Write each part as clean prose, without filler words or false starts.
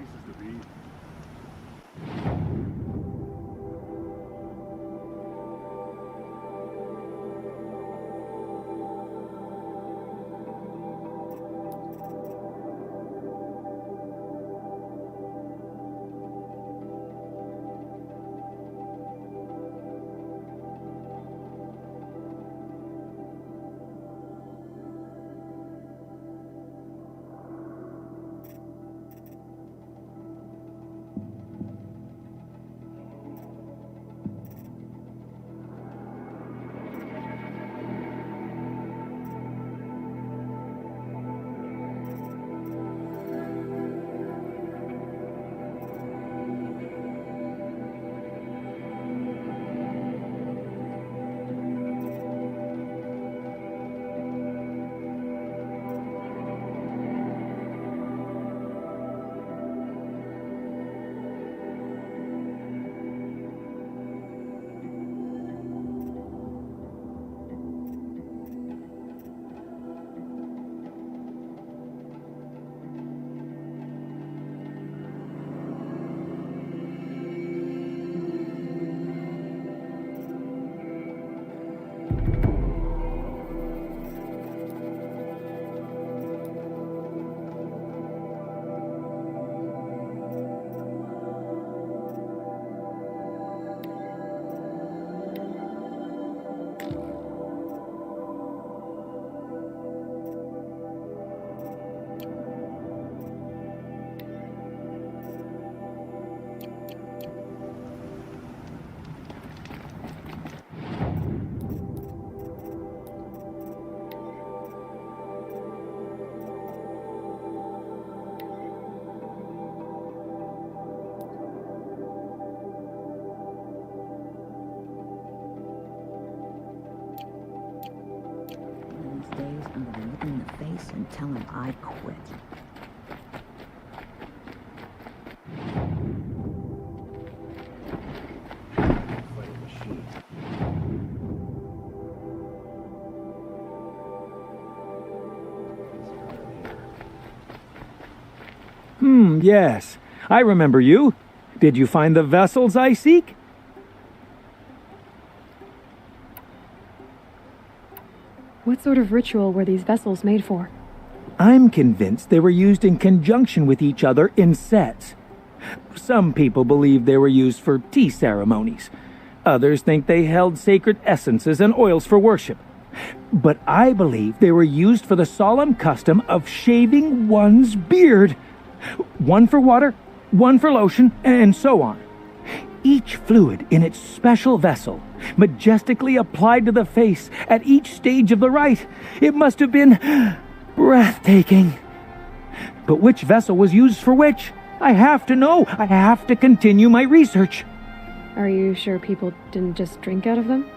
places to be. I'm gonna look him in the face and tell him I quit. Yes. I remember you. Did you find the vessels I seek? What sort of ritual were these vessels made for? I'm convinced they were used in conjunction with each other in sets. Some people believe they were used for tea ceremonies. Others think they held sacred essences and oils for worship. But I believe they were used for the solemn custom of shaving one's beard. One for water, one for lotion, and so on. Each fluid in its special vessel, majestically applied to the face at each stage of the rite. It must have been breathtaking. But which vessel was used for which? I have to know. I have to continue my research. Are you sure people didn't just drink out of them?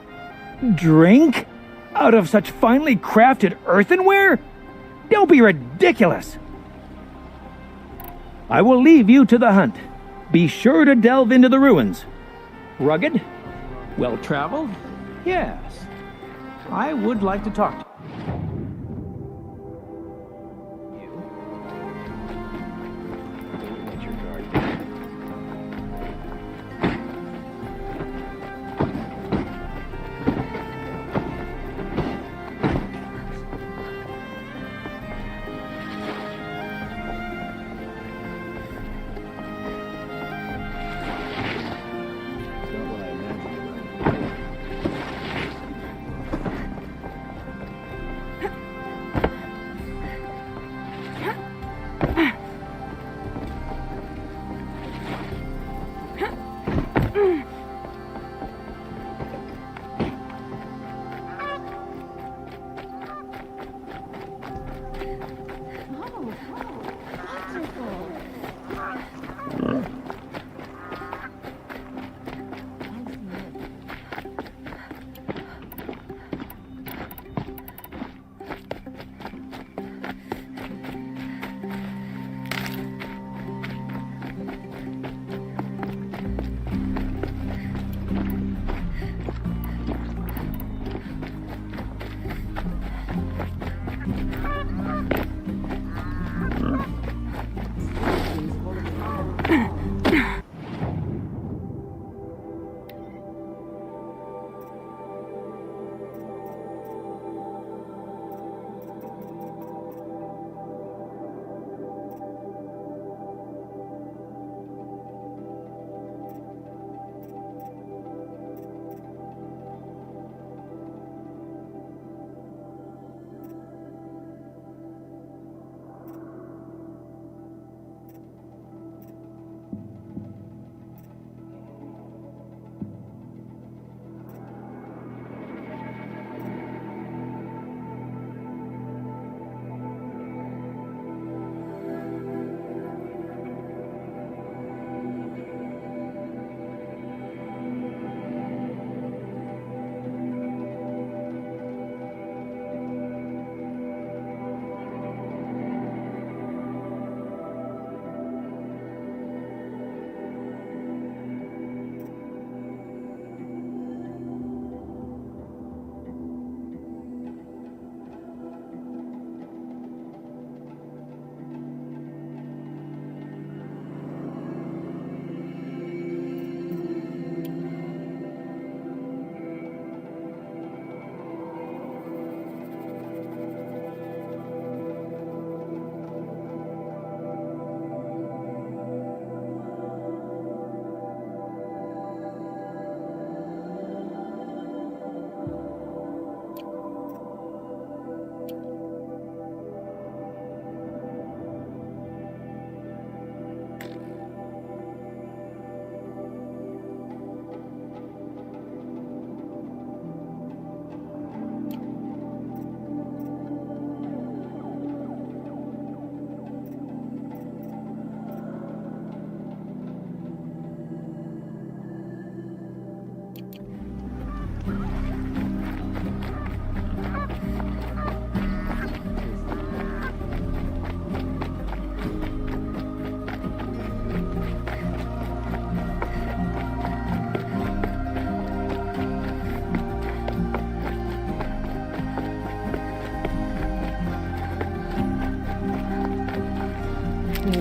Drink? Out of such finely crafted earthenware? Don't be ridiculous. I will leave you to the hunt. Be sure to delve into the ruins. Rugged? Well-traveled? Yes. I would like to talk to you. Let your guard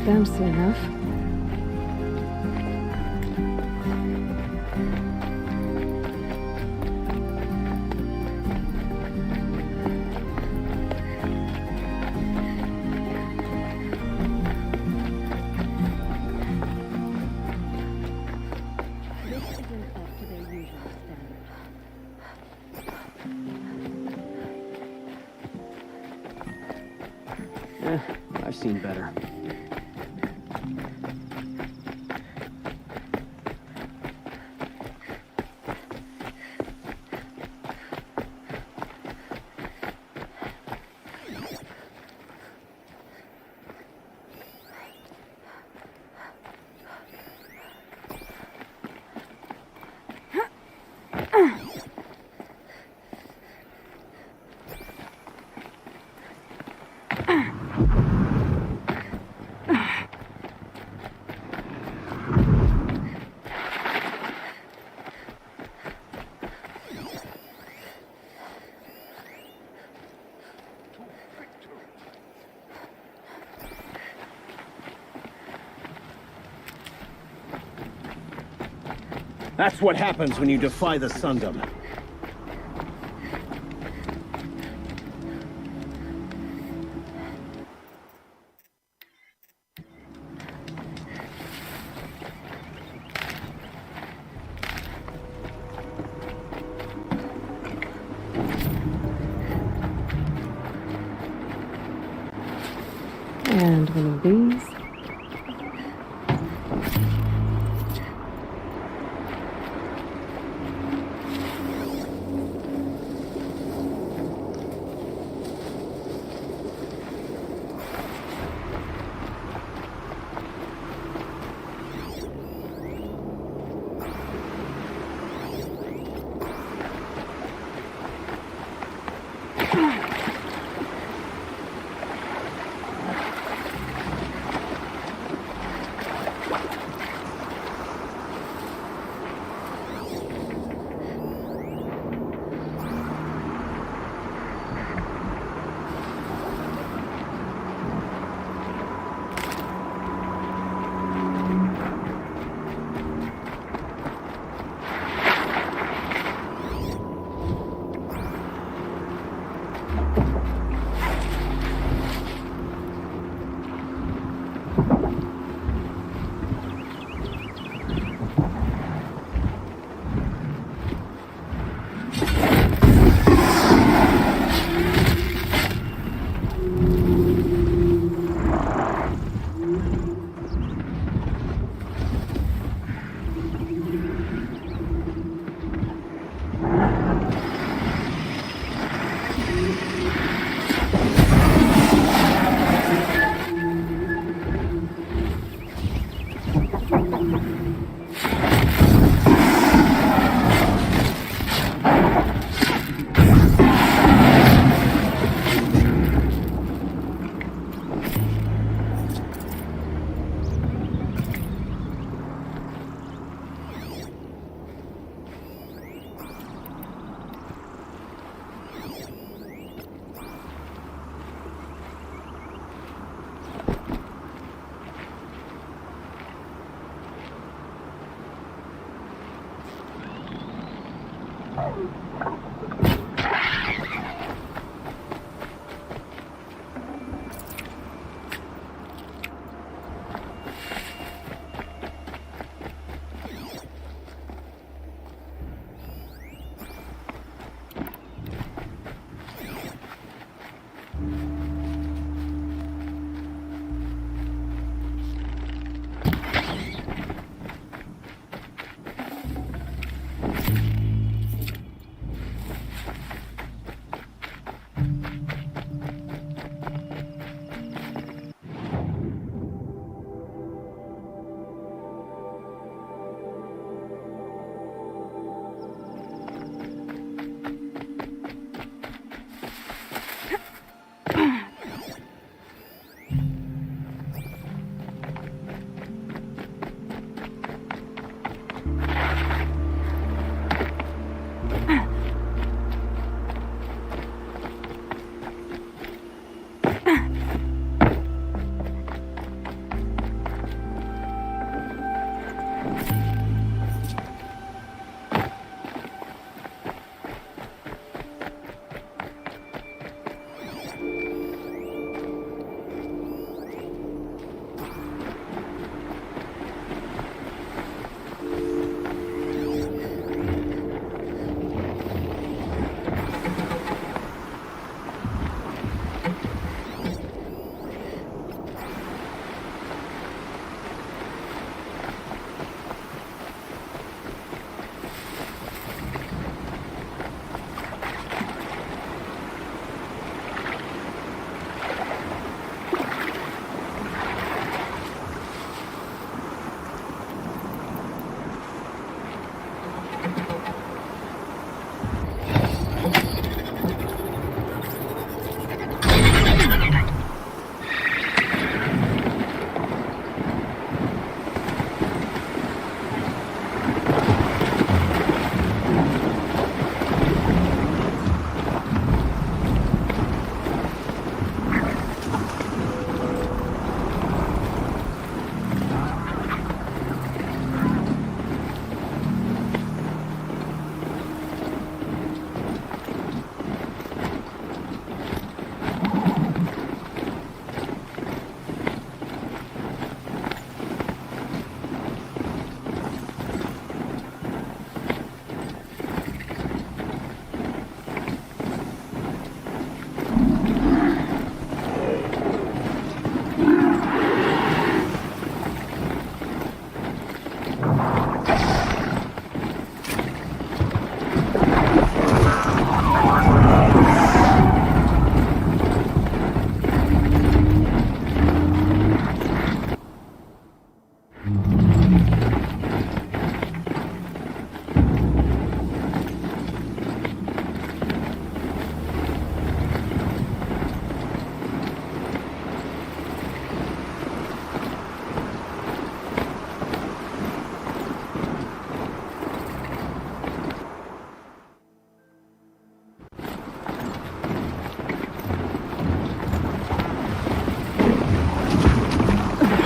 with them soon enough. I've seen better. That's what happens when you defy the Sundom. And one of these.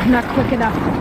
I'm not quick enough.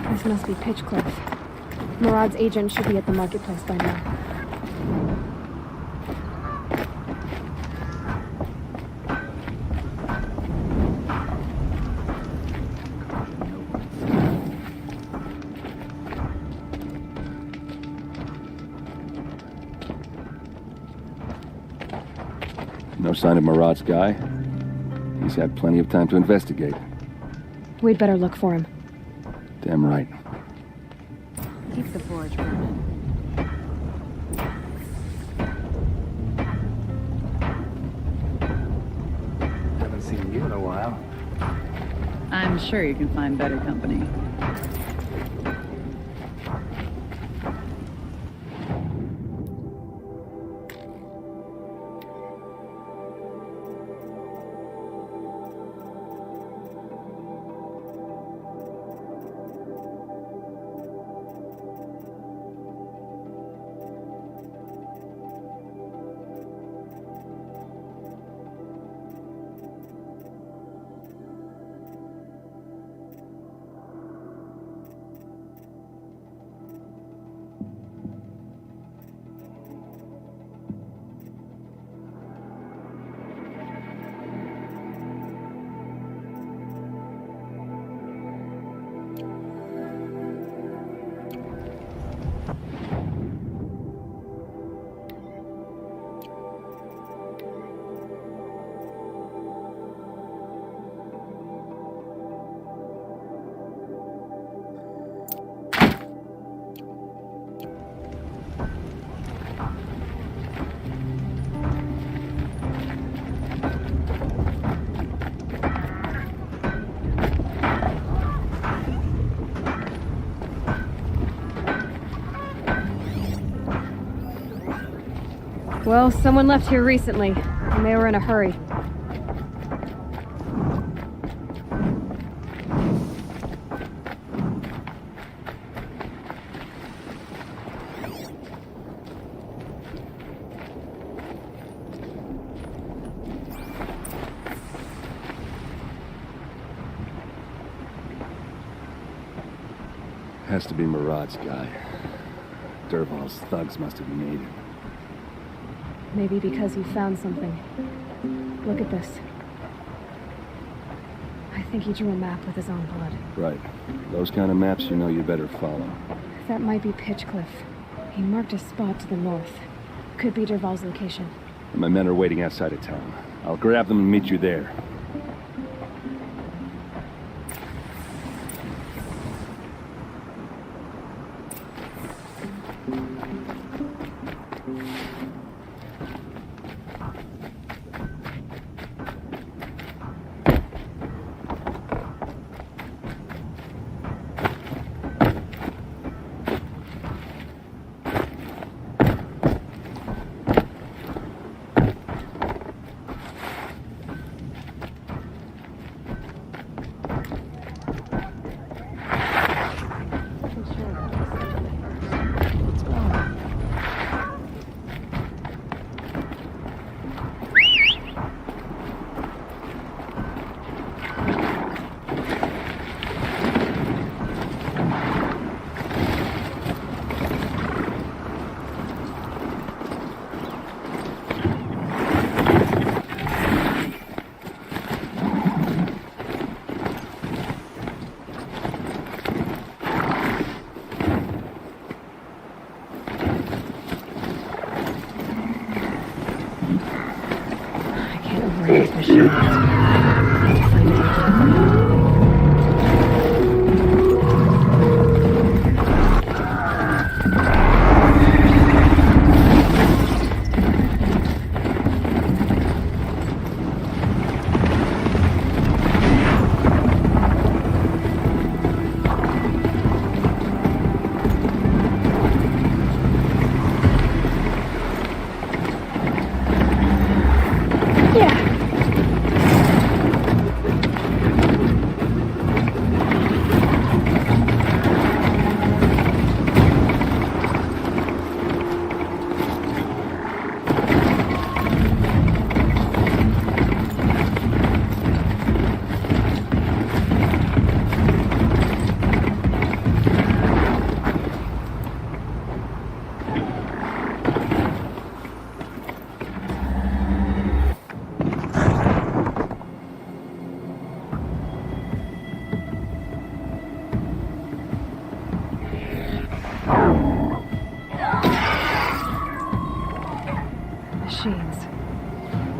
This must be Pitchcliff. Murad's agent should be at the marketplace by now. No sign of Murad's guy. He's had plenty of time to investigate. We'd better look for him. Damn right. Keep the forge burning. Haven't seen you in a while. I'm sure you can find better company. Well, someone left here recently, and they were in a hurry. Has to be Murad's guy. Dervahl's thugs must have made him. Maybe because he found something. Look at this. I think he drew a map with his own blood. Right. Those kind of maps, you know you better follow. That might be Pitchcliff. He marked a spot to the north. Could be Dervahl's location. My men are waiting outside of town. I'll grab them and meet you there. These machines. Find out.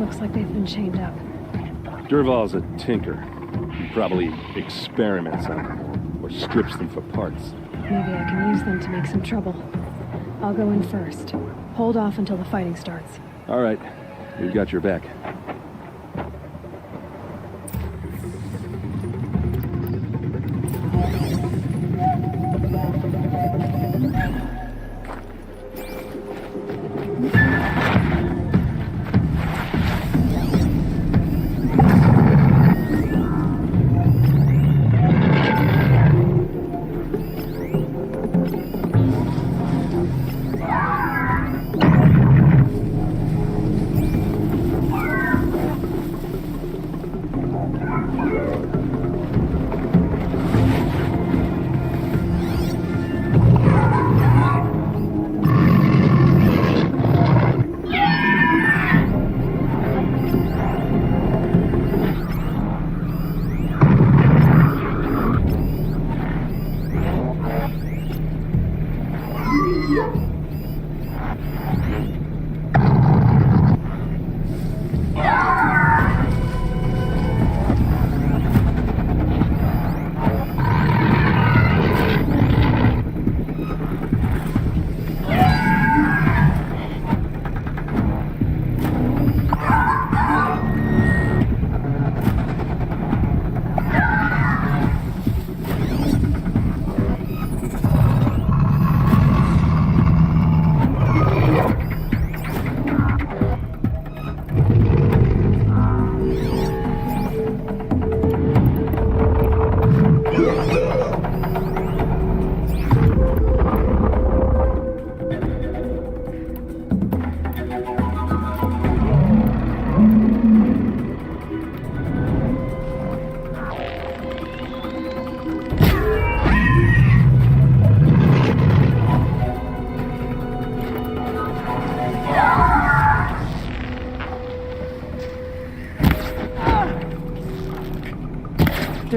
Looks like they've been chained up. Dervahl's a tinker. He probably experiments on them, or strips them for parts. Maybe I can use them to make some trouble. I'll go in first. Hold off until the fighting starts. All right. We've got your back.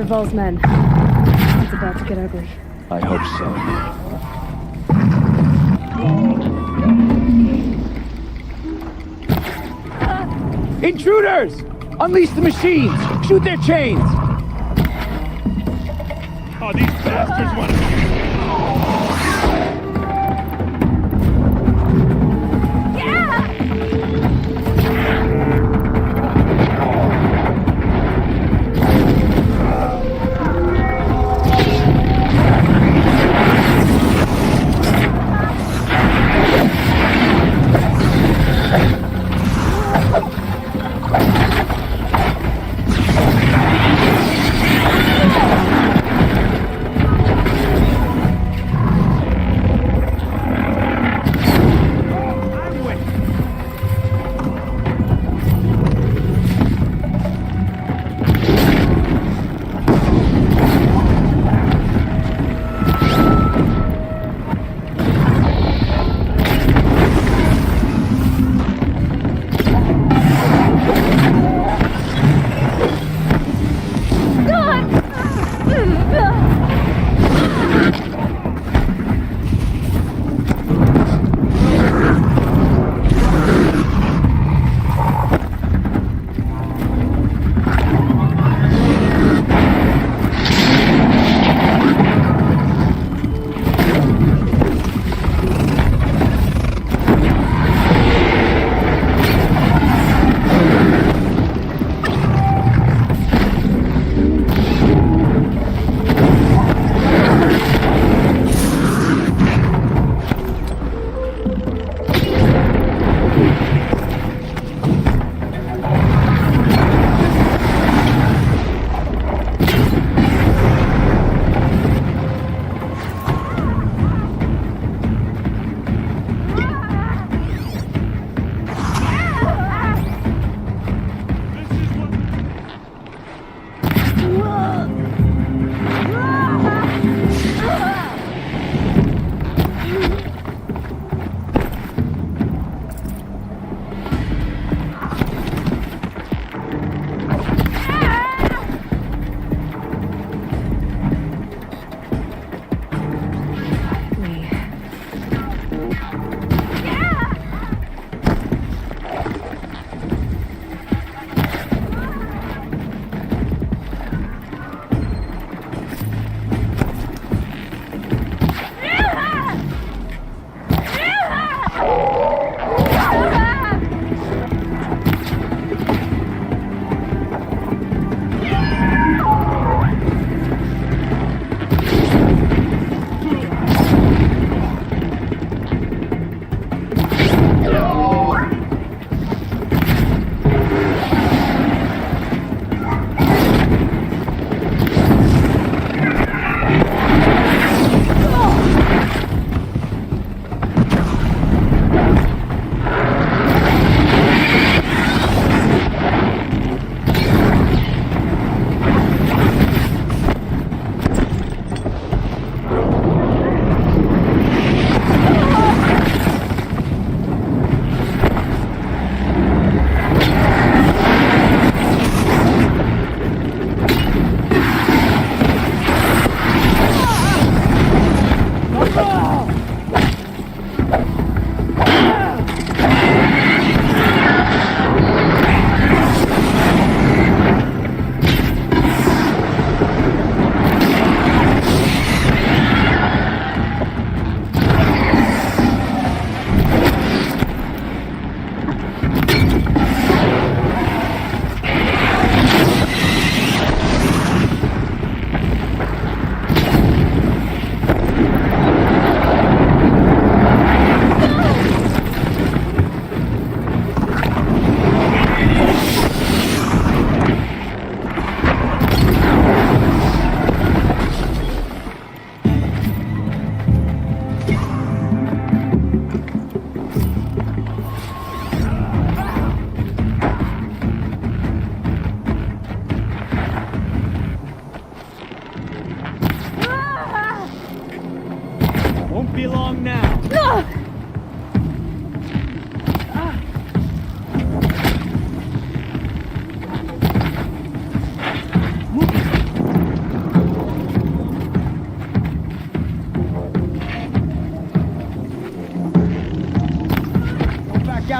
Derval's men. It's about to get ugly. I hope so. Intruders! Unleash the machines! Shoot their chains! Oh, these bastards want to...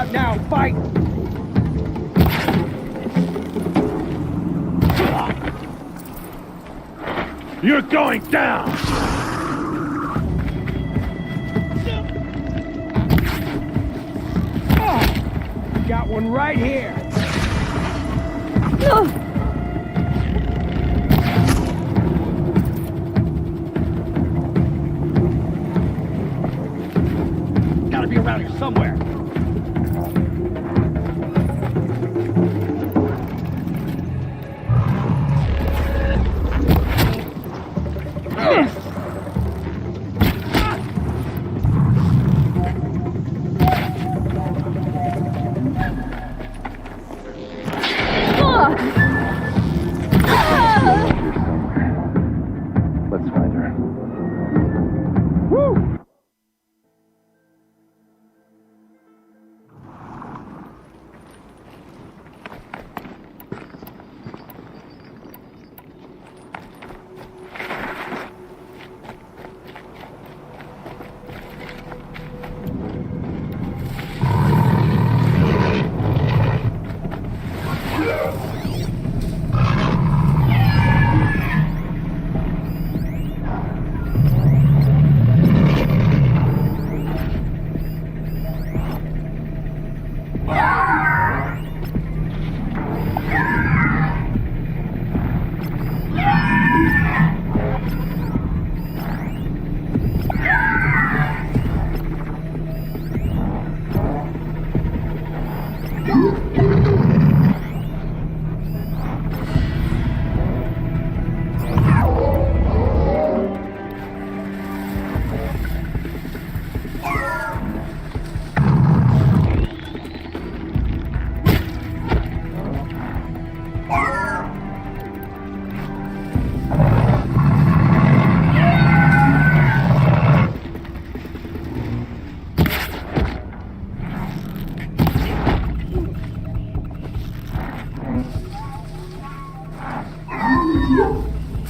out now! Fight! You're going down! Got one right here! Gotta be around here somewhere. Let's find her.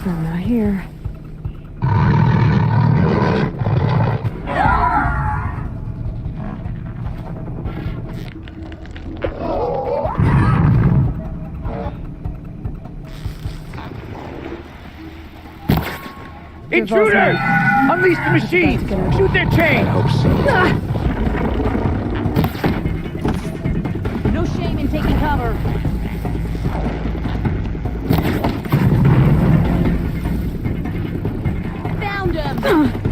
I'm not here. Intruders! Unleash the machine! Shoot their chain! Hope so. No shame in taking cover. Found him!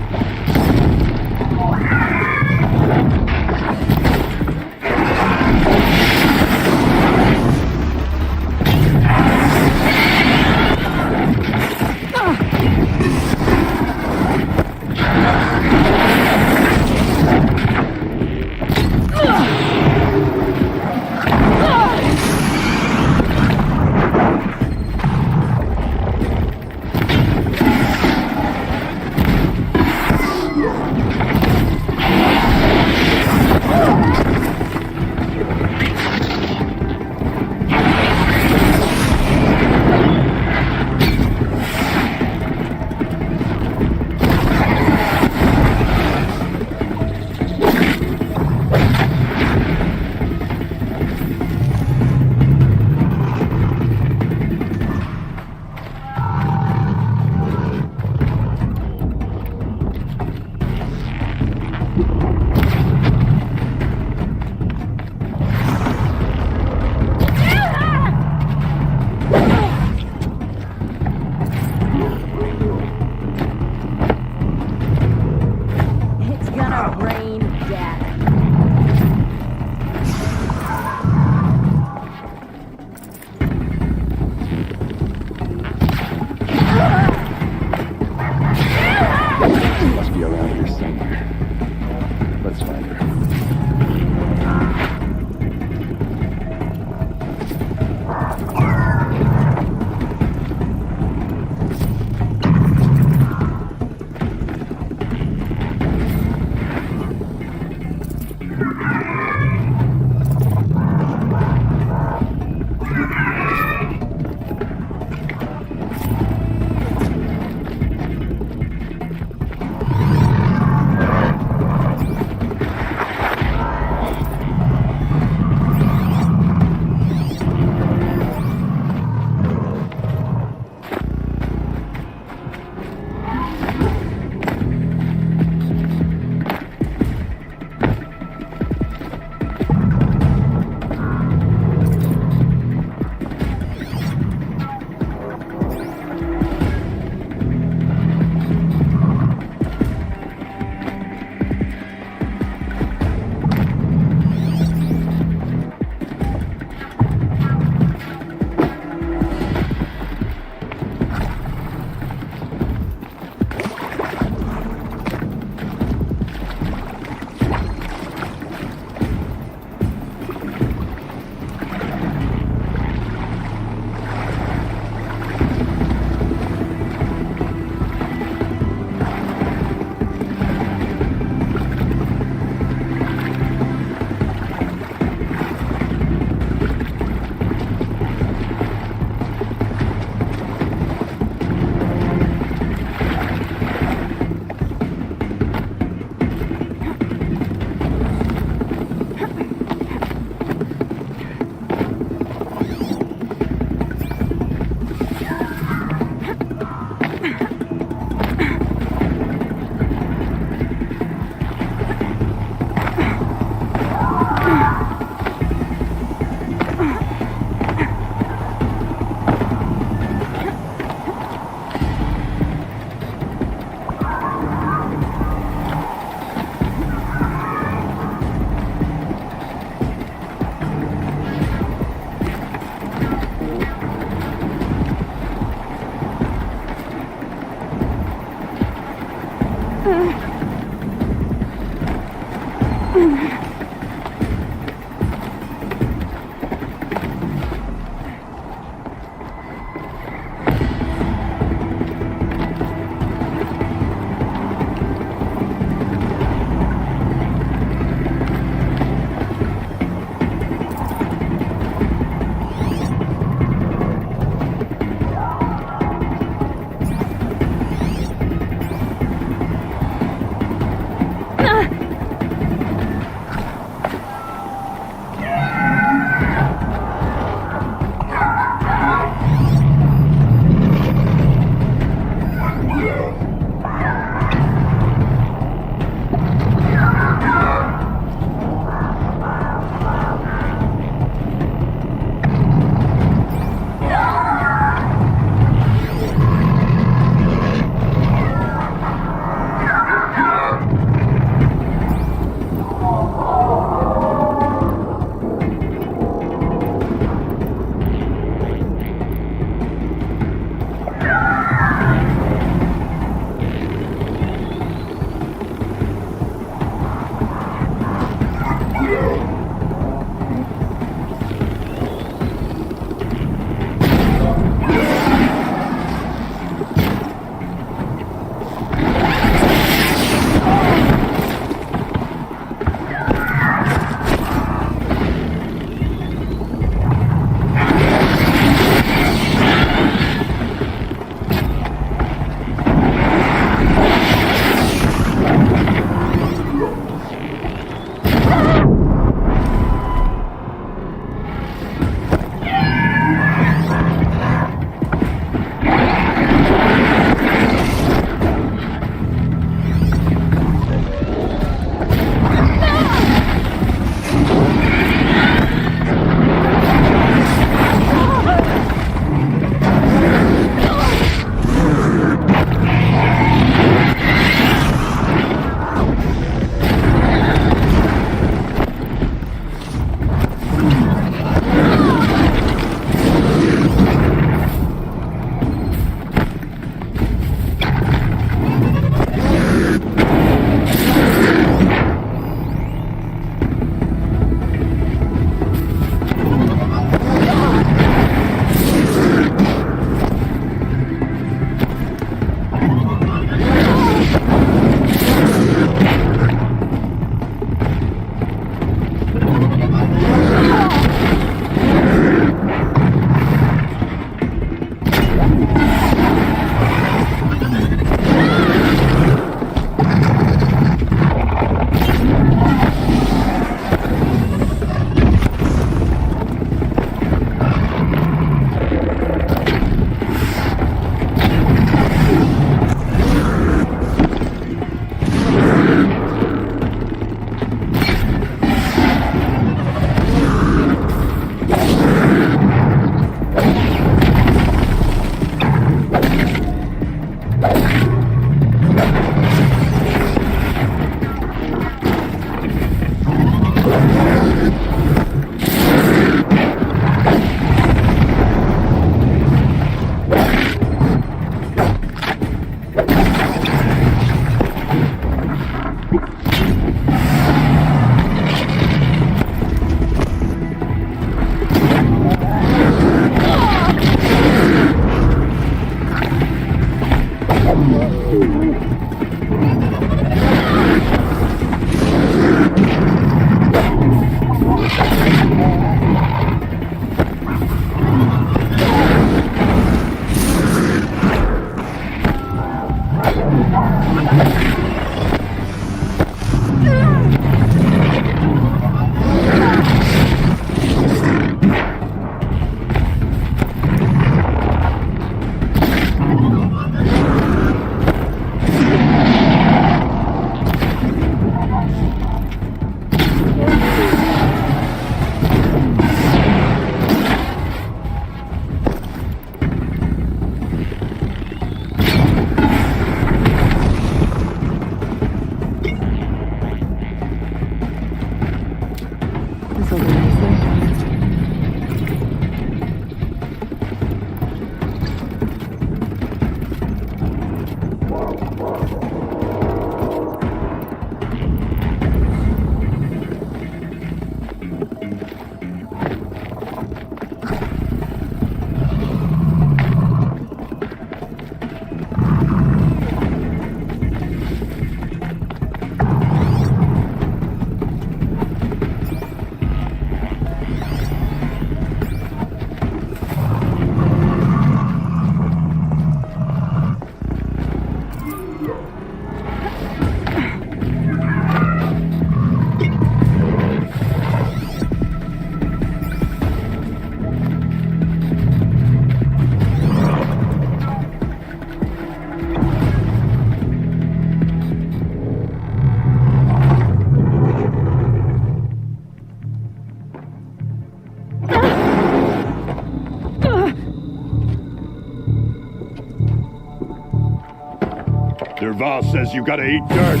Derval says you gotta eat dirt.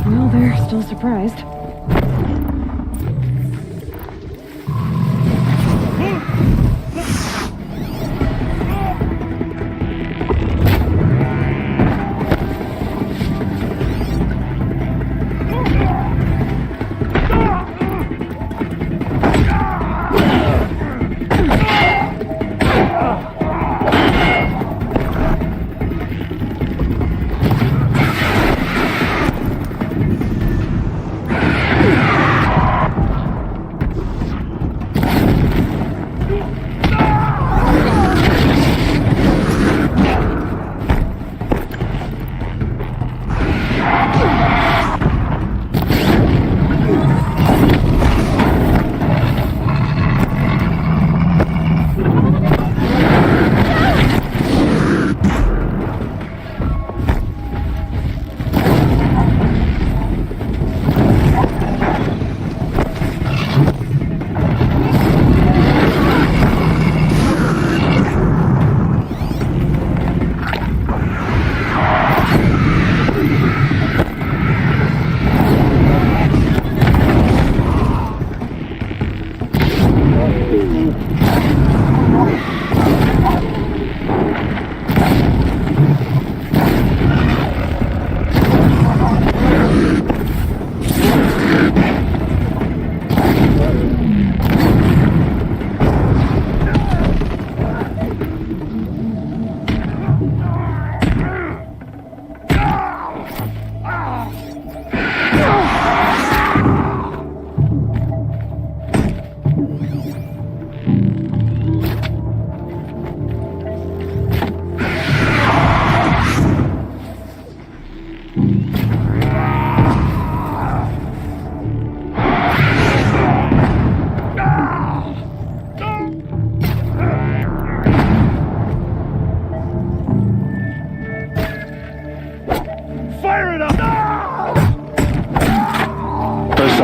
Well, they're still surprised.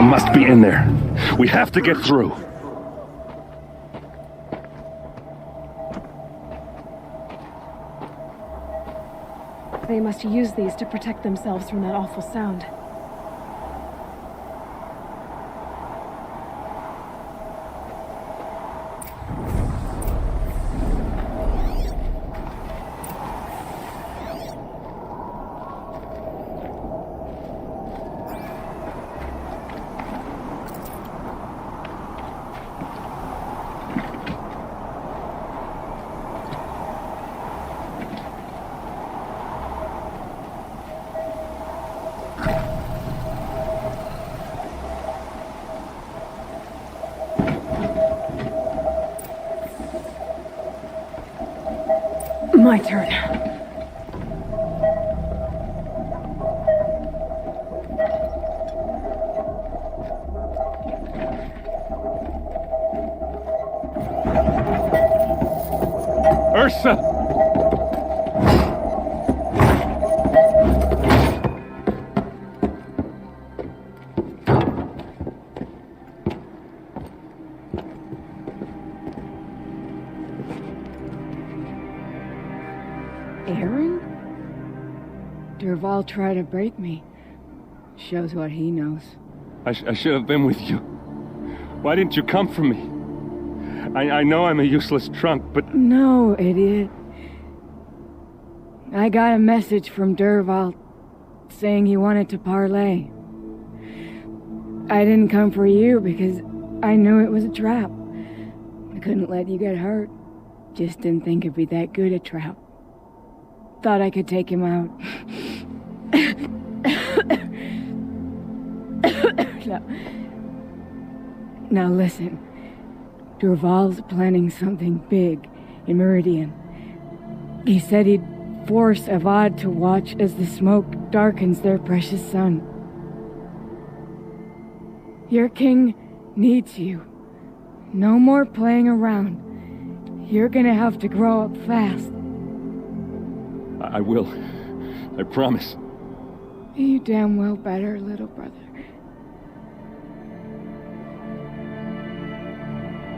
Must be in there. We have to get through. They must use these to protect themselves from that awful sound. My turn. Ursa! Aaron? Derval tried to break me. Shows what he knows. I should have been with you. Why didn't you come for me? I know I'm a useless trunk, but... No, idiot. I got a message from Derval saying he wanted to parlay. I didn't come for you because I knew it was a trap. I couldn't let you get hurt. Just didn't think it'd be that good a trap. Thought I could take him out. Now listen. Derval's planning something big in Meridian. He said he'd force Avad to watch as the smoke darkens their precious sun. Your king needs you. No more playing around. You're gonna have to grow up fast. I will. I promise. You damn well better, little brother.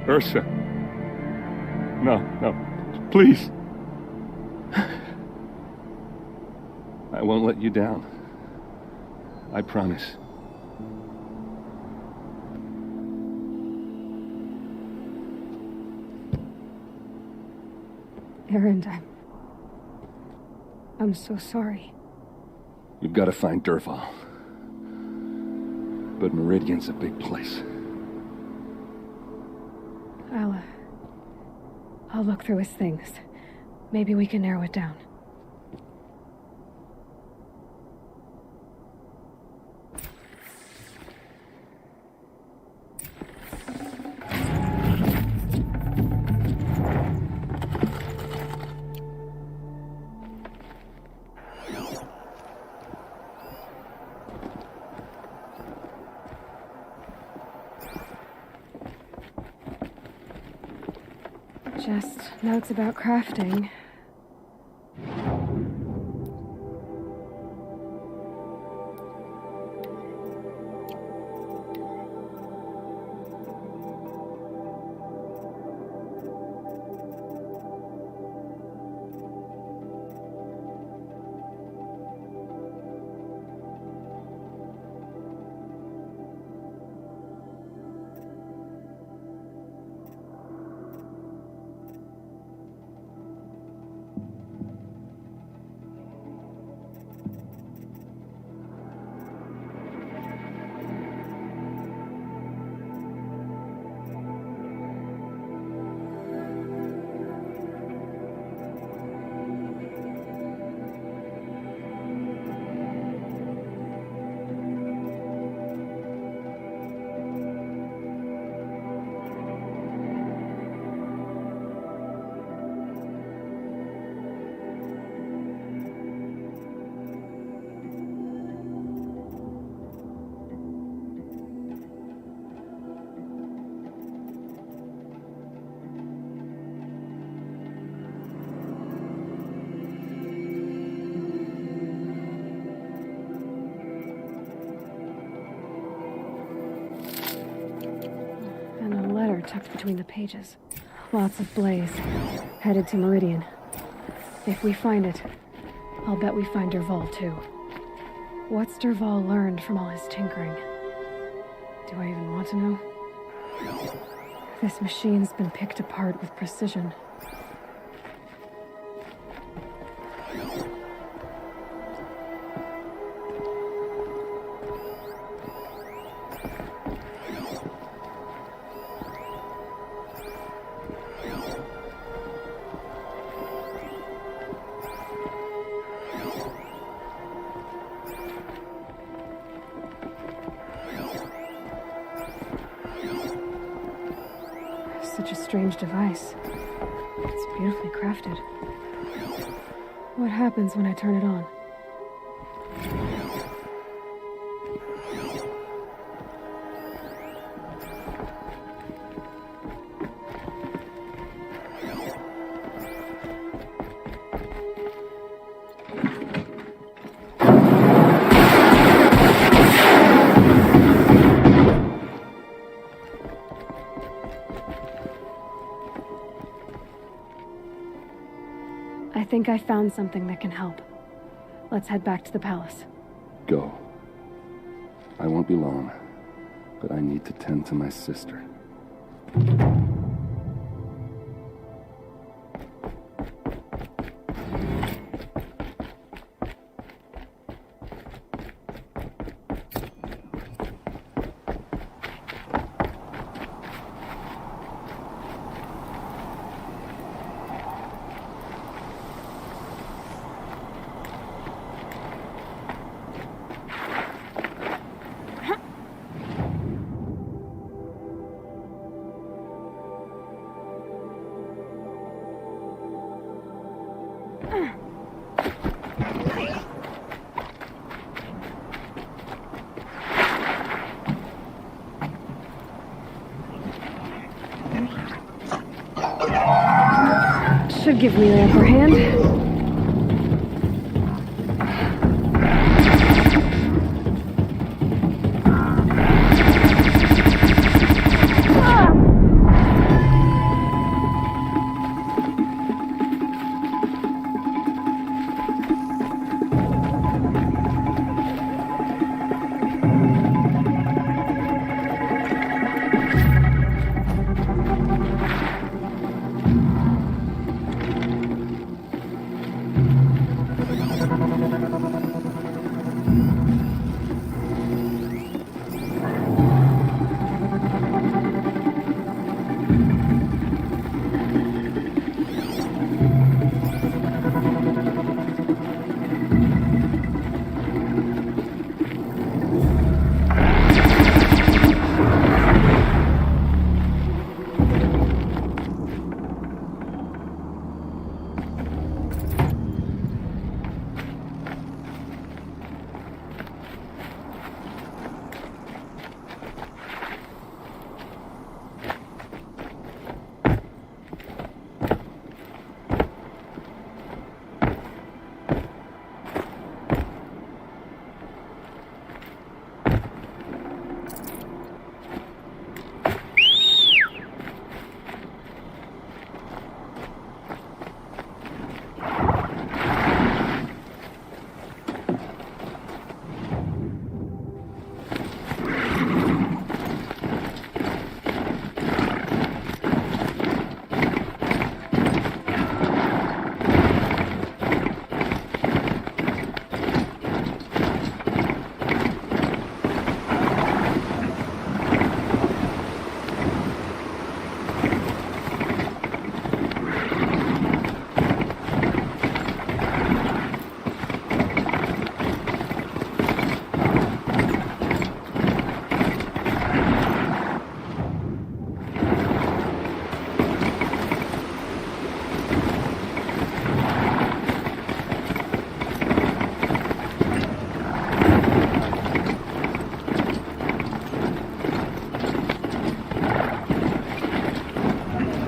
Ursa. No, no. Please. I won't let you down. I promise. Erend, I'm so sorry. You've got to find Dervahl. But Meridian's a big place. I'll look through his things. Maybe we can narrow it down. Just notes about crafting. Tucked between the pages. Lots of blaze. Headed to Meridian. If we find it, I'll bet we find Dervahl too. What's Dervahl learned from all his tinkering? Do I even want to know? This machine's been picked apart with precision. Such a strange device. It's beautifully crafted. What happens when I turn it on? I think I found something that can help. Let's head back to the palace. Go. I won't be long, but I need to tend to my sister. should give me the upper hand.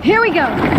Here we go!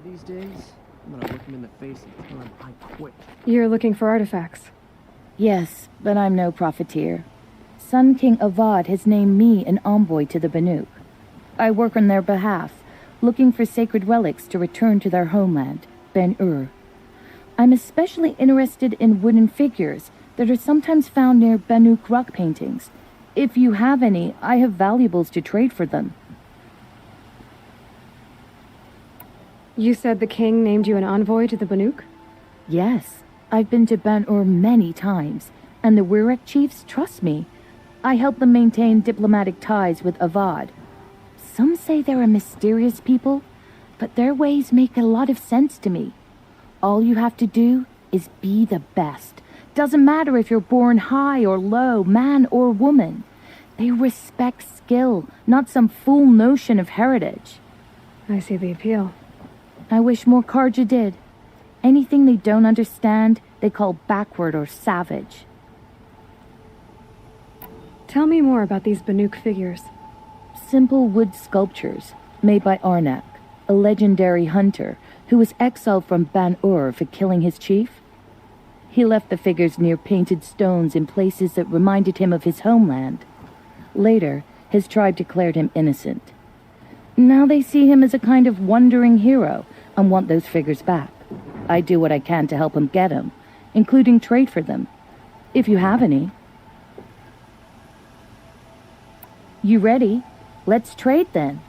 These days, I'm gonna look him in the face and tell him I quit. You're looking for artifacts. Yes, but I'm no profiteer. Sun King Avad has named me an envoy to the Banuk. I work on their behalf, looking for sacred relics to return to their homeland, Ben-Ur. I'm especially interested in wooden figures that are sometimes found near Banuk rock paintings. If you have any, I have valuables to trade for them. You said the king named you an envoy to the Banuk? Yes, I've been to Ben-Ur many times, and the Wirek chiefs trust me. I help them maintain diplomatic ties with Avad. Some say they're a mysterious people, but their ways make a lot of sense to me. All you have to do is be the best. Doesn't matter if you're born high or low, man or woman. They respect skill, not some fool notion of heritage. I see the appeal. I wish more Karja did. Anything they don't understand, they call backward or savage. Tell me more about these Banuk figures. Simple wood sculptures made by Arnak, a legendary hunter who was exiled from Ban-Ur for killing his chief. He left the figures near painted stones in places that reminded him of his homeland. Later, his tribe declared him innocent. Now they see him as a kind of wandering hero and want those figures back. I do what I can to help him get them, including trade for them, if you have any. You ready? Let's trade then.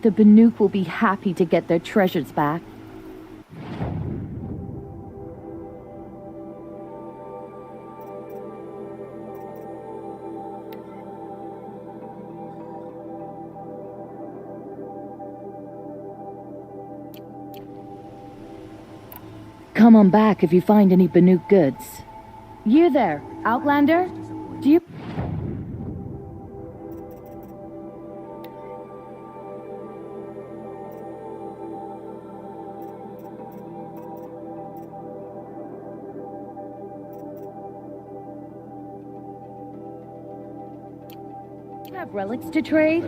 The Banuk will be happy to get their treasures back. Come on back if you find any Banuk goods. You there, Outlander? Do you... have relics to trade?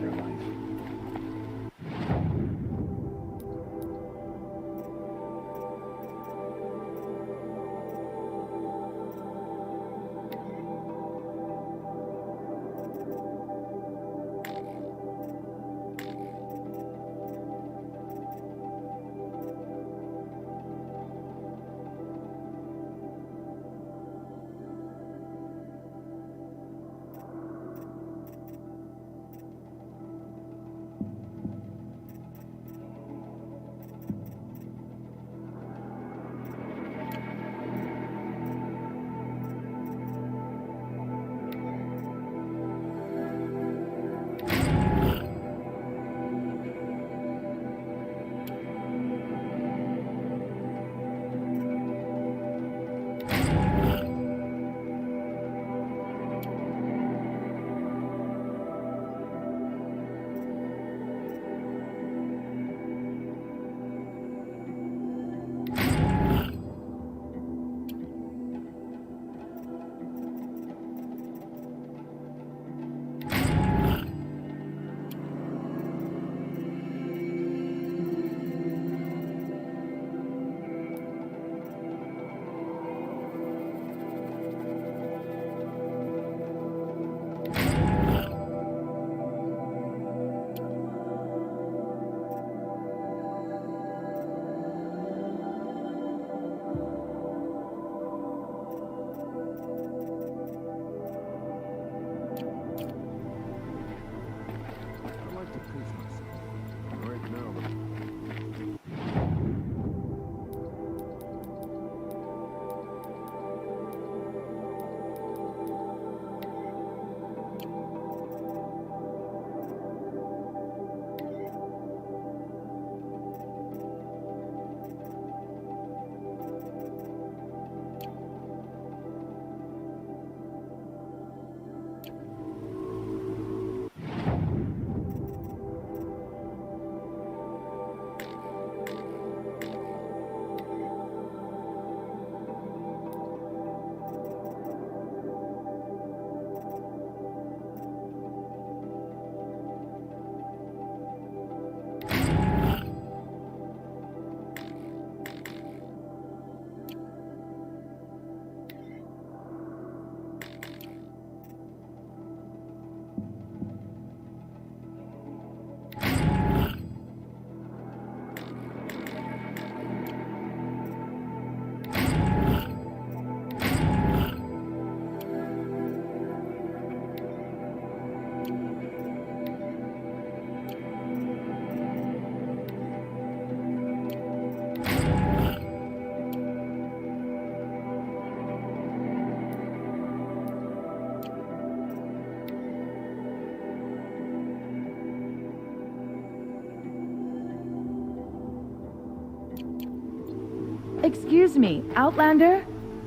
Excuse me, Outlander?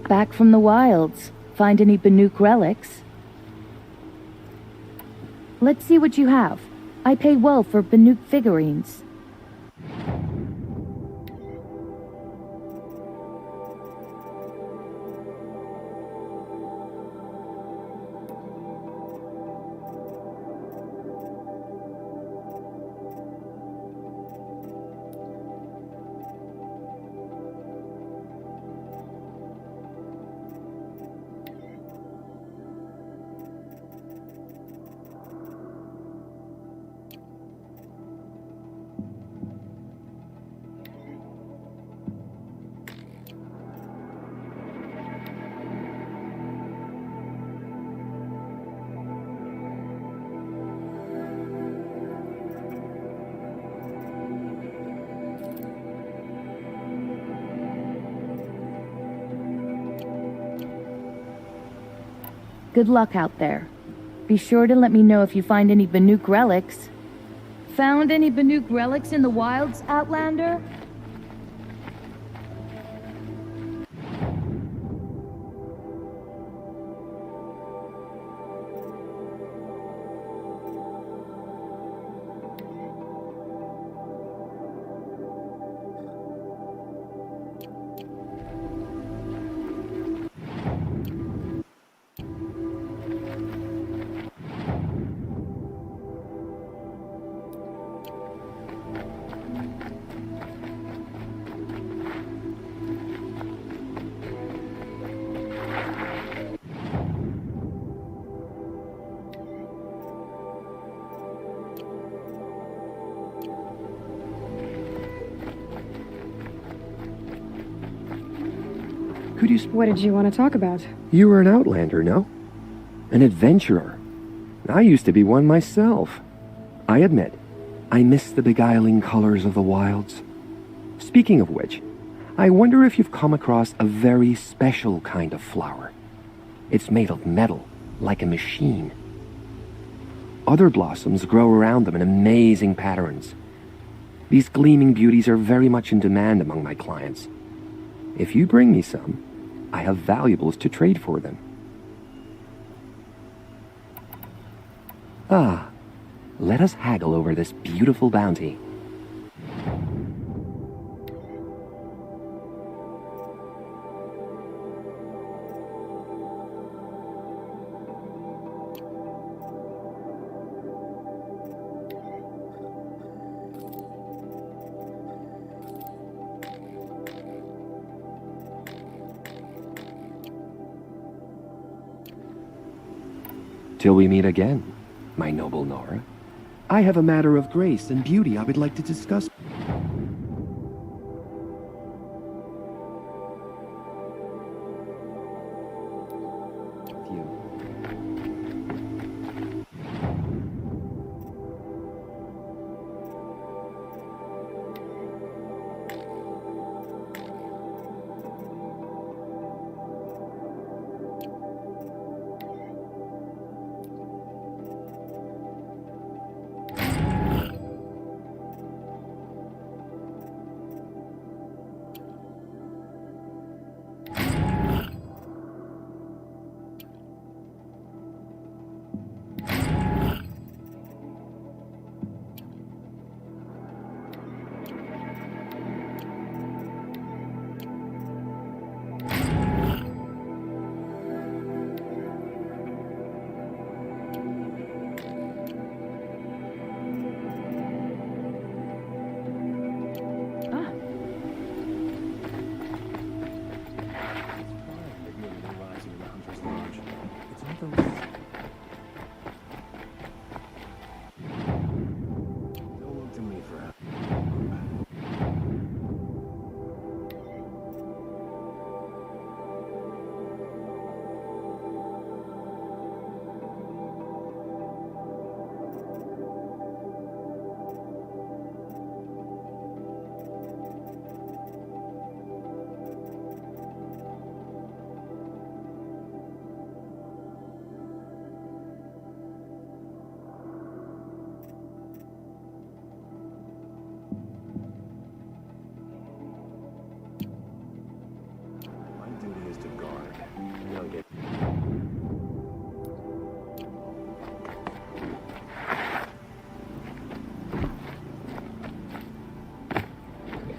Back from the wilds. Find any Banuk relics? Let's see what you have. I pay well for Banuk figurines. Good luck out there. Be sure to let me know if you find any Banuk relics. Found any Banuk relics in the wilds, Outlander? Could you... What did you want to talk about? You were an outlander, no? An adventurer. I used to be one myself. I admit, I miss the beguiling colors of the wilds. Speaking of which, I wonder if you've come across a very special kind of flower. It's made of metal, like a machine. Other blossoms grow around them in amazing patterns. These gleaming beauties are very much in demand among my clients. If you bring me some, I have valuables to trade for them. Ah, let us haggle over this beautiful bounty. Till we meet again, my noble Nora. I have a matter of grace and beauty I would like to discuss. With you.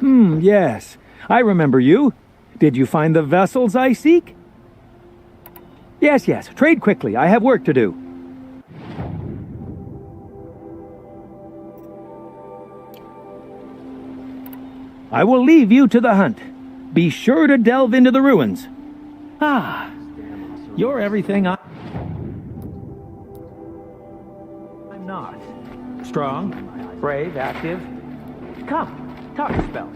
Yes. I remember you. Did you find the vessels I seek? Yes, yes. Trade quickly. I have work to do. I will leave you to the hunt. Be sure to delve into the ruins. Ah, you're everything I'm not. Strong, brave, active. Come, talk a spell.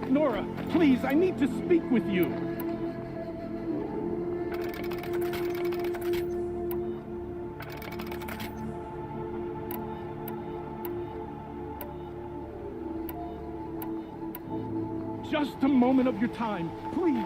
Nora, please, I need to speak with you. Just a moment of your time, please.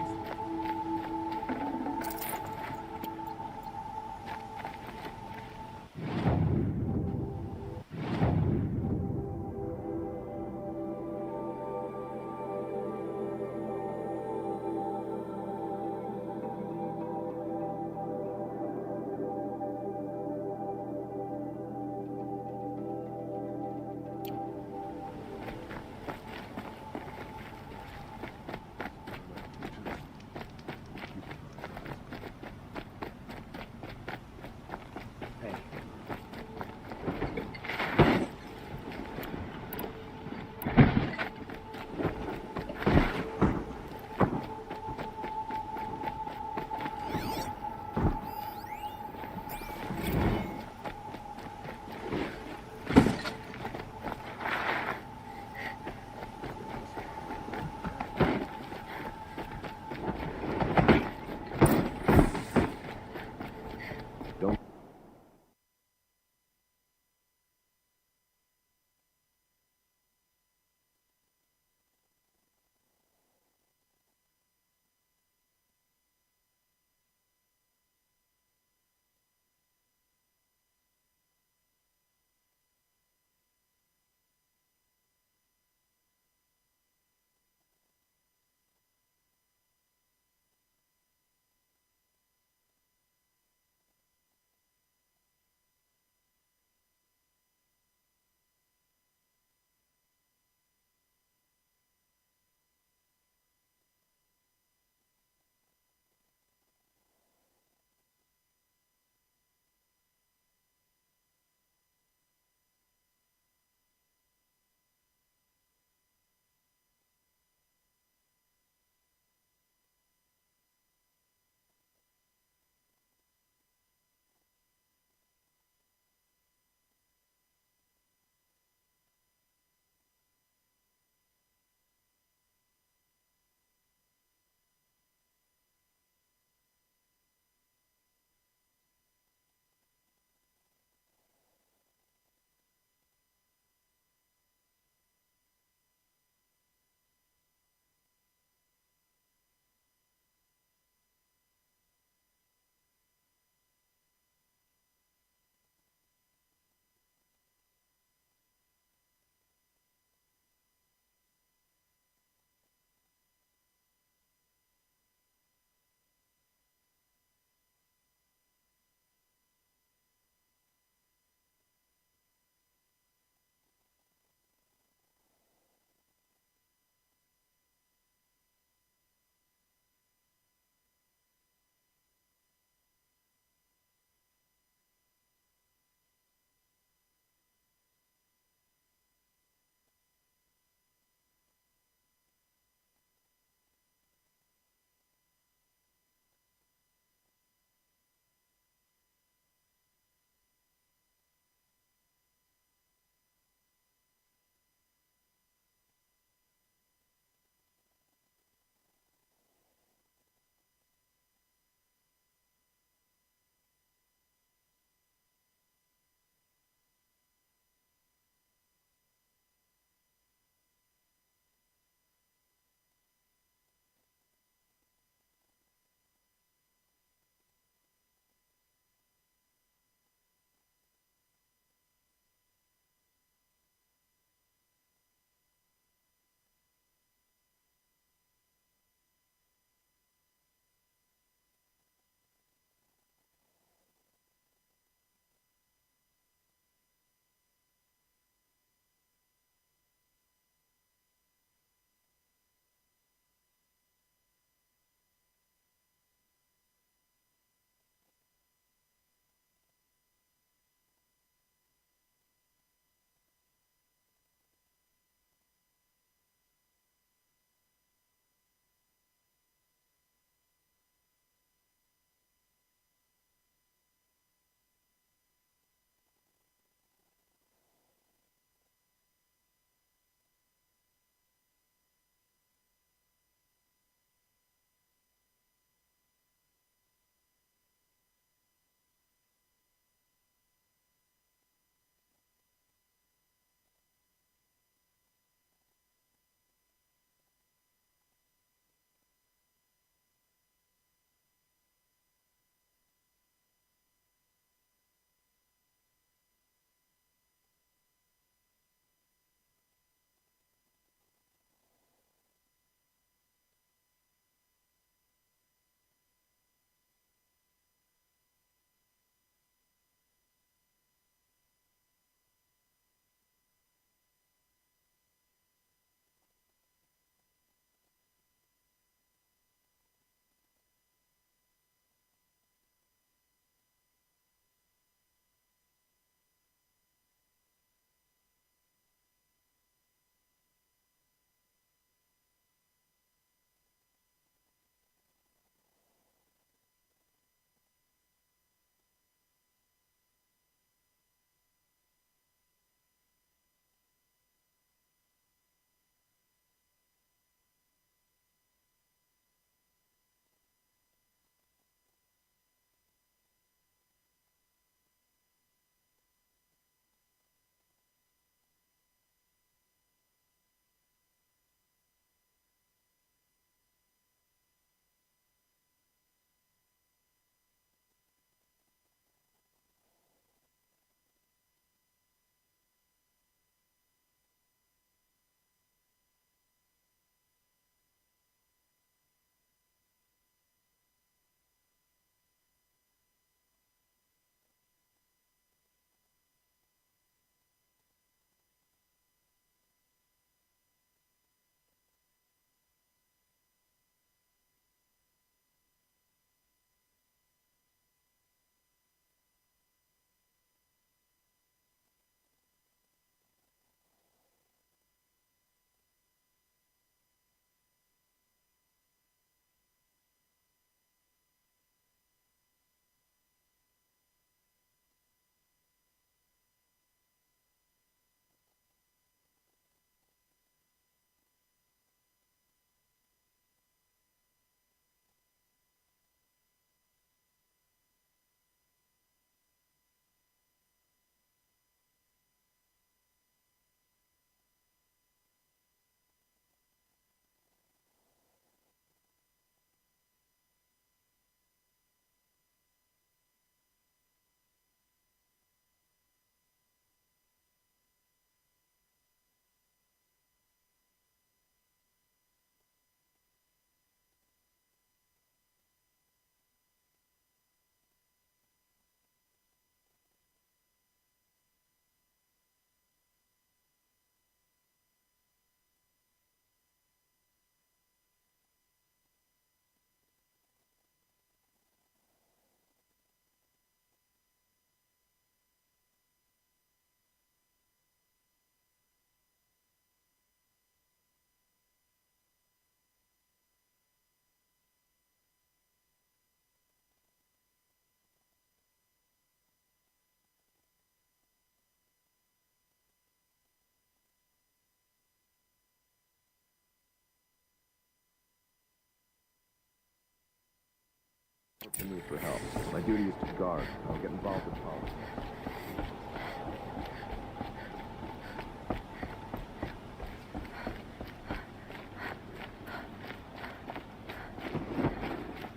To me for help. My duty is to guard. I'll get involved with politics.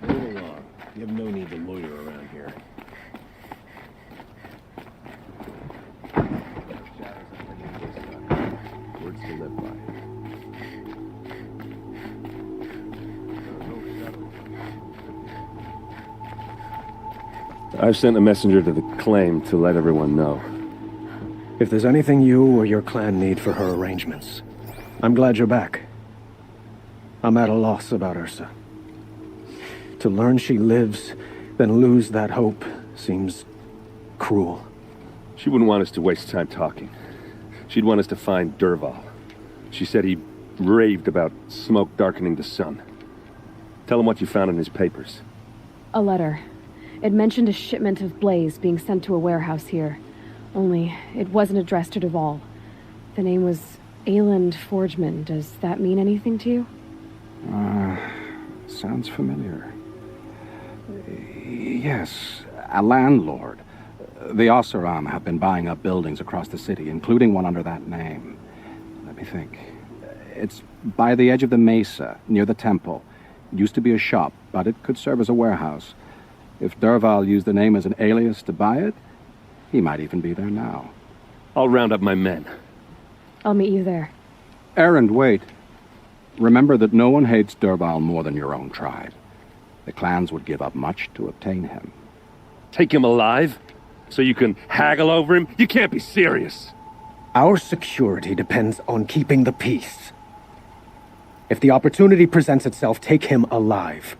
Move along. You have no need to loiter around here. Words to live by. I've sent a messenger to the claim to let everyone know. If there's anything you or your clan need for her arrangements, I'm glad you're back. I'm at a loss about Ursa. To learn she lives, then lose that hope, seems cruel. She wouldn't want us to waste time talking. She'd want us to find Dervahl. She said he raved about smoke darkening the sun. Tell him what you found in his papers. A letter. It mentioned a shipment of blaze being sent to a warehouse here. Only, it wasn't addressed to Dervahl. The name was Ayland Forgeman. Does that mean anything to you? Sounds familiar. Yes, a landlord. The Oseram have been buying up buildings across the city, including one under that name. Let me think. It's by the edge of the mesa, near the temple. It used to be a shop, but it could serve as a warehouse. If Dervahl used the name as an alias to buy it, he might even be there now. I'll round up my men. I'll meet you there. Erend, wait. Remember that no one hates Dervahl more than your own tribe. The clans would give up much to obtain him. Take him alive? So you can haggle over him? You can't be serious. Our security depends on keeping the peace. If the opportunity presents itself, take him alive.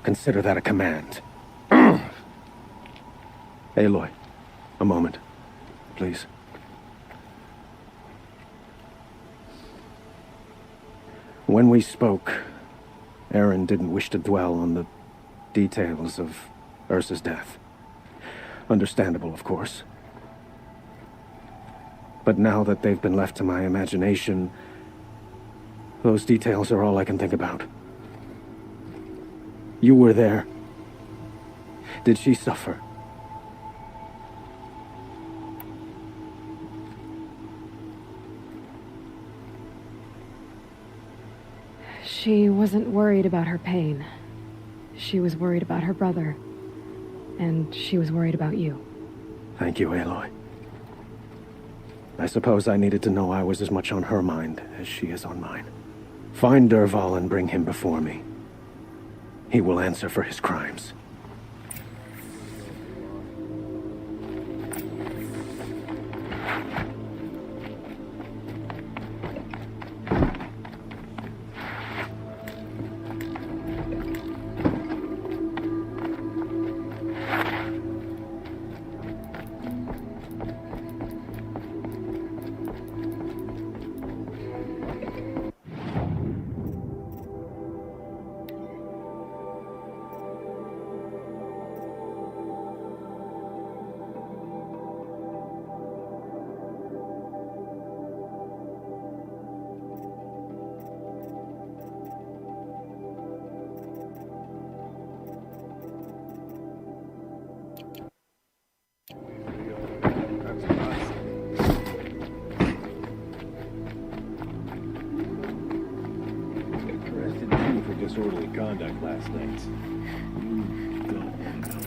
Consider that a command. Aloy, a moment, please. When we spoke, Erend didn't wish to dwell on the details of Ursa's death. Understandable, of course. But now that they've been left to my imagination, those details are all I can think about. You were there. Did she suffer? She wasn't worried about her pain. She was worried about her brother. And she was worried about you. Thank you, Aloy. I suppose I needed to know I was as much on her mind as she is on mine. Find Dervahl and bring him before me. He will answer for his crimes. Disorderly conduct last night. You don't want to know.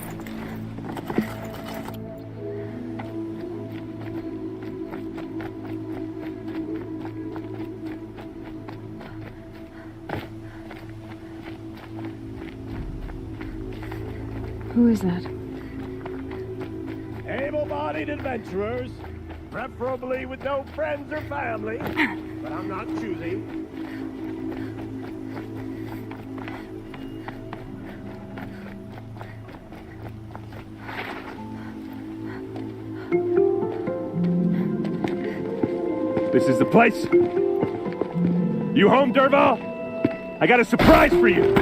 Who is that? Able-bodied adventurers, preferably with no friends or family, but I'm not choosy. This is the place. You home, Dervahl? I got a surprise for you.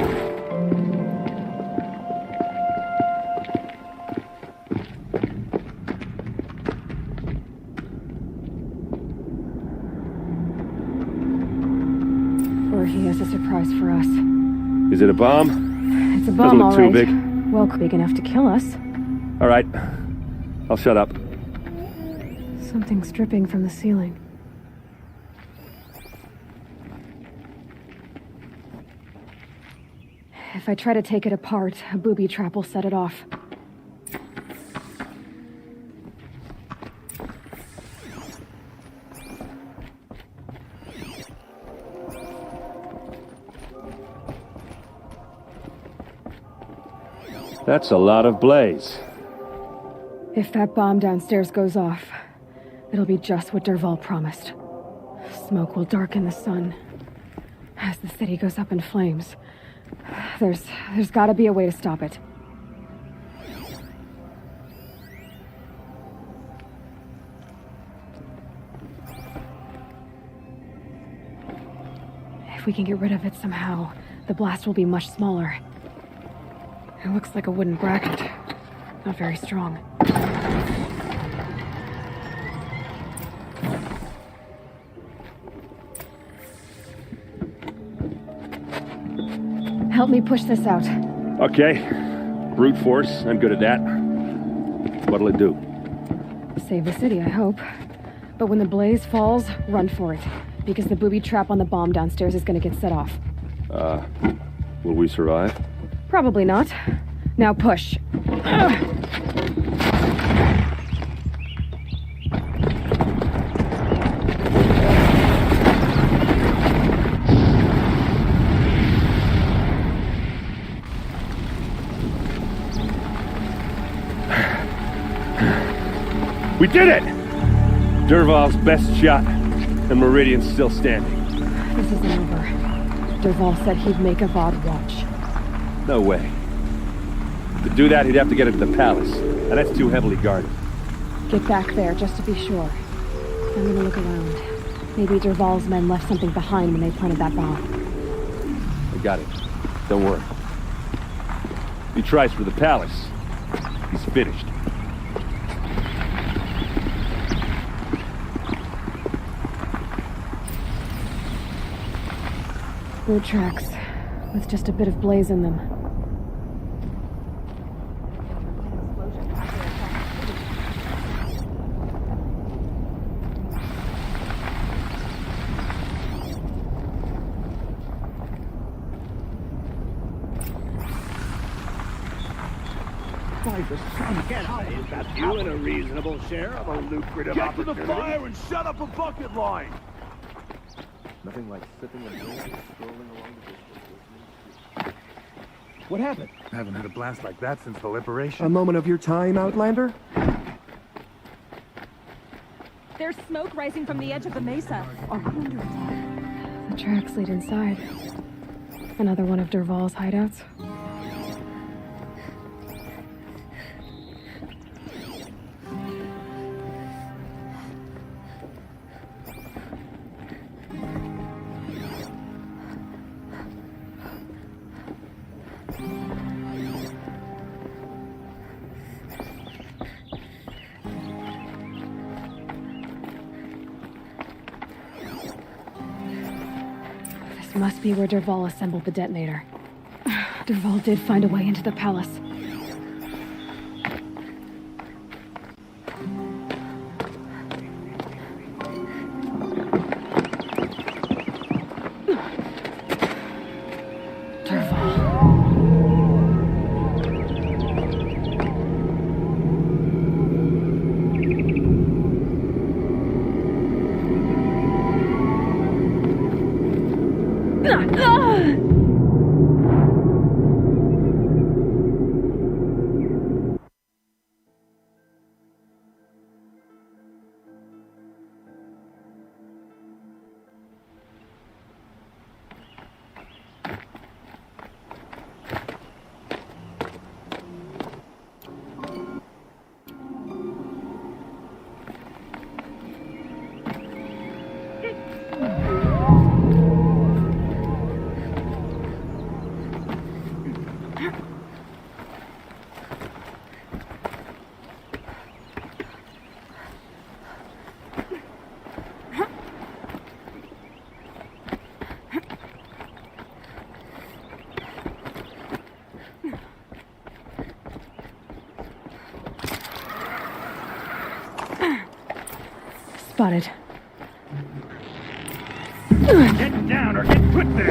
Or he has a surprise for us. Is it a bomb? It's a Doesn't bomb, look all too right. big. Well, big enough to kill us. All right. I'll shut up. Something's dripping from the ceiling. If I try to take it apart, a booby trap will set it off. That's a lot of blaze. If that bomb downstairs goes off, it'll be just what Dervahl promised. Smoke will darken the sun. As the city goes up in flames, there's gotta be a way to stop it. If we can get rid of it somehow, the blast will be much smaller. It looks like a wooden bracket. Not very strong. Help me push this out. Okay. Brute force. I'm good at that. What'll it do? Save the city, I hope. But when the blaze falls, run for it. Because the booby trap on the bomb downstairs is gonna get set off. Will we survive? Probably not. Now push. We did it! Dervahl's best shot, and Meridian's still standing. This isn't over. Dervahl said he'd make a Vought watch. No way. To do that, he'd have to get into the palace, and that's too heavily guarded. Get back there, just to be sure. I'm gonna look around. Maybe Dervahl's men left something behind when they planted that bomb. I got it. Don't worry. If he tries for the palace, he's finished. Boot tracks, with just a bit of blaze in them. Get out! Is that you in a reasonable share of a lucrative opportunity? Get to the fire and shut up a bucket line! Nothing like sipping and drinking, strolling along the distance. What happened? I haven't had a blast like that since the liberation. A moment of your time, Outlander? There's smoke rising from the edge of the mesa. Are we under attack? The tracks lead inside. Another one of Dervahl's hideouts. Must be where Dervahl assembled the detonator. Dervahl did find a way into the palace. Spotted. Get down or get put there!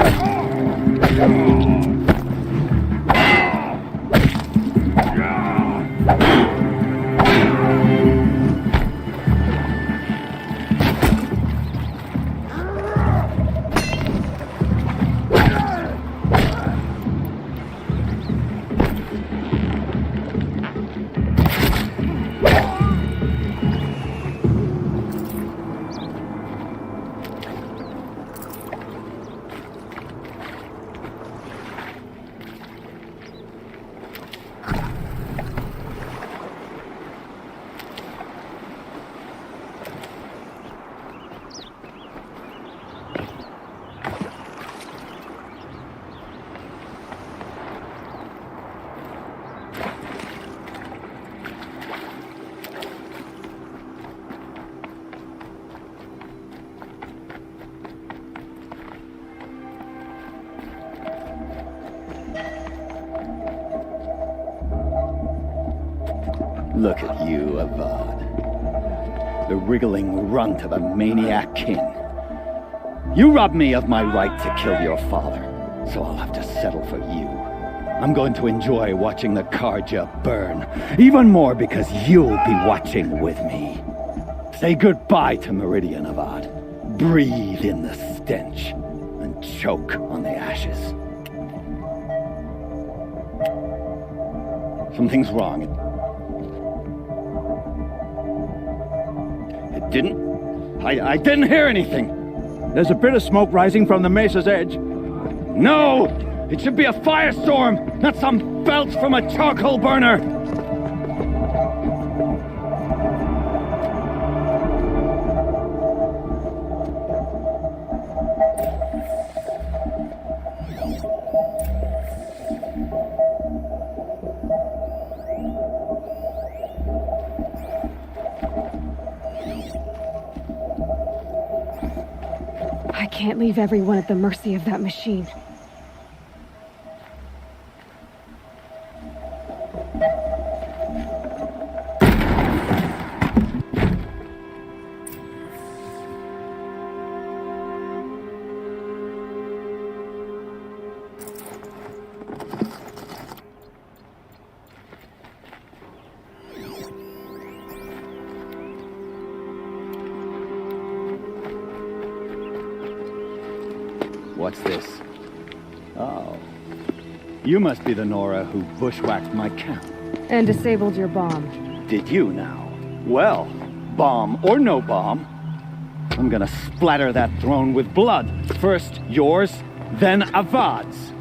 Look at you, Avad. The wriggling runt of a maniac king. You robbed me of my right to kill your father, so I'll have to settle for you. I'm going to enjoy watching the Karja burn, even more because you'll be watching with me. Say goodbye to Meridian, Avad. Breathe in the stench, and choke on the ashes. Something's wrong. I didn't hear anything. There's a bit of smoke rising from the mesa's edge. No! It should be a firestorm, not some belch from a charcoal burner! I can't leave everyone at the mercy of that machine. What's this? Oh. You must be the Nora who bushwhacked my camp. And disabled your bomb. Did you now? Well, bomb or no bomb, I'm gonna splatter that throne with blood. First yours, then Avad's.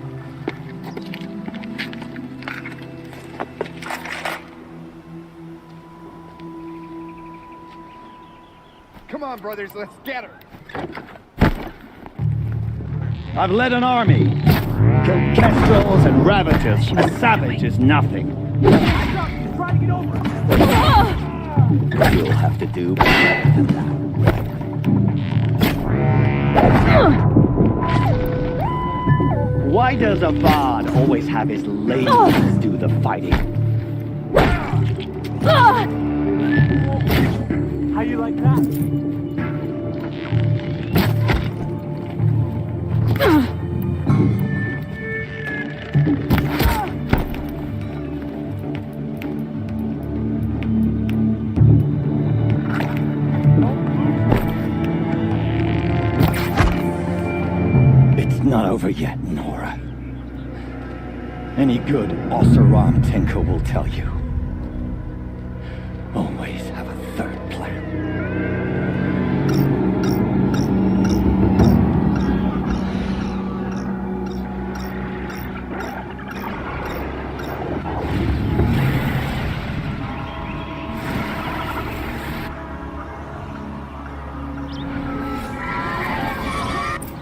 Come on, brothers, let's get her. I've led an army. Killed kestrels and ravagers. A savage is nothing. Try to get over. You'll have to do better than that. Why does Avad always have his ladies do the fighting? How you like that? Not over yet, Nora. Any good Oseram tinker will tell you. Always have a third plan.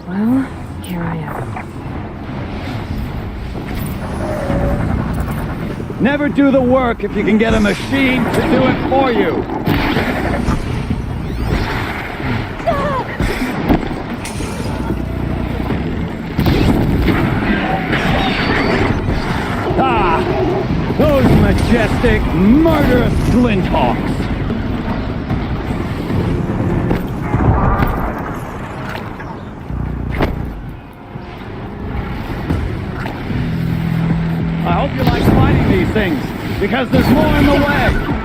Well, here I am. Never do the work if you can get a machine to do it for you. Ah! Those majestic, murderous glinthawks! because there's more in the way!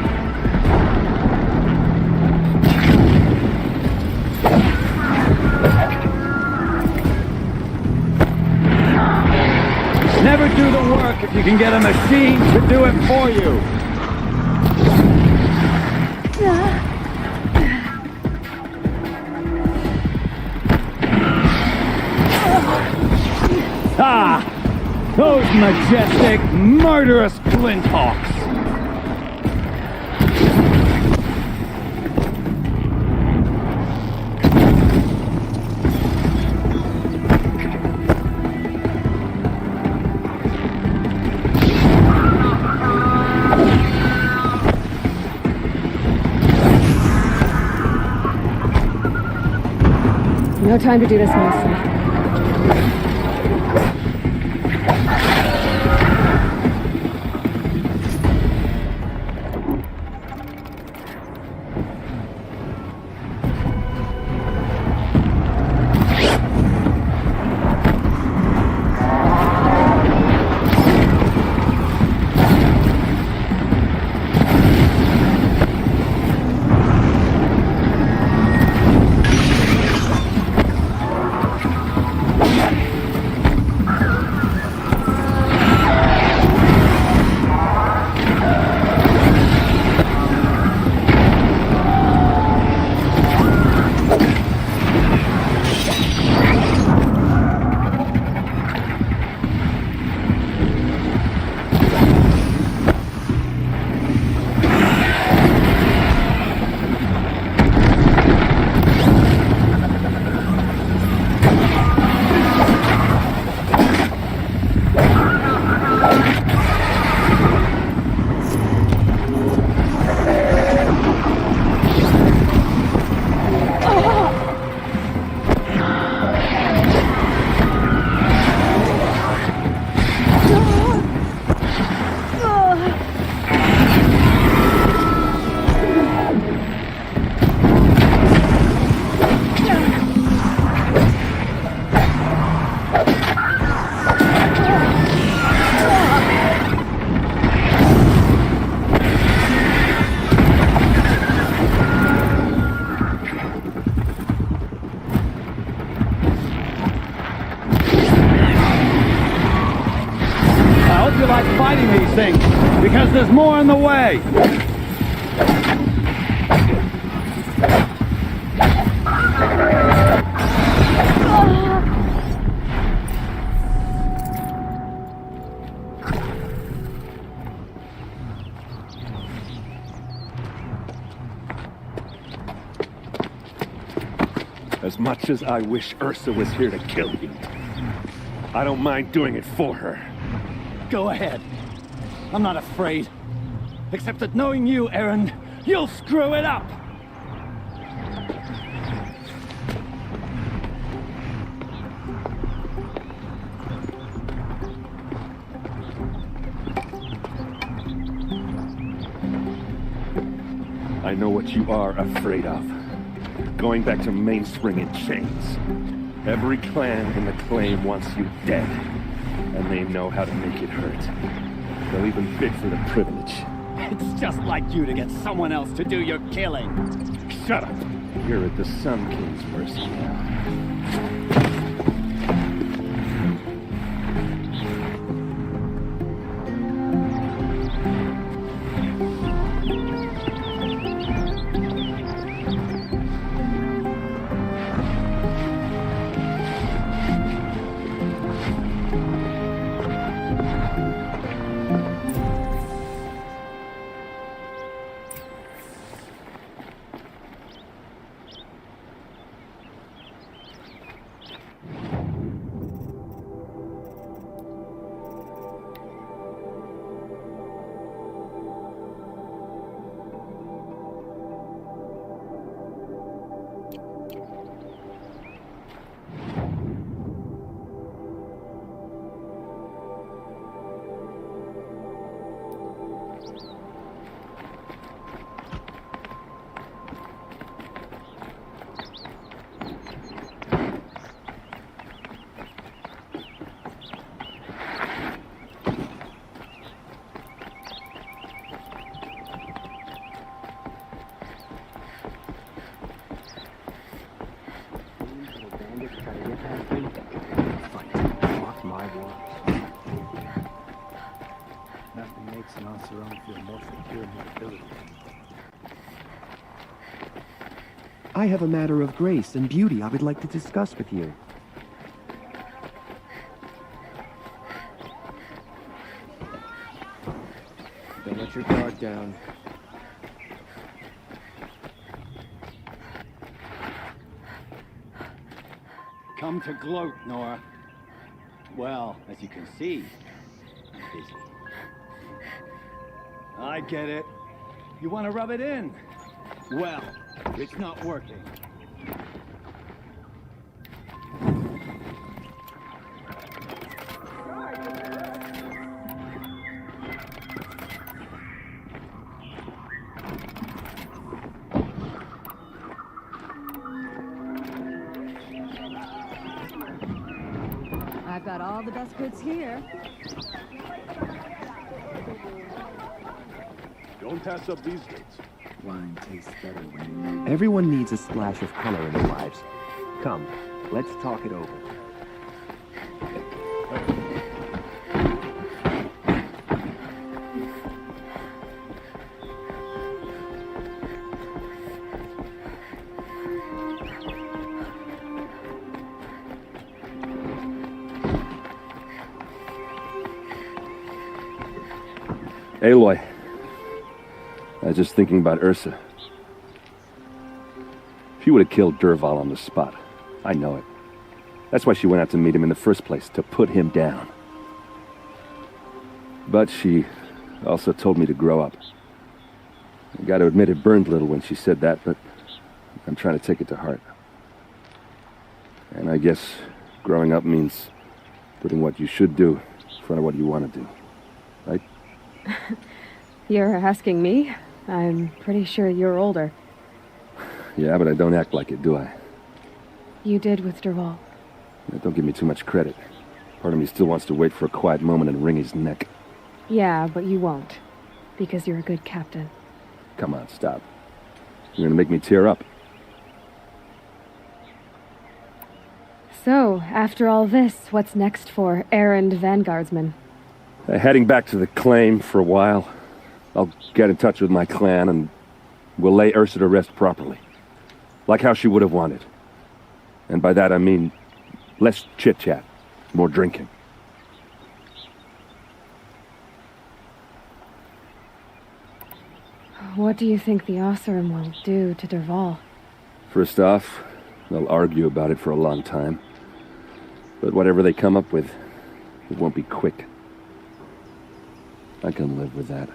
Never do the work if you can get a machine to do it for you! Ah! Those majestic, murderous flinthawks! No time to do this nicely. Because there's more in the way! As much as I wish Ursa was here to kill you, I don't mind doing it for her. Go ahead. I'm not afraid. Except that knowing you, Aaron, you'll screw it up! I know what you are afraid of. Going back to Mainspring in chains. Every clan in the claim wants you dead. And they know how to make it hurt. They'll even bid for the privilege. It's just like you to get someone else to do your killing. Shut up! You're at the Sun King's mercy now. Nothing makes an Oseram feel more secure than the ability. I have a matter of grace and beauty I would like to discuss with you. Don't let your guard down. Come to gloat, Nora. Well, as you can see, I'm busy. I get it. You want to rub it in? Well, it's not working. I've got all the best goods here. Don't pass up these gates. Wine tastes better when you know. Everyone needs a splash of color in their lives. Come, let's talk it over. Aloy, I was just thinking about Ursa. She would have killed Dervahl on the spot. I know it. That's why she went out to meet him in the first place, to put him down. But she also told me to grow up. I got to admit it burned a little when she said that, but I'm trying to take it to heart. And I guess growing up means putting what you should do in front of what you want to do. Right? You're asking me? I'm pretty sure you're older. Yeah, but I don't act like it, do I? You did with Dervahl. Don't give me too much credit. Part of me still wants to wait for a quiet moment and wring his neck. Yeah, but you won't. Because you're a good captain. Come on, stop. You're gonna make me tear up. So, after all this, what's next for errand vanguardsman? Heading back to the claim for a while. I'll get in touch with my clan and we'll lay Ursa to rest properly. Like how she would have wanted. And by that I mean less chit-chat, more drinking. What do you think the Oseram will do to Dervahl? First off, they'll argue about it for a long time. But whatever they come up with, it won't be quick. I can live with that.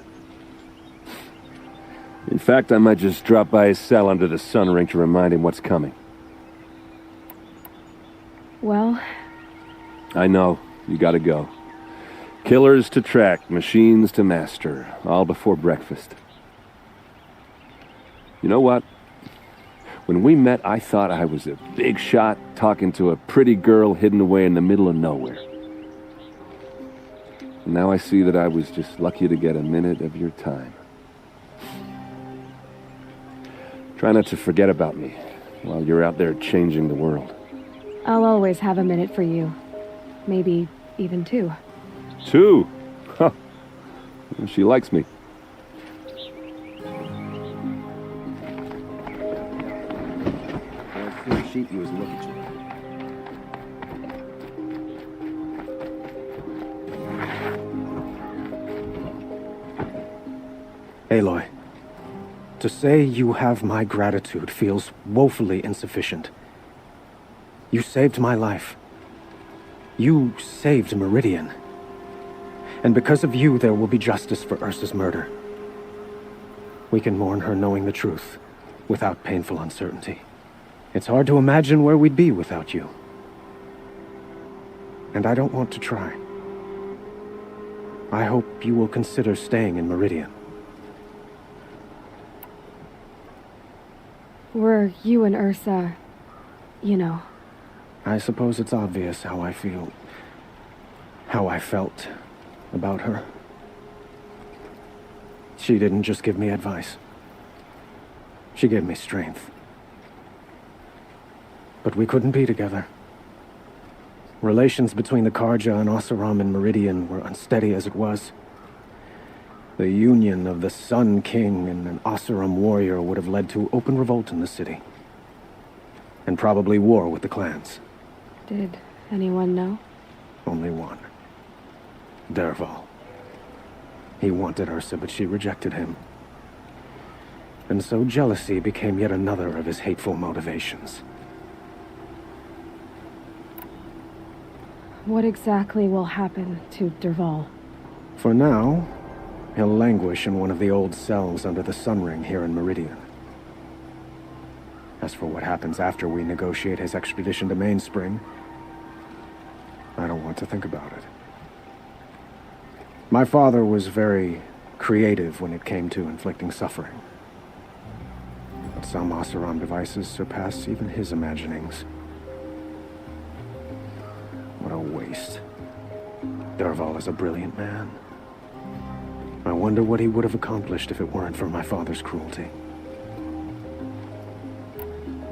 In fact, I might just drop by his cell under the sun ring to remind him what's coming. Well... I know. You gotta go. Killers to track, machines to master. All before breakfast. You know what? When we met, I thought I was a big shot talking to a pretty girl hidden away in the middle of nowhere. Now I see that I was just lucky to get a minute of your time. Try not to forget about me while you're out there changing the world. I'll always have a minute for you. Maybe even two. Two? Huh. She likes me. First sheet you was looking at you. Aloy, to say you have my gratitude feels woefully insufficient. You saved my life. You saved Meridian. And because of you, there will be justice for Ursa's murder. We can mourn her knowing the truth, without painful uncertainty. It's hard to imagine where we'd be without you. And I don't want to try. I hope you will consider staying in Meridian. Were you and Ursa, you know... I suppose it's obvious how I feel... how I felt about her. She didn't just give me advice. She gave me strength. But we couldn't be together. Relations between the Karja and Oseram and Meridian were unsteady as it was. The union of the Sun King and an Oseram warrior would have led to open revolt in the city. And probably war with the clans. Did anyone know? Only one. Dervahl. He wanted Ursa, but she rejected him. And so jealousy became yet another of his hateful motivations. What exactly will happen to Dervahl? For now, he'll languish in one of the old cells under the Sun Ring here in Meridian. As for what happens after we negotiate his extradition to Mainspring, I don't want to think about it. My father was very creative when it came to inflicting suffering. But some Oseram devices surpass even his imaginings. What a waste. Dervahl is a brilliant man. I wonder what he would have accomplished if it weren't for my father's cruelty.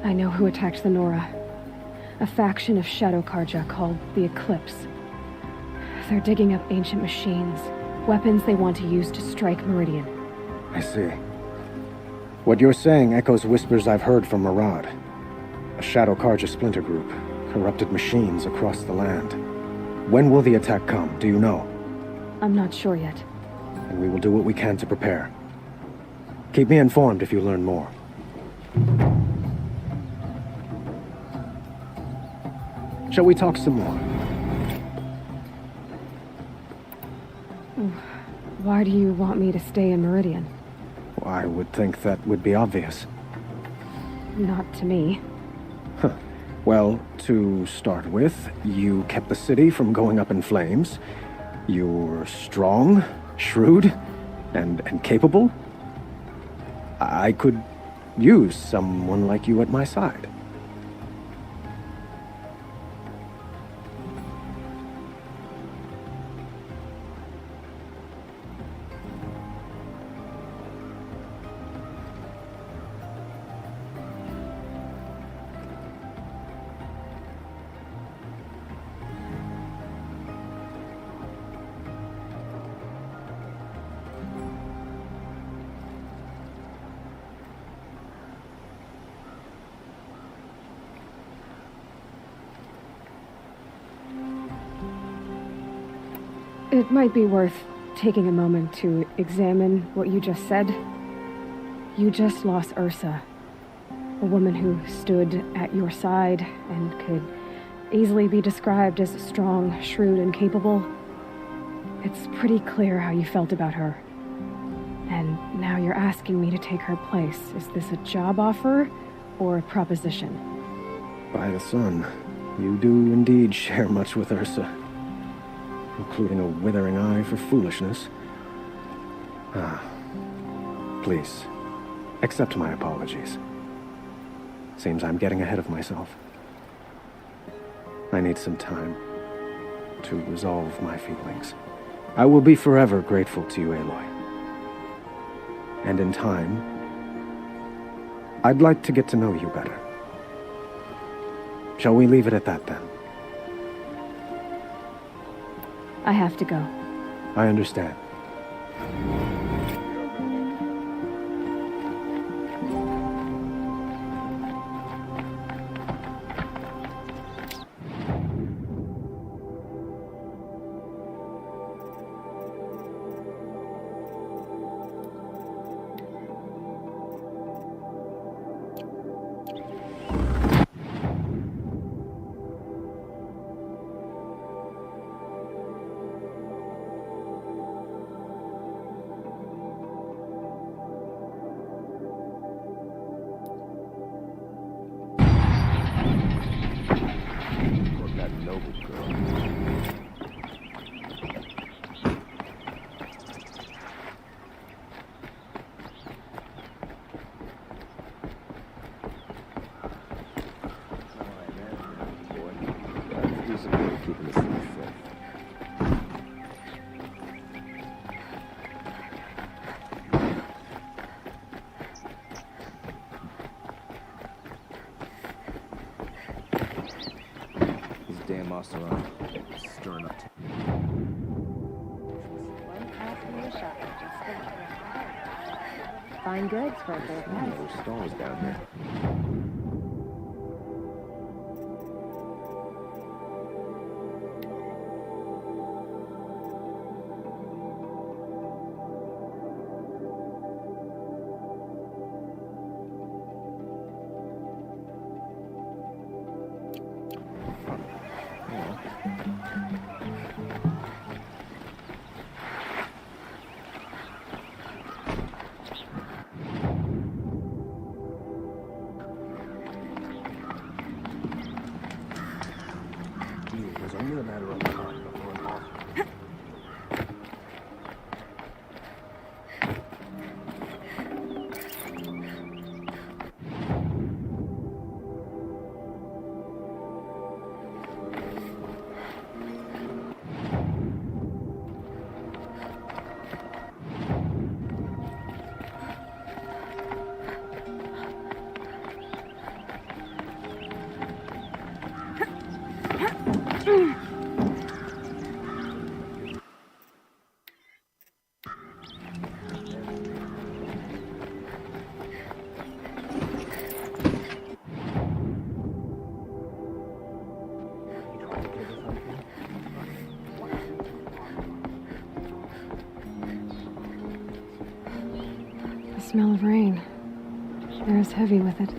I know who attacked the Nora. A faction of Shadow Karja called the Eclipse. They're digging up ancient machines, weapons they want to use to strike Meridian. I see. What you're saying echoes whispers I've heard from Murad. A Shadow Karja splinter group, corrupted machines across the land. When will the attack come, do you know? I'm not sure yet. And we will do what we can to prepare. Keep me informed if you learn more. Shall we talk some more? Why do you want me to stay in Meridian? I would think that would be obvious. Not to me. Huh. Well, to start with, you kept the city from going up in flames. You're strong, shrewd, and capable. I could use someone like you at my side. It might be worth taking a moment to examine what you just said. You just lost Ursa, a woman who stood at your side and could easily be described as strong, shrewd, and capable. It's pretty clear how you felt about her. And now you're asking me to take her place. Is this a job offer or a proposition? By the sun, you do indeed share much with Ursa. Including a withering eye for foolishness. Please, accept my apologies. Seems I'm getting ahead of myself. I need some time to resolve my feelings. I will be forever grateful to you, Aloy. And in time, I'd like to get to know you better. Shall we leave it at that, then? I have to go. I understand. Oseram. Stirring up. Fine goods for a fair price. There's stalls down here. It was only a matter of time before an offer. The smell of rain. Air is heavy with it.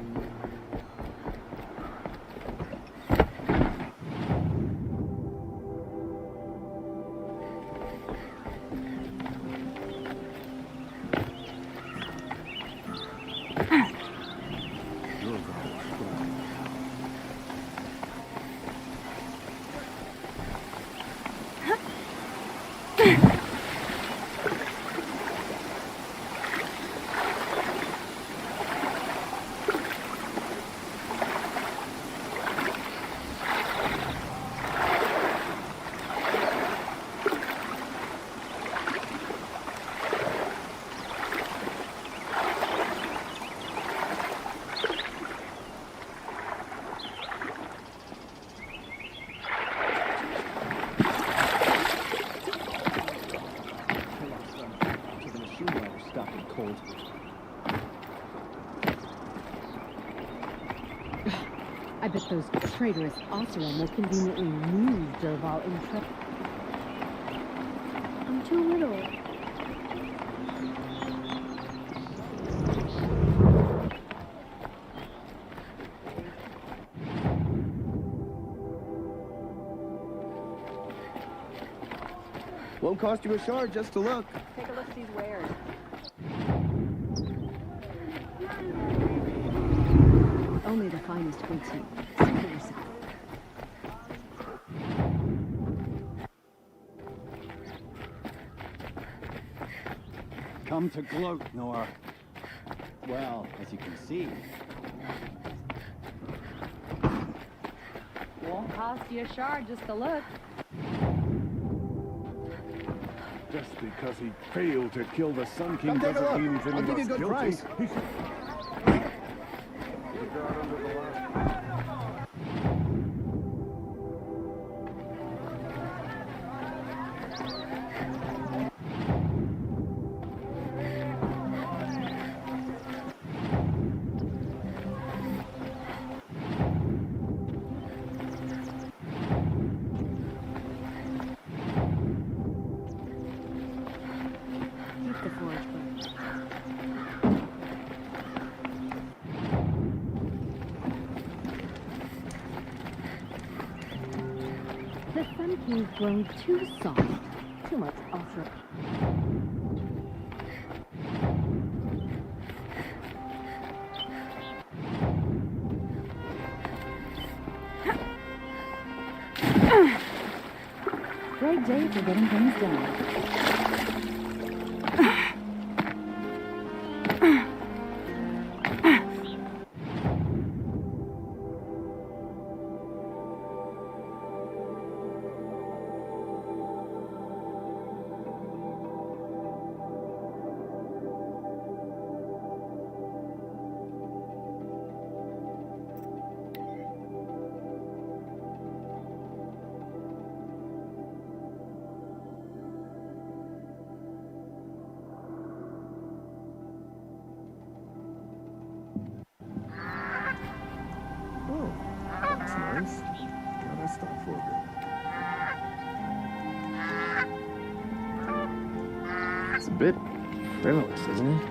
I bet those traitorous Oseram will conveniently move Derval in trip. I'm too little. Won't cost you a shard just to look. Take a look at these wares. Only the finest goods here. See for yourself. Come to gloat, Nor. Well, as you can see. Won't cost you a shard just to look. Just because he failed to kill the Sun King Come take a doesn't look. mean he's I'll any give you a less good guilty. price. Keep the forge book. The Sun King's grown too soft. Too much Oseram. Great day for getting things done. once. Now I stop for a bit. It's a bit frivolous, isn't it?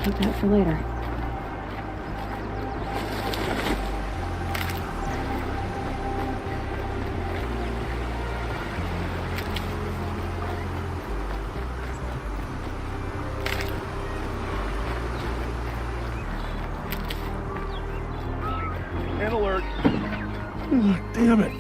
Keep that for later. And alert. Damn it.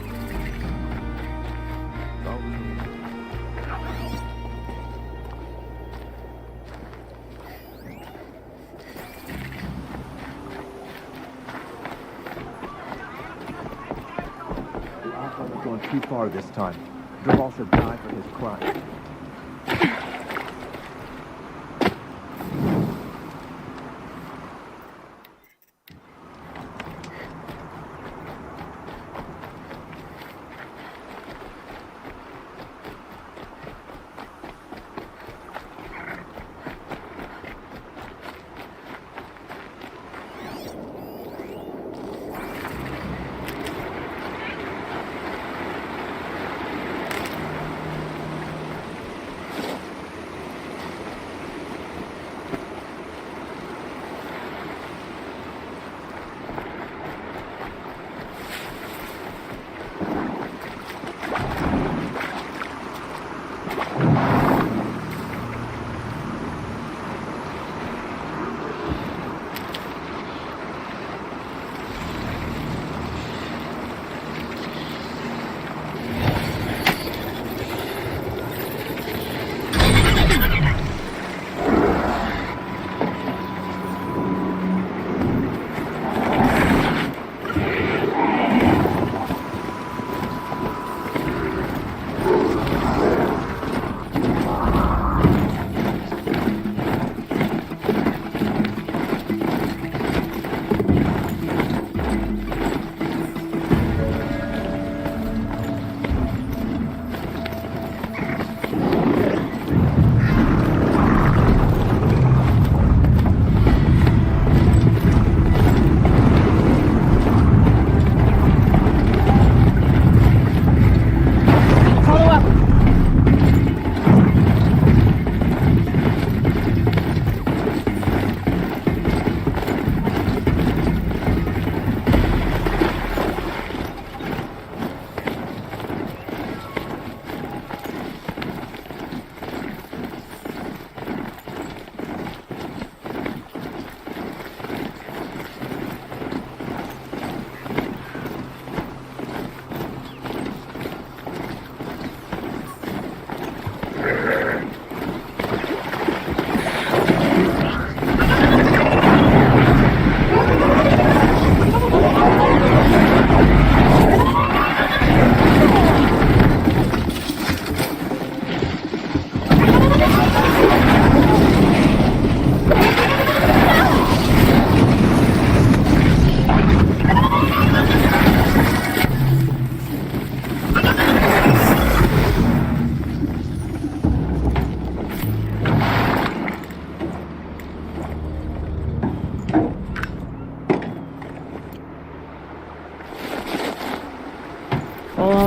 Gone too far this time. Dervahl should die for his crime.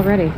already.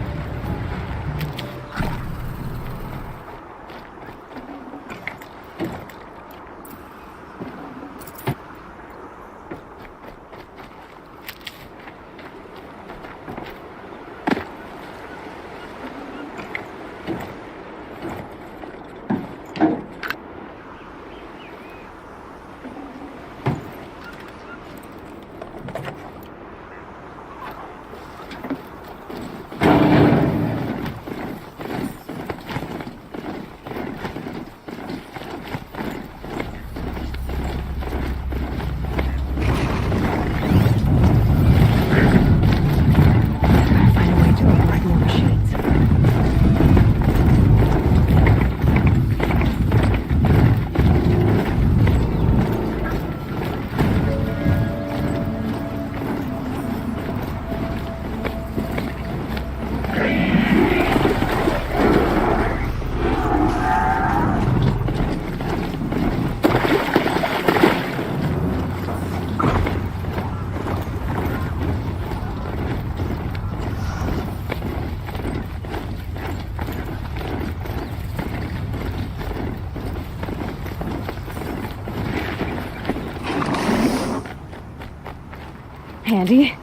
Handy.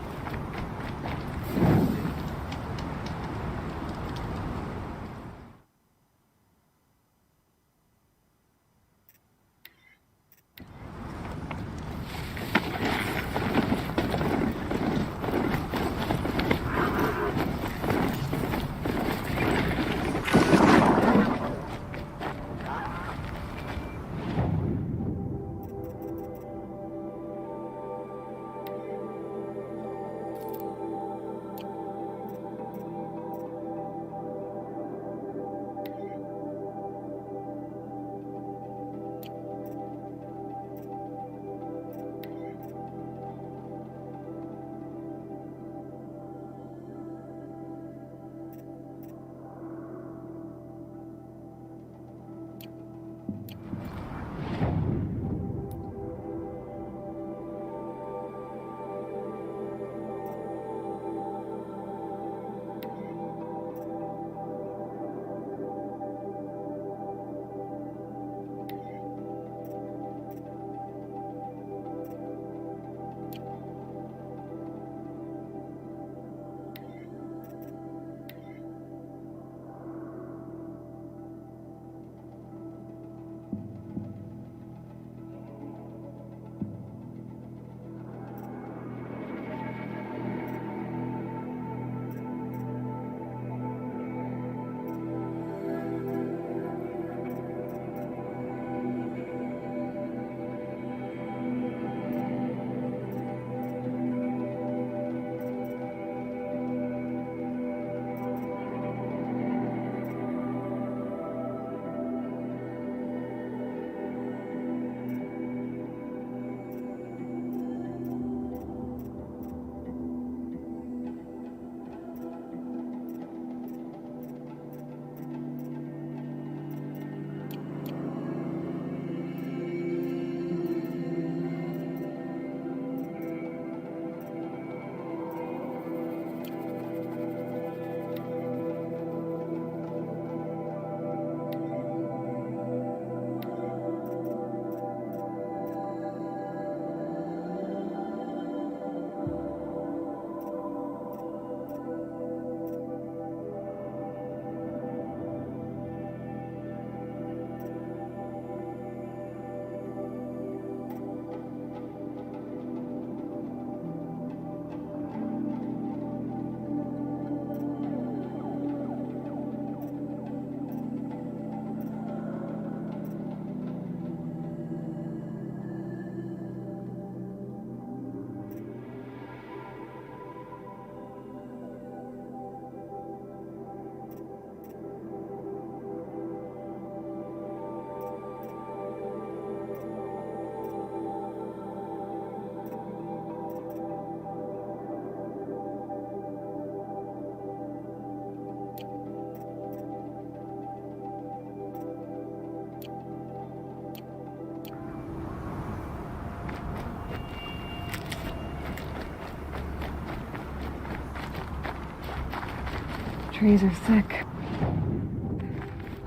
trees are thick.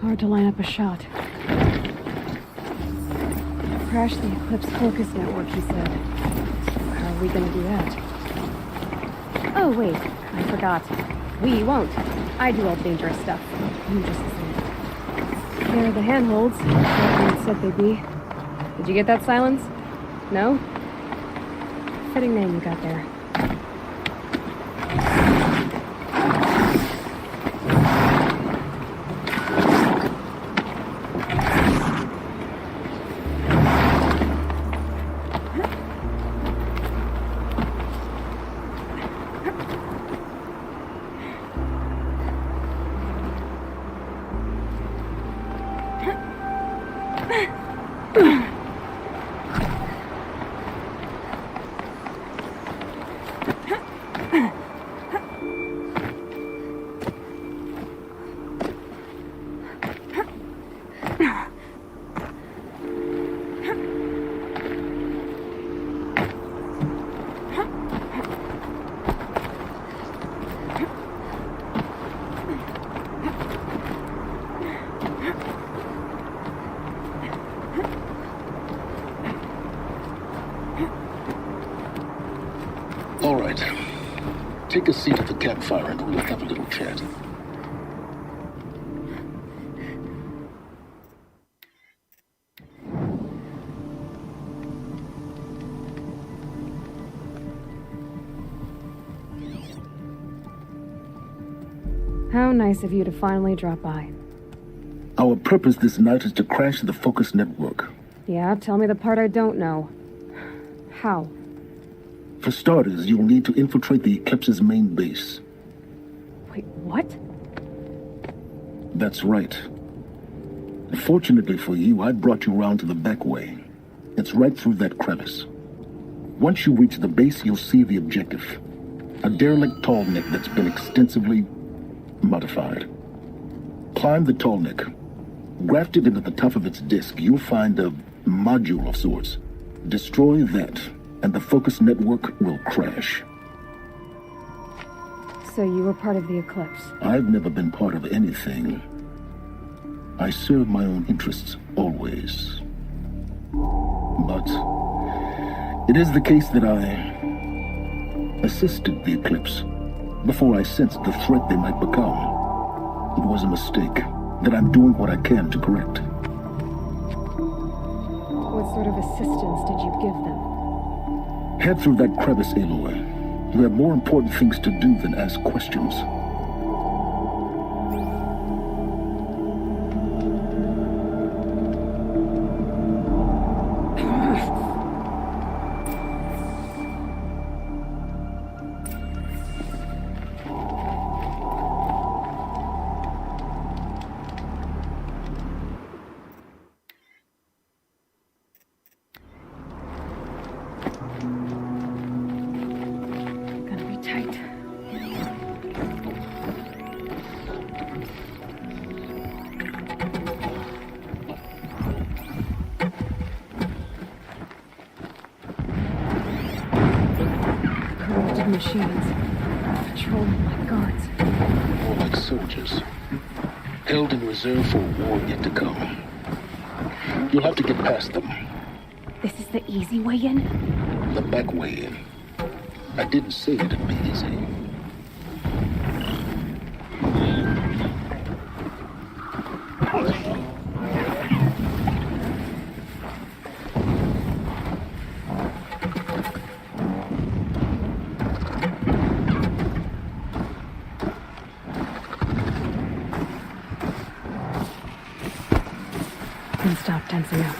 Hard to line up a shot. Crash the Eclipse focus network, he said. How are we gonna do that? Oh, wait. I forgot. We won't. I do all the dangerous stuff. You just listen. They're the handholds, like you said they'd be. Did you get that, Silence? No? Fitting name you got there. All right. Take a seat at the campfire and we'll have a little chat. How nice of you to finally drop by. Our purpose this night is to crash the focus network. Yeah, tell me the part I don't know. How? For starters, you'll need to infiltrate the Eclipse's main base. Wait, what? That's right. Fortunately for you, I brought you around to the back way. It's right through that crevice. Once you reach the base, you'll see the objective. A derelict tall neck that's been extensively modified. Climb the tall neck. Grafted into the top of its disk, you'll find a module of sorts. Destroy that, and the focus network will crash. So you were part of the Eclipse? I've never been part of anything. I serve my own interests, always. But it is the case that I assisted the Eclipse before I sensed the threat they might become. It was a mistake that I'm doing what I can to correct. What sort of assistance did you give them? Head through that crevice, Aloy. You have more important things to do than ask questions. Machines. Patrolling like guards. More like soldiers. Held in reserve for a war yet to come. You'll have to get past them. This is the easy way in? The back way in. I didn't say it'd be easy. And stop tensing up.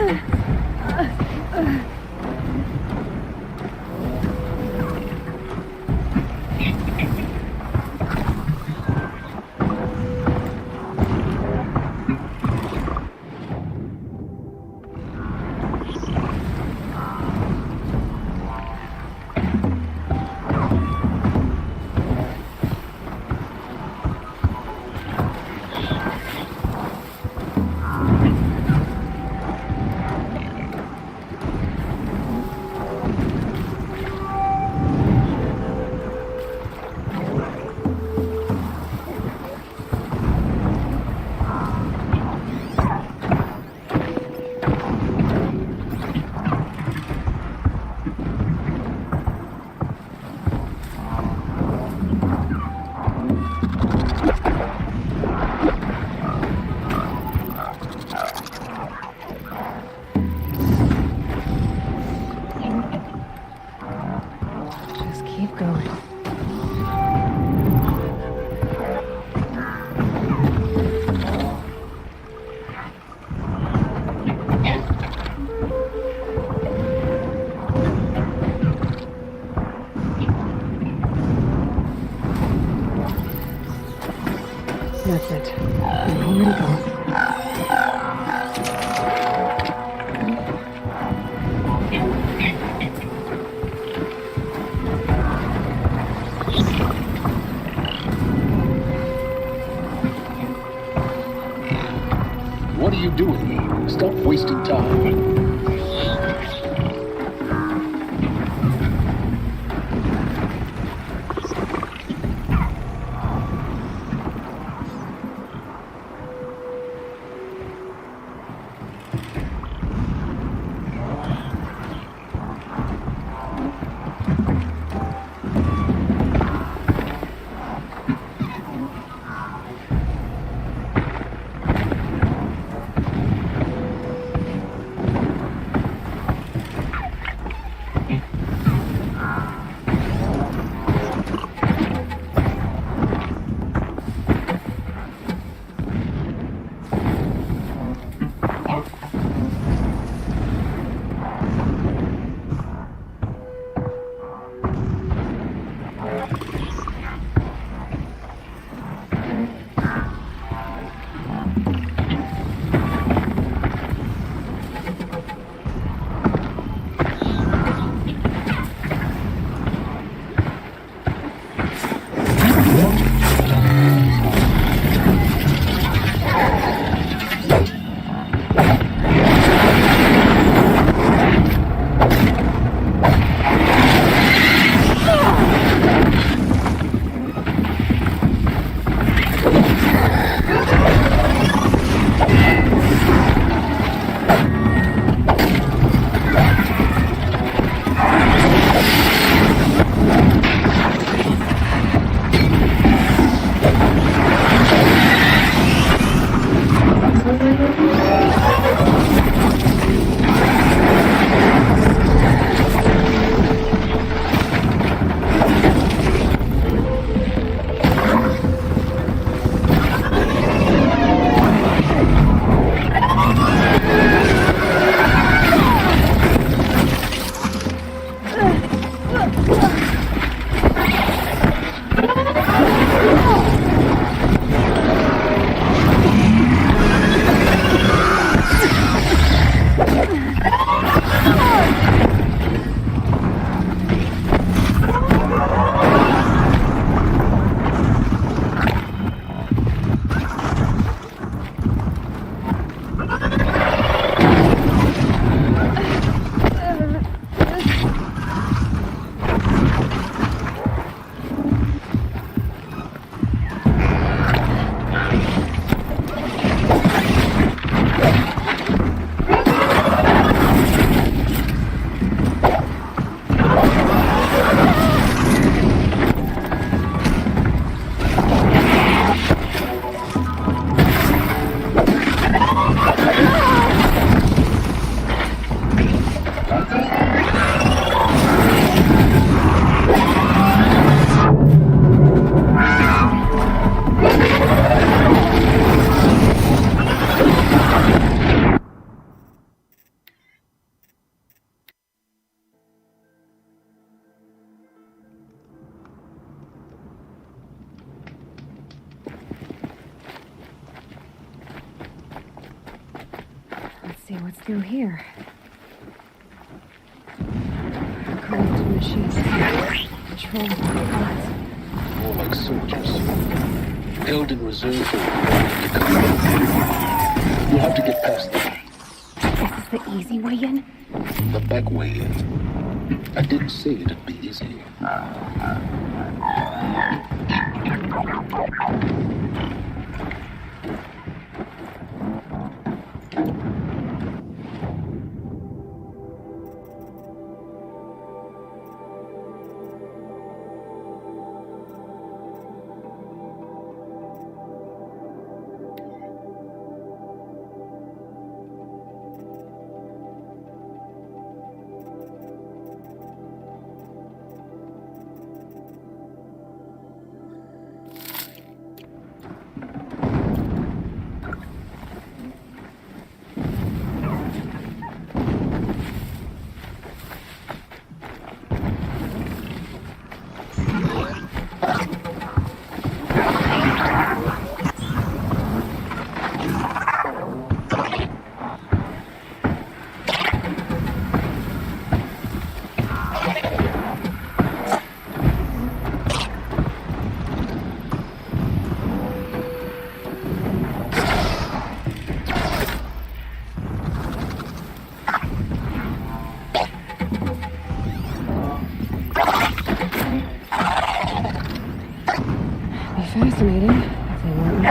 Just keep going. That's it. I'm already going. What are you doing? Stop wasting time. what's through here? Crafted machines. Control robots. More like soldiers. Held in reserve for when to come. You'll have to get past them. Is this the easy way in? The back way in. I didn't say it'd be easy. Fascinating. If they weren't me.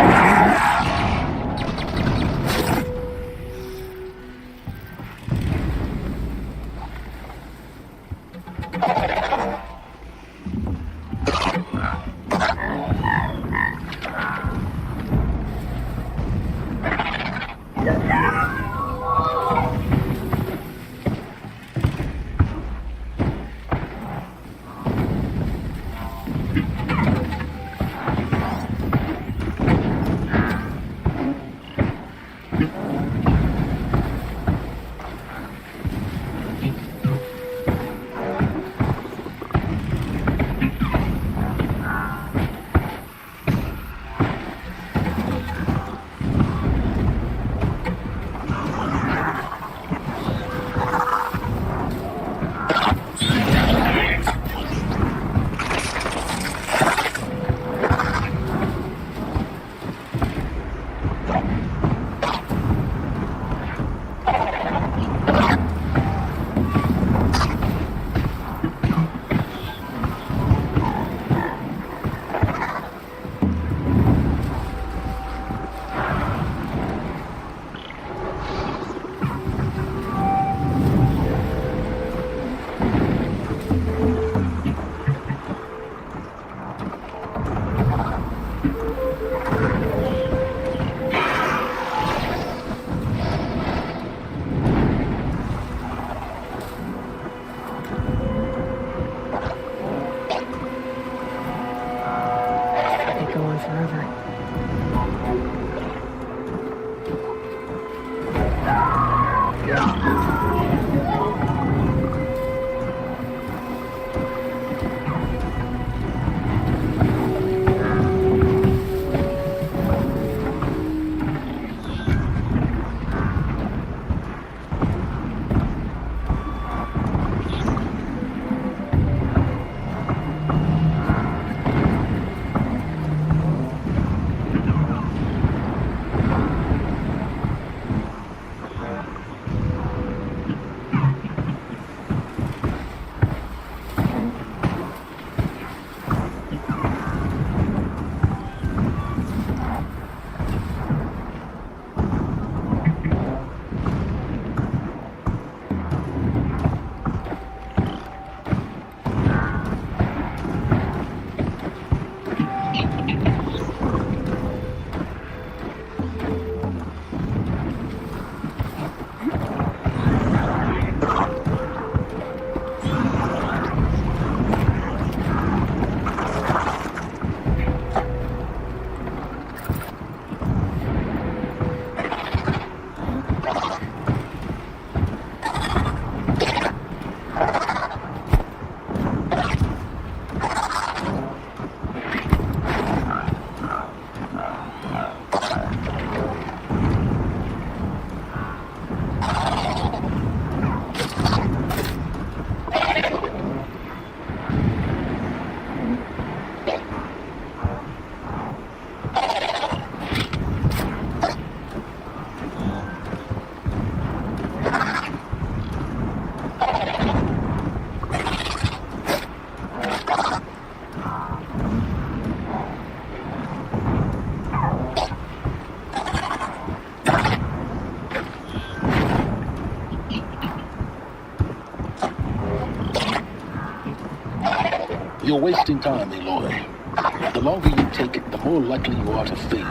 You're wasting time, Aloy. The longer you take it, the more likely you are to fail.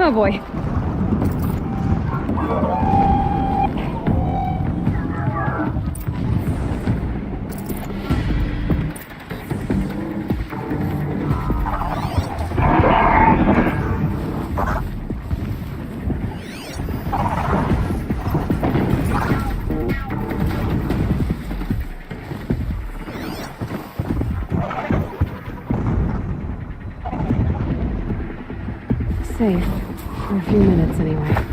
Oh boy. Safe. For a few minutes, anyway.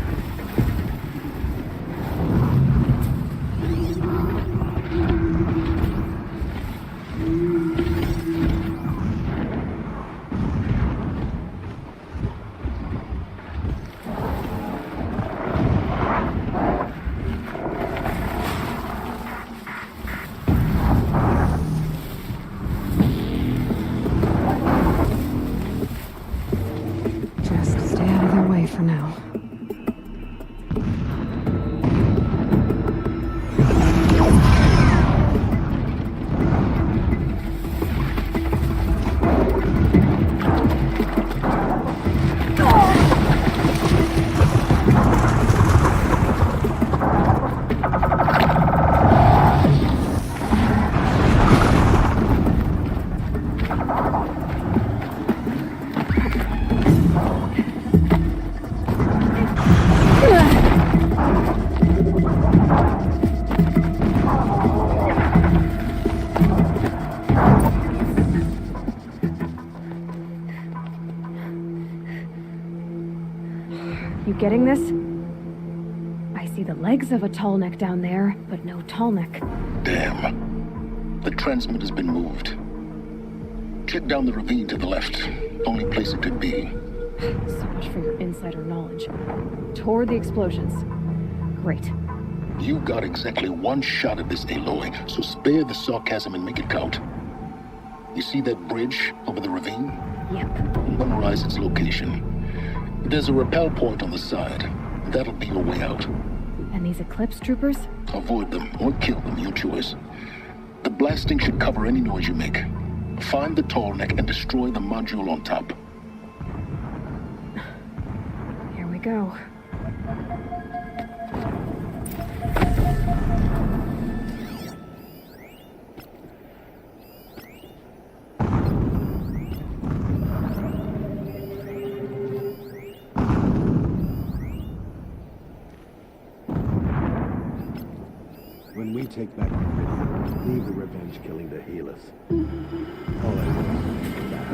Just stay out of their way for now. You getting this? I see the legs of a tall neck down there, but no tall neck. Damn. The transmitter's been moved. Check down the ravine to the left. Only place it could be. So much for your insider knowledge. Toward the explosions. Great. You got exactly one shot at this, Aloy, so spare the sarcasm and make it count. You see that bridge over the ravine? Yep. Memorize its location. There's a rappel point on the side. That'll be your way out. And these Eclipse troopers? Avoid them or kill them, your choice. The blasting should cover any noise you make. Find the tall neck and destroy the module on top. Here we go. When we take back Meridian, leave the revenge killing to heal us. All I want is that.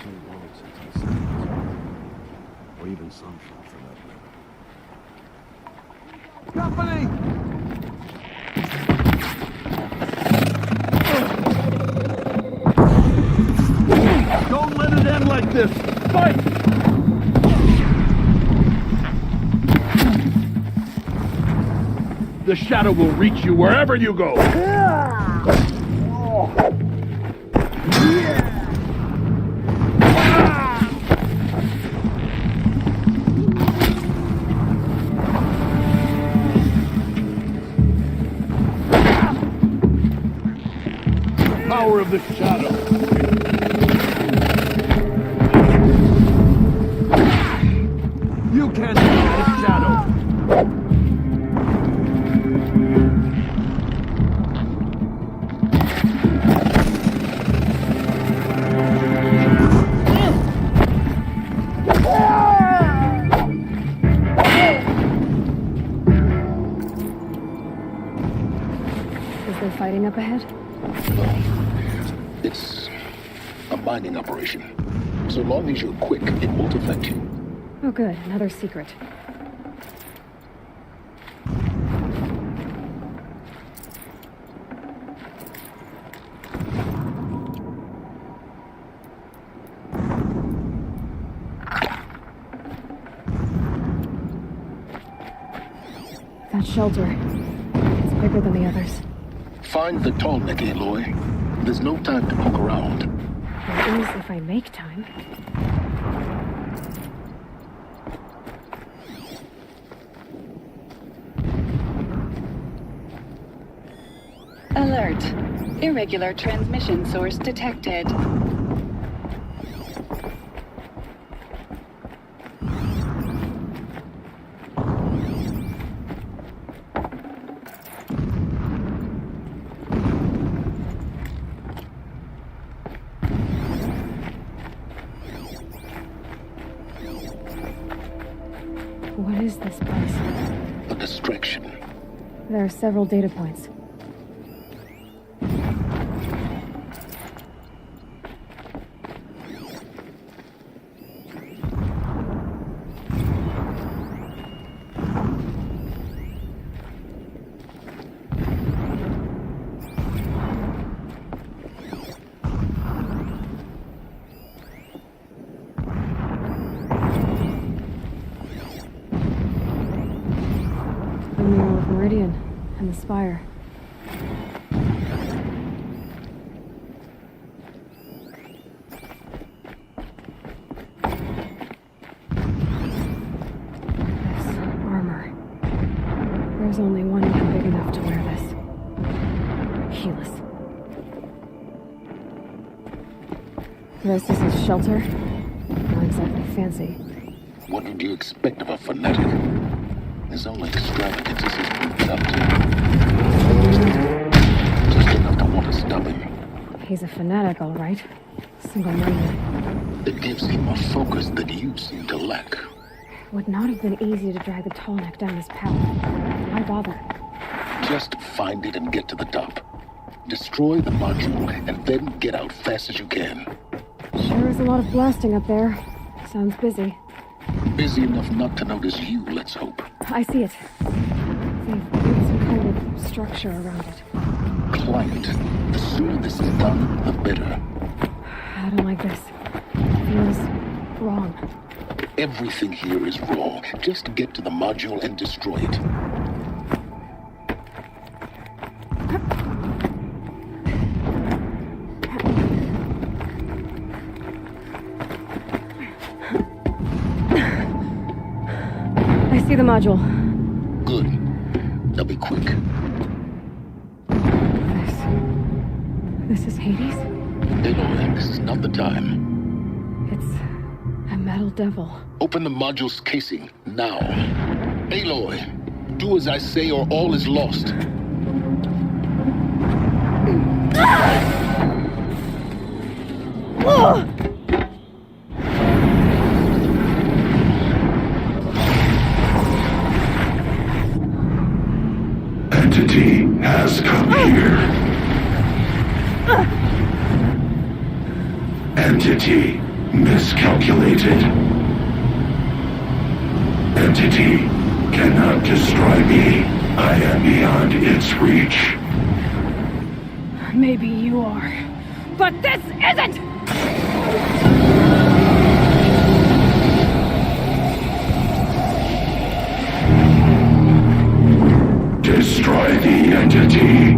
so long since I seen it. Or even sunshine for that matter. Company! Don't let it end like this! Fight! The shadow will reach you wherever you go! Power of the shadow! You can't defeat the shadow! Is there fighting up ahead? It's a mining operation. So long as you're quick, it won't affect you. Oh good, another secret. That shelter. It's bigger than the others. Find the tall neck, Aloy. There's no time to poke around. There is if I make time. Alert. Irregular transmission source detected. What is this place? A distraction. There are several data points. The mural of Meridian and the spire. This armor. There's only one man big enough to wear this. Helis. This is his shelter. Not exactly fancy. What would you expect of a fanatic? His only extravagance is his brutality. Just enough to want to stop him. He's a fanatic, all right. Single-minded. It gives him a focus that you seem to lack. Would not have been easy to drag the tall neck down this path. Why bother? Just find it and get to the top. Destroy the module and then get out fast as you can. Sure is a lot of blasting up there. Sounds busy. Busy enough not to notice you, let's hope. I see it. They've built some kind of structure around it. Climb it. The sooner this is done, the better. I don't like this. It feels wrong. Everything here is wrong. Just get to the module and destroy it. I see the module. Good. Now be quick. This is Hades? Aloy, this is not the time. It's a metal devil. Open the module's casing, now. Aloy, do as I say or all is lost. Entity has come here. Entity Miscalculated. Entity cannot destroy me. I am beyond its reach. Maybe you are, but this isn't! Destroy the entity.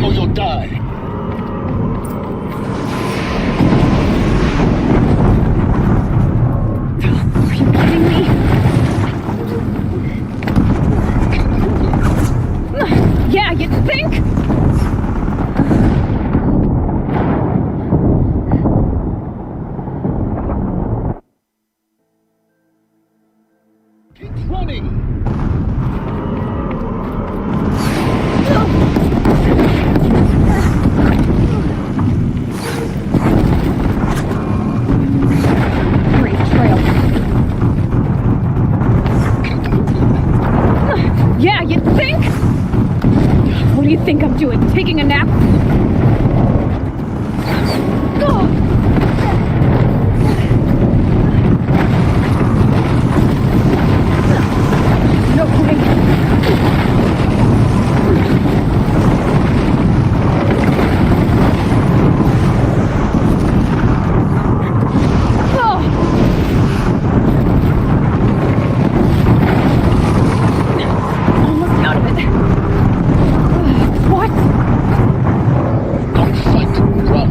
Or you'll die. Are you kidding me? Yeah, you think? Keep running! Great trail. Yeah, you think? What do you think I'm doing? Taking a nap? No way. Almost out of it. What? Don't fight, run.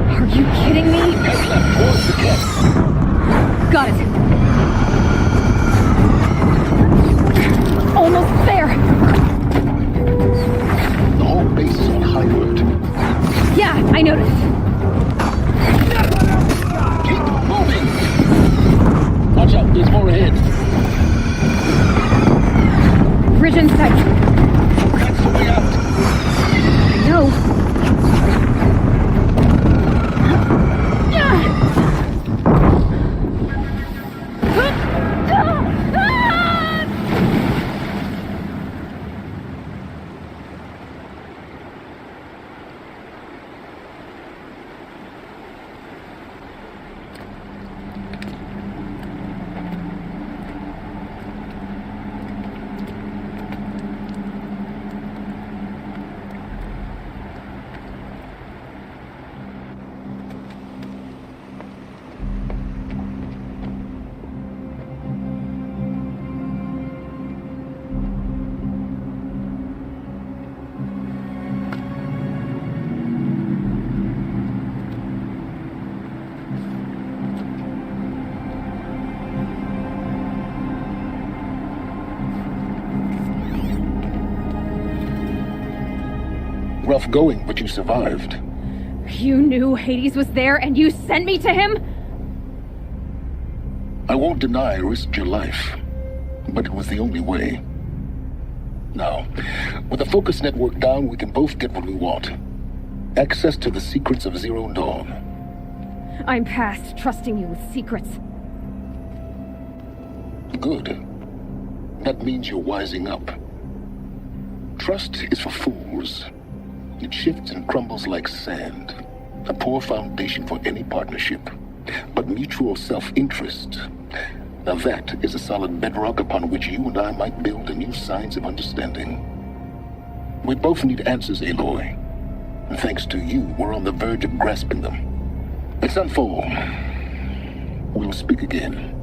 Are you kidding me? Head left towards the cat. Got it. Almost there. The whole base is on high alert. Yeah, I noticed. Keep moving! Watch out, there's more ahead. Bridge in sight. That's the way out. No. Rough going, but you survived. You knew Hades was there and you sent me to him? I won't deny I risked your life, but it was the only way. Now, with the focus network down, we can both get what we want. Access to the secrets of Zero Dawn. I'm past trusting you with secrets. Good. That means you're wising up. Trust is for fools. It shifts and crumbles like sand. A poor foundation for any partnership. But mutual self-interest, now that is a solid bedrock upon which you and I might build a new science of understanding. We both need answers, Aloy. And thanks to you, we're on the verge of grasping them. Let's unfold. We'll speak again.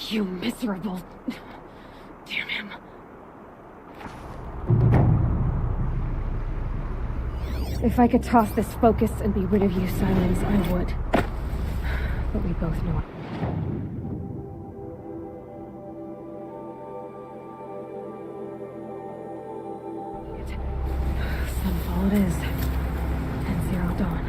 You miserable... Damn him. If I could toss this focus and be rid of you, Silence, I would. But we both know it. it. Sunfall it is. 10-0 dawn.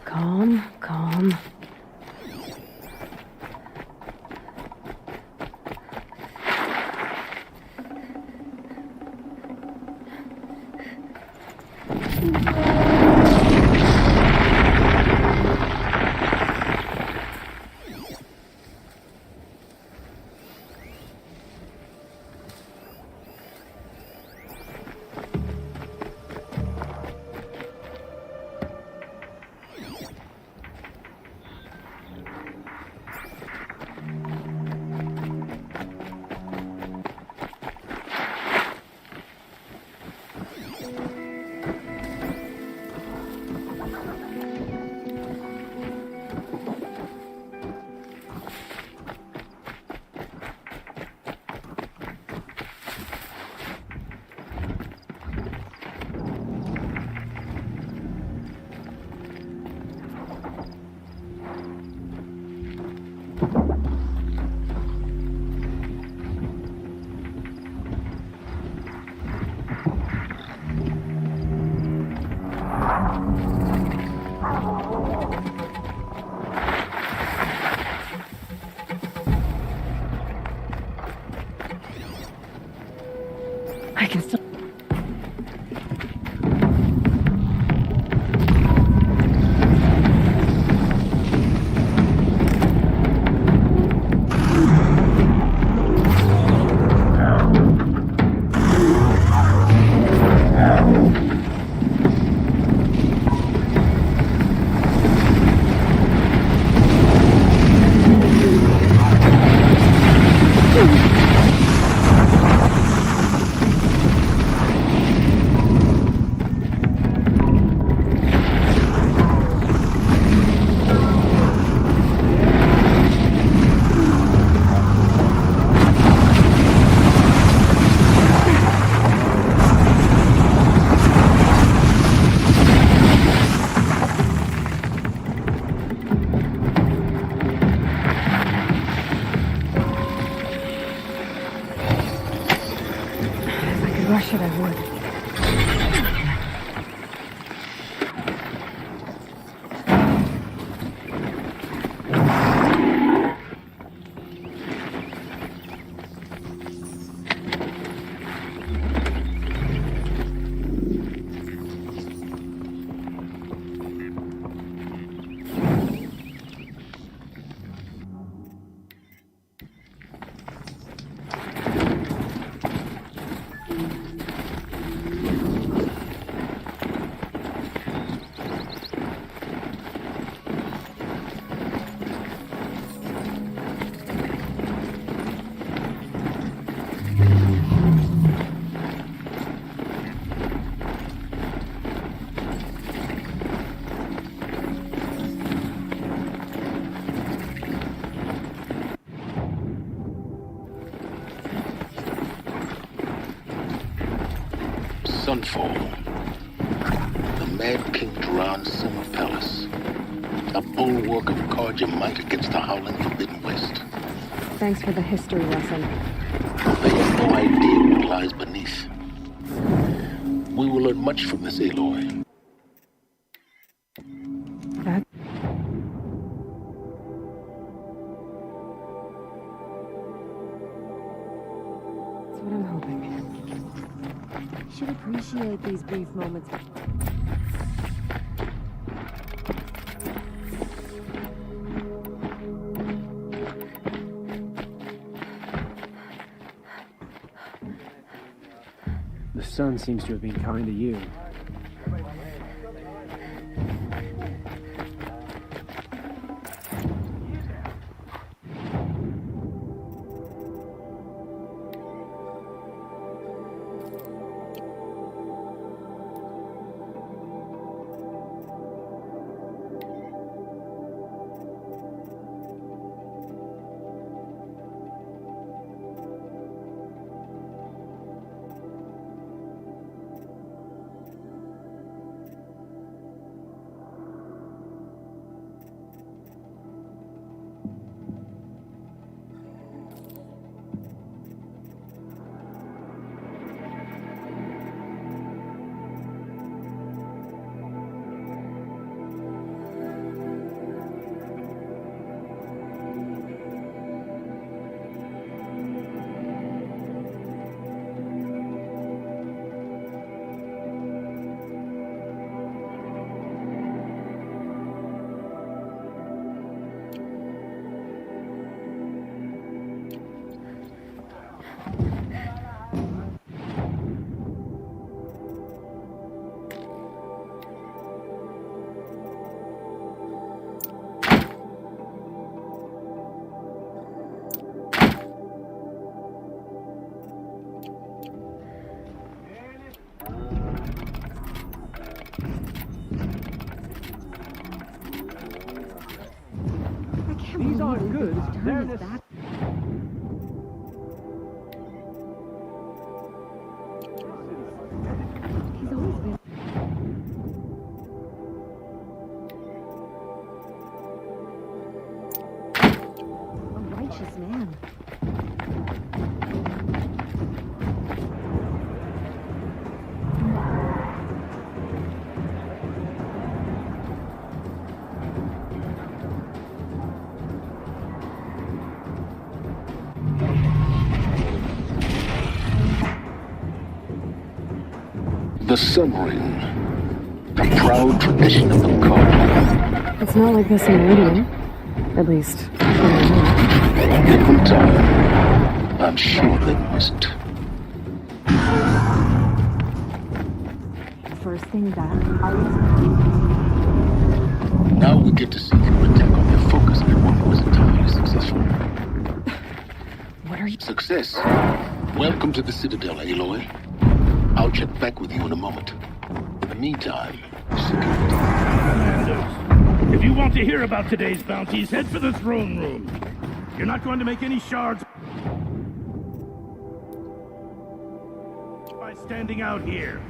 Calm, calm. I can still... Rush it, I would. Sunfall. The Mad King Duran's summer palace. A bulwark of guard your might against the howling forbidden west. Thanks for the history lesson. They have no idea what lies beneath. We will learn much from this, Aloy. That's what I'm hoping. Should appreciate these brief moments. The sun seems to have been kind to you. These aren't good. They're in this. He's always been. anxious man. The Sun Ring. A proud tradition of the cult. It's not like this in Meridian. At least, Given time, I'm sure they must. First thing back, Now we get to see your attack on their focus and one was entirely successful. What are you... Success. Welcome to the Citadel, Aloy. I'll check back with you in a moment. In the meantime, security. Commanders, if you want to hear about today's bounties, head for the throne room. You're not going to make any shards by standing out here.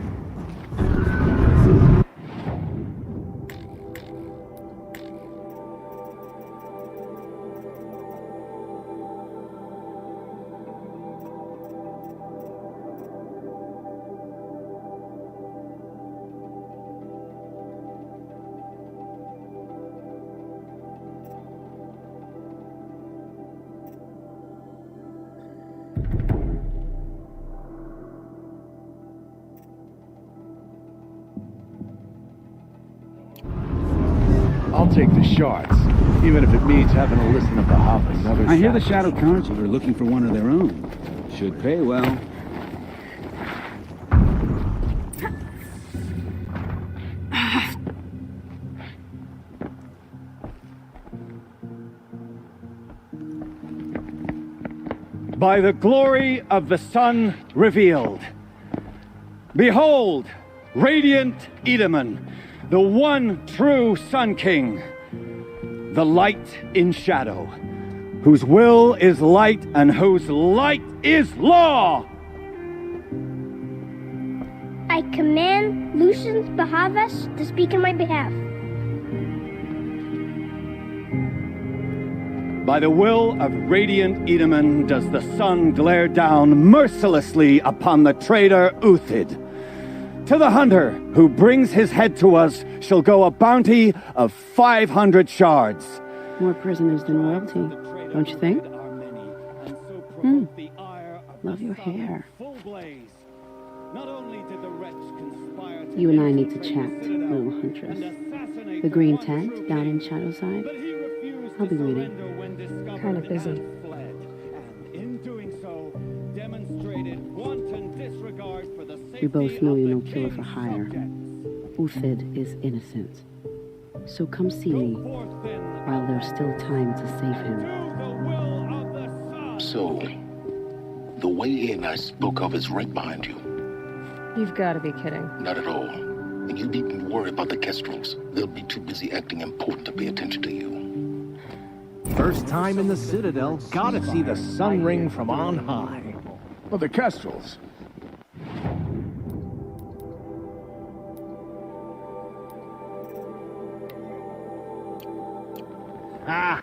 I'll take the shards, even if it means having to listen to Bahavas. I hear the Shadow Council are looking for one of their own. Should pay well. By the glory of the sun revealed. Behold, radiant Edaman, the one true Sun King, the light in shadow, whose will is light and whose light is law. I command Lucius Bahavas to speak in my behalf. By the will of radiant Edaman does the sun glare down mercilessly upon the traitor Uthid. To the hunter who brings his head to us shall go a bounty of 500 shards. More prisoners than royalty, don't you think? Love your hair. You and I need to chat, little huntress. The green tent down in Shadowside. I'll be waiting. Kind of busy. We both know you're no killer for hire. Uthid is innocent. So come see me while there's still time to save him. So, the way in I spoke of is right behind you. You've got to be kidding. Not at all. And you needn't worry about the Kestrels. They'll be too busy acting important to pay attention to you. First time in the Citadel, gotta see the Sun Ring from on high. Well, the Kestrels. Ah!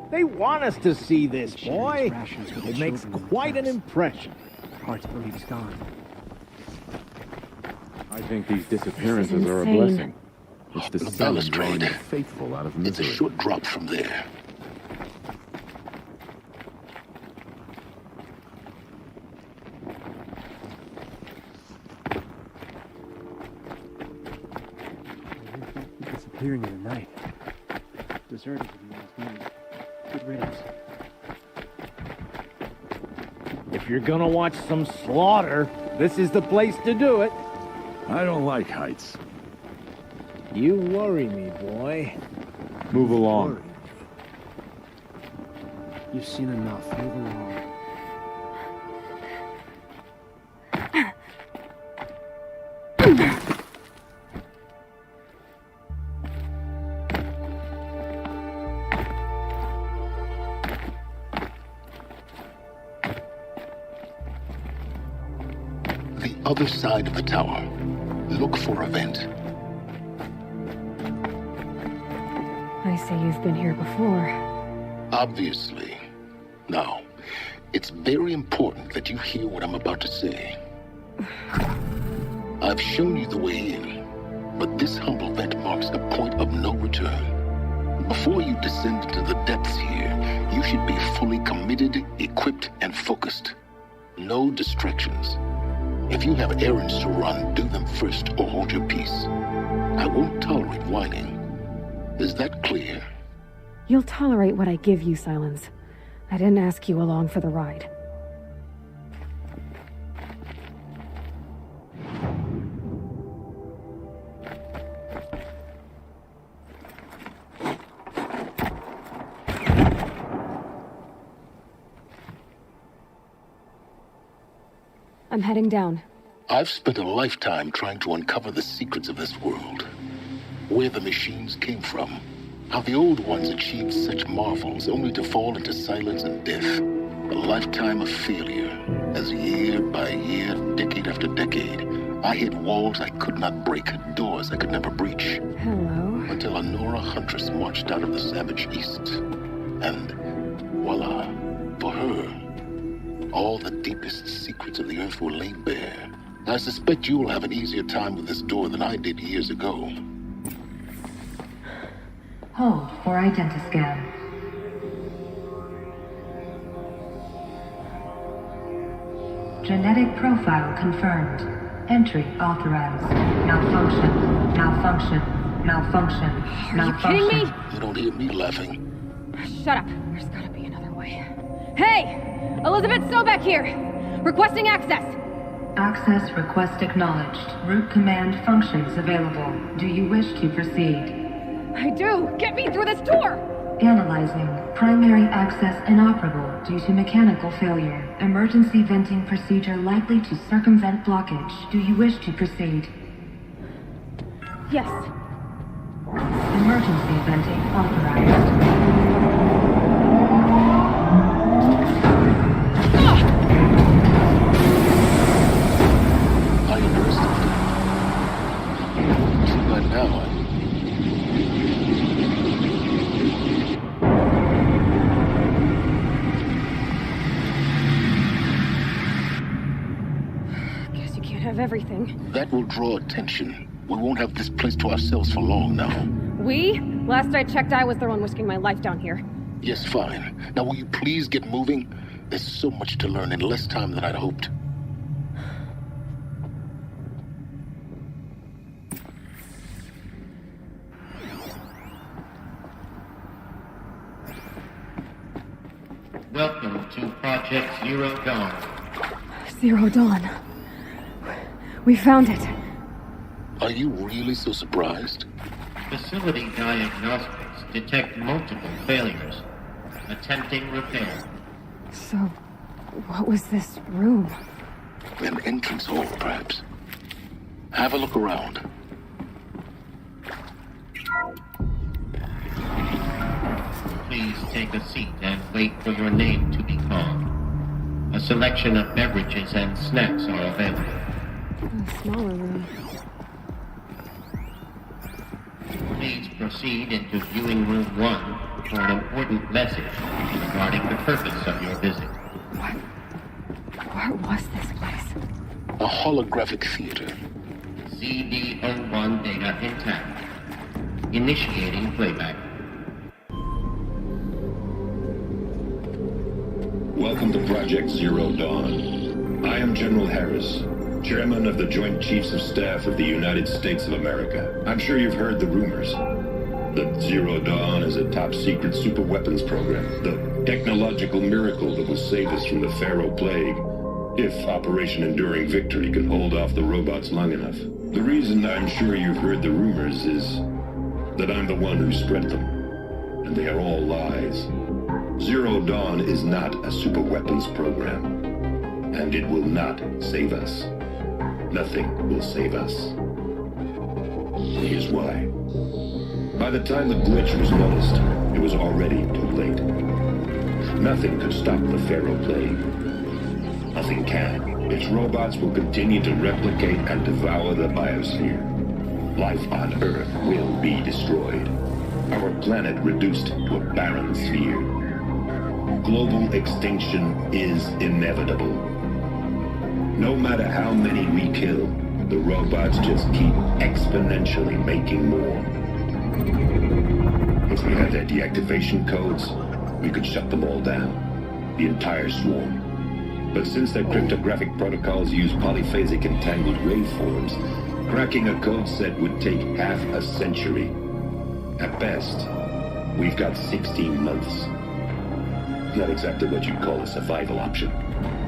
They want us to see this, boy. It makes quite an impression. Hearts believe he's gone. I think these disappearances are a blessing. It's the sun balustrade. drawing the faithful out of It's a misery. short drop from there. Disappearing in the night. Deserted to be last night. Good riddance. If you're gonna watch some slaughter, this is the place to do it. I don't like heights. You worry me, boy. Move along. You've seen enough. Move along. Other side of the tower. Look for a vent. I see you've been here before. Obviously. Now, it's very important that you hear what I'm about to say. I've shown you the way in, but this humble vent marks a point of no return. Before you descend into the depths here, you should be fully committed, equipped, and focused. No distractions. If you have errands to run, do them first or hold your peace. I won't tolerate whining. Is that clear? You'll tolerate what I give you, Silence. I didn't ask you along for the ride. I'm heading down. I've spent a lifetime trying to uncover the secrets of this world. Where the machines came from. How the old ones achieved such marvels only to fall into silence and death. A lifetime of failure, as year by year, decade after decade, I hit walls I could not break, doors I could never breach. Hello? Until a Nora huntress marched out of the savage east. And voila, for her, all the deepest secrets of the earth were laid bare. I suspect you will have an easier time with this door than I did years ago. Hold for identiscan. Genetic profile confirmed. Entry authorized. Malfunction. Malfunction. Malfunction. Malfunction. Are you kidding me? You don't hear me laughing. Shut up. There's gotta be another way. Hey! Elizabeth Sobek here! Requesting access! Access request acknowledged. Root command functions available. Do you wish to proceed? I do! Get me through this door! Analyzing. Primary access inoperable due to mechanical failure. Emergency venting procedure likely to circumvent blockage. Do you wish to proceed? Yes. Emergency venting authorized. I understand. See, by now, Guess you can't have everything. that will draw attention. We won't have this place to ourselves for long now. We? Last I checked, I was the one risking my life down here. Yes, fine. Now will you please get moving? There's so much to learn in less time than I'd hoped. Welcome to Project Zero Dawn. Zero Dawn. We found it. Are you really so surprised? Facility diagnostics detect multiple failures. Attempting repair. So, what was this room? An entrance hall, perhaps. Have a look around. Please take a seat and wait for your name to be called. A selection of beverages and snacks are available. A smaller room. Please proceed into viewing room 1 for an important message regarding the purpose of your visit. What was this place? A holographic theater. CD01 data intact. Initiating playback. Welcome to Project Zero Dawn. I am General Harris, Chairman of the Joint Chiefs of Staff of the United States of America. I'm sure you've heard the rumors. That Zero Dawn is a top-secret superweapons program, the technological miracle that will save us from the Pharaoh Plague, if Operation Enduring Victory can hold off the robots long enough. The reason I'm sure you've heard the rumors is that I'm the one who spread them, and they are all lies. Zero Dawn is not a superweapons program, and it will not save us. Nothing will save us. Here's why. By the time the glitch was noticed, it was already too late. Nothing could stop the Pharaoh Plague. Nothing can. Its robots will continue to replicate and devour the biosphere. Life on Earth will be destroyed. Our planet reduced to a barren sphere. Global extinction is inevitable. No matter how many we kill, the robots just keep exponentially making more. If we had their deactivation codes, we could shut them all down. The entire swarm. But since their cryptographic protocols use polyphasic entangled waveforms, cracking a code set would take half a century. At best, we've got 16 months. Not exactly what you'd call a survival option.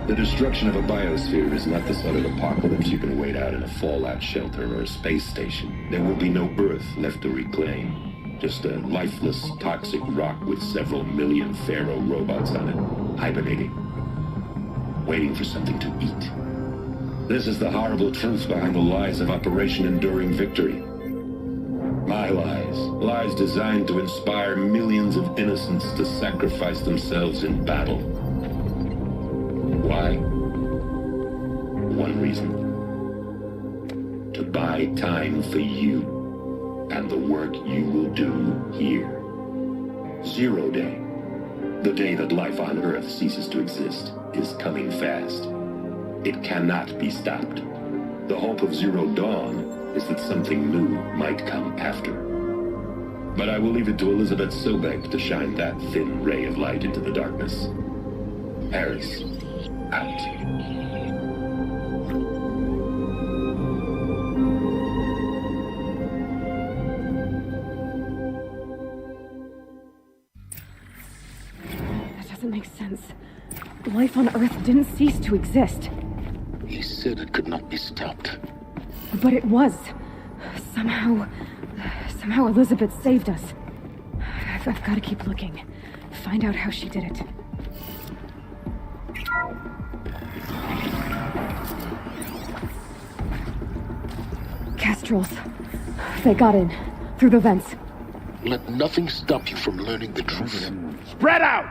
The destruction of a biosphere is not the sort of apocalypse you can wait out in a fallout shelter or a space station. There will be no Earth left to reclaim. Just a lifeless, toxic rock with several million Pharaoh robots on it, hibernating, waiting for something to eat. This is the horrible truth behind the lies of Operation Enduring Victory. My lies. Lies designed to inspire millions of innocents to sacrifice themselves in battle. Why? One reason. To buy time for you and the work you will do here. 0 Day. The day that life on Earth ceases to exist is coming fast. It cannot be stopped. The hope of Zero Dawn is that something new might come after. But I will leave it to Elizabeth Sobek to shine that thin ray of light into the darkness. Harris, out. That doesn't make sense. Life on Earth didn't cease to exist. He said it could not be stopped. But it was. Somehow Elizabeth saved us. I've got to keep looking. Find out how she did it. Kestrels. They got in. Through the vents. Let nothing stop you from learning the truth. Spread out!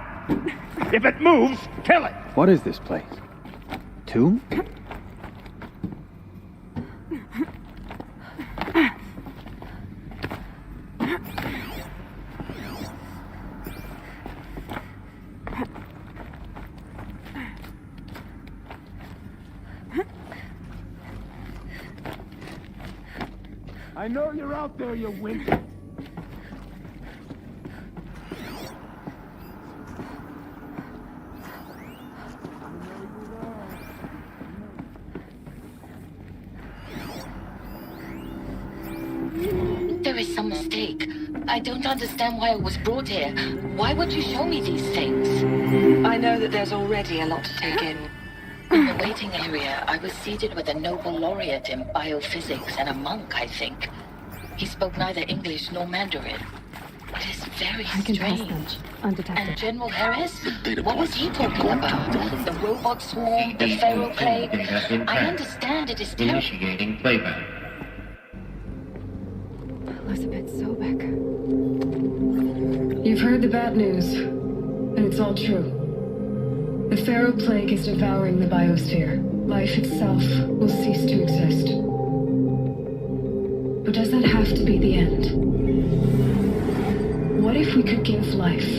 If it moves, kill it! What is this place? Tomb? I know you're out there, you wimp. There is some mistake. I don't understand why I was brought here. Why would you show me these things? I know that there's already a lot to take in. In the waiting area, I was seated with a Nobel laureate in biophysics and a monk, I think. He spoke neither English nor Mandarin. It is very strange. Undetected. And General Harris? What was he talking about? The robot swarm? The Pharaoh plague? I understand it is terrible. Initiating playback. Elizabeth Sobek. You've heard the bad news, and it's all true. The Pharaoh plague is devouring the biosphere. Life itself will cease to exist. But does that have to be the end? What if we could give life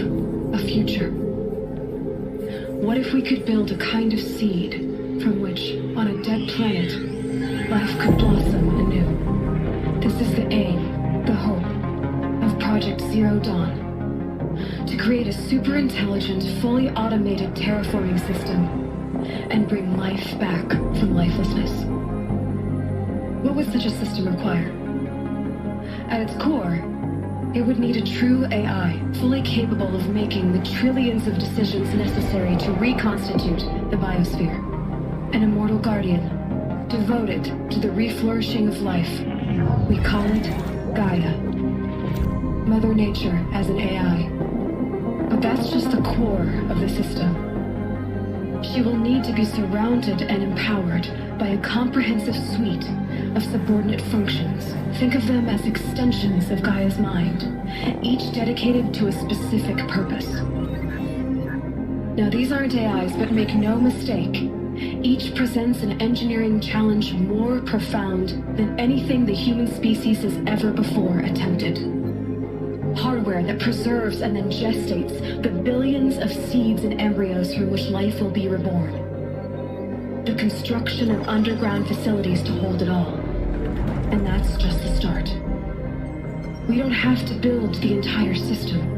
a future? What if we could build a kind of seed from which, on a dead planet, life could blossom anew? This is the aim, the hope, of Project Zero Dawn. To create a super-intelligent, fully automated terraforming system and bring life back from lifelessness. What would such a system require? At its core, it would need a true AI, fully capable of making the trillions of decisions necessary to reconstitute the biosphere. An immortal guardian, devoted to the reflourishing of life. We call it Gaia. Mother Nature as an AI. But that's just the core of the system. She will need to be surrounded and empowered by a comprehensive suite of subordinate functions. Think of them as extensions of Gaia's mind, each dedicated to a specific purpose. Now, these aren't AIs, but make no mistake, each presents an engineering challenge more profound than anything the human species has ever before attempted. Hardware that preserves and then gestates the billions of seeds and embryos from which life will be reborn. The construction of underground facilities to hold it all. And that's just the start. We don't have to build the entire system.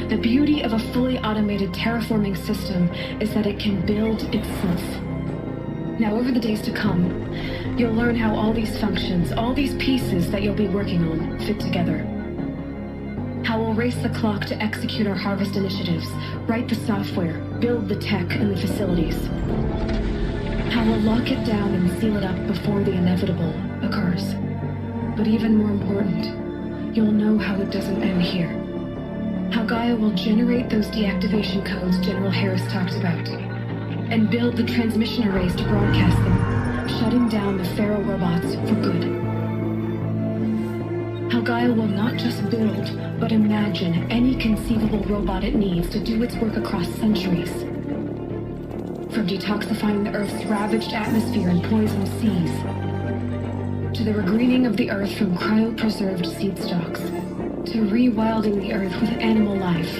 The beauty of a fully automated terraforming system is that it can build itself. Now, over the days to come, you'll learn how all these functions, all these pieces that you'll be working on, fit together. How we'll race the clock to execute our harvest initiatives, write the software, build the tech and the facilities. How we'll lock it down and seal it up before the inevitable occurs. But even more important, you'll know how it doesn't end here. How Gaia will generate those deactivation codes General Harris talked about, and build the transmission arrays to broadcast them, shutting down the feral robots for good. How Gaia will not just build, but imagine any conceivable robot it needs to do its work across centuries. From detoxifying the Earth's ravaged atmosphere and poisoned seas, to the regreening of the Earth from cryopreserved seed stalks, to rewilding the Earth with animal life.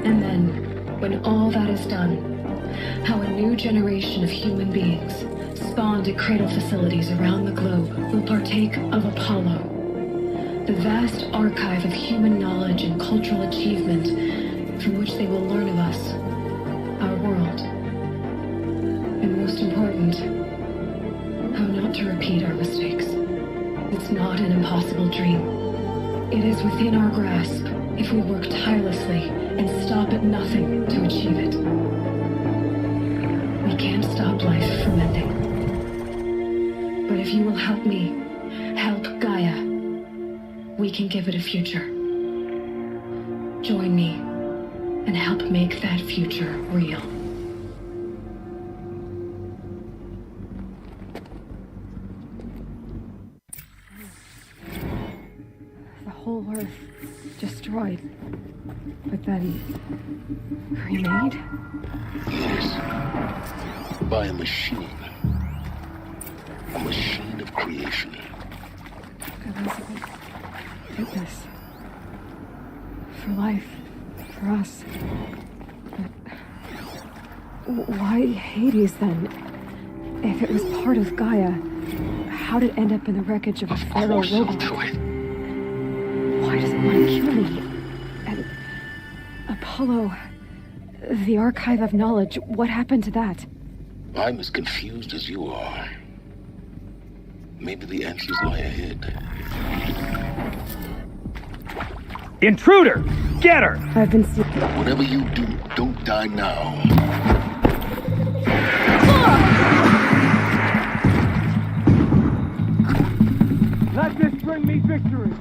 And then, when all that is done, how a new generation of human beings, spawned at cradle facilities around the globe, will partake of Apollo, the vast archive of human knowledge and cultural achievement from which they will learn of us, our world. And most important, how not to repeat our mistakes. It's not an impossible dream. It is within our grasp if we work tirelessly and stop at nothing to achieve it. We can't stop life from ending. But if you will help me, help Gaia, we can give it a future. Join me and help make that future real. Whole Earth destroyed, but then remade? Yes. By a machine. A machine of creation. Elizabeth did this. For life. For us. But why Hades then? If it was part of Gaia, how'd it end up in the wreckage of a feral robot? Why does it want to kill me? And Apollo, the archive of knowledge, what happened to that? I'm as confused as you are. Maybe the answers lie ahead. Intruder! Get her! I've been seeing... Whatever you do, don't die now. Let this bring me victory!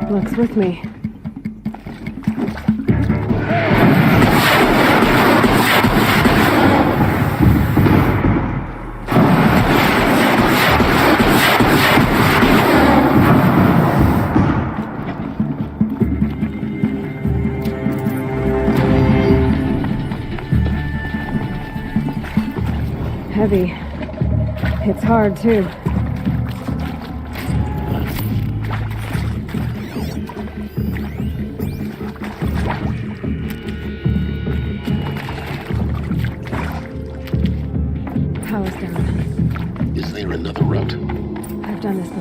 Looks with me. Heavy. It's hard, too.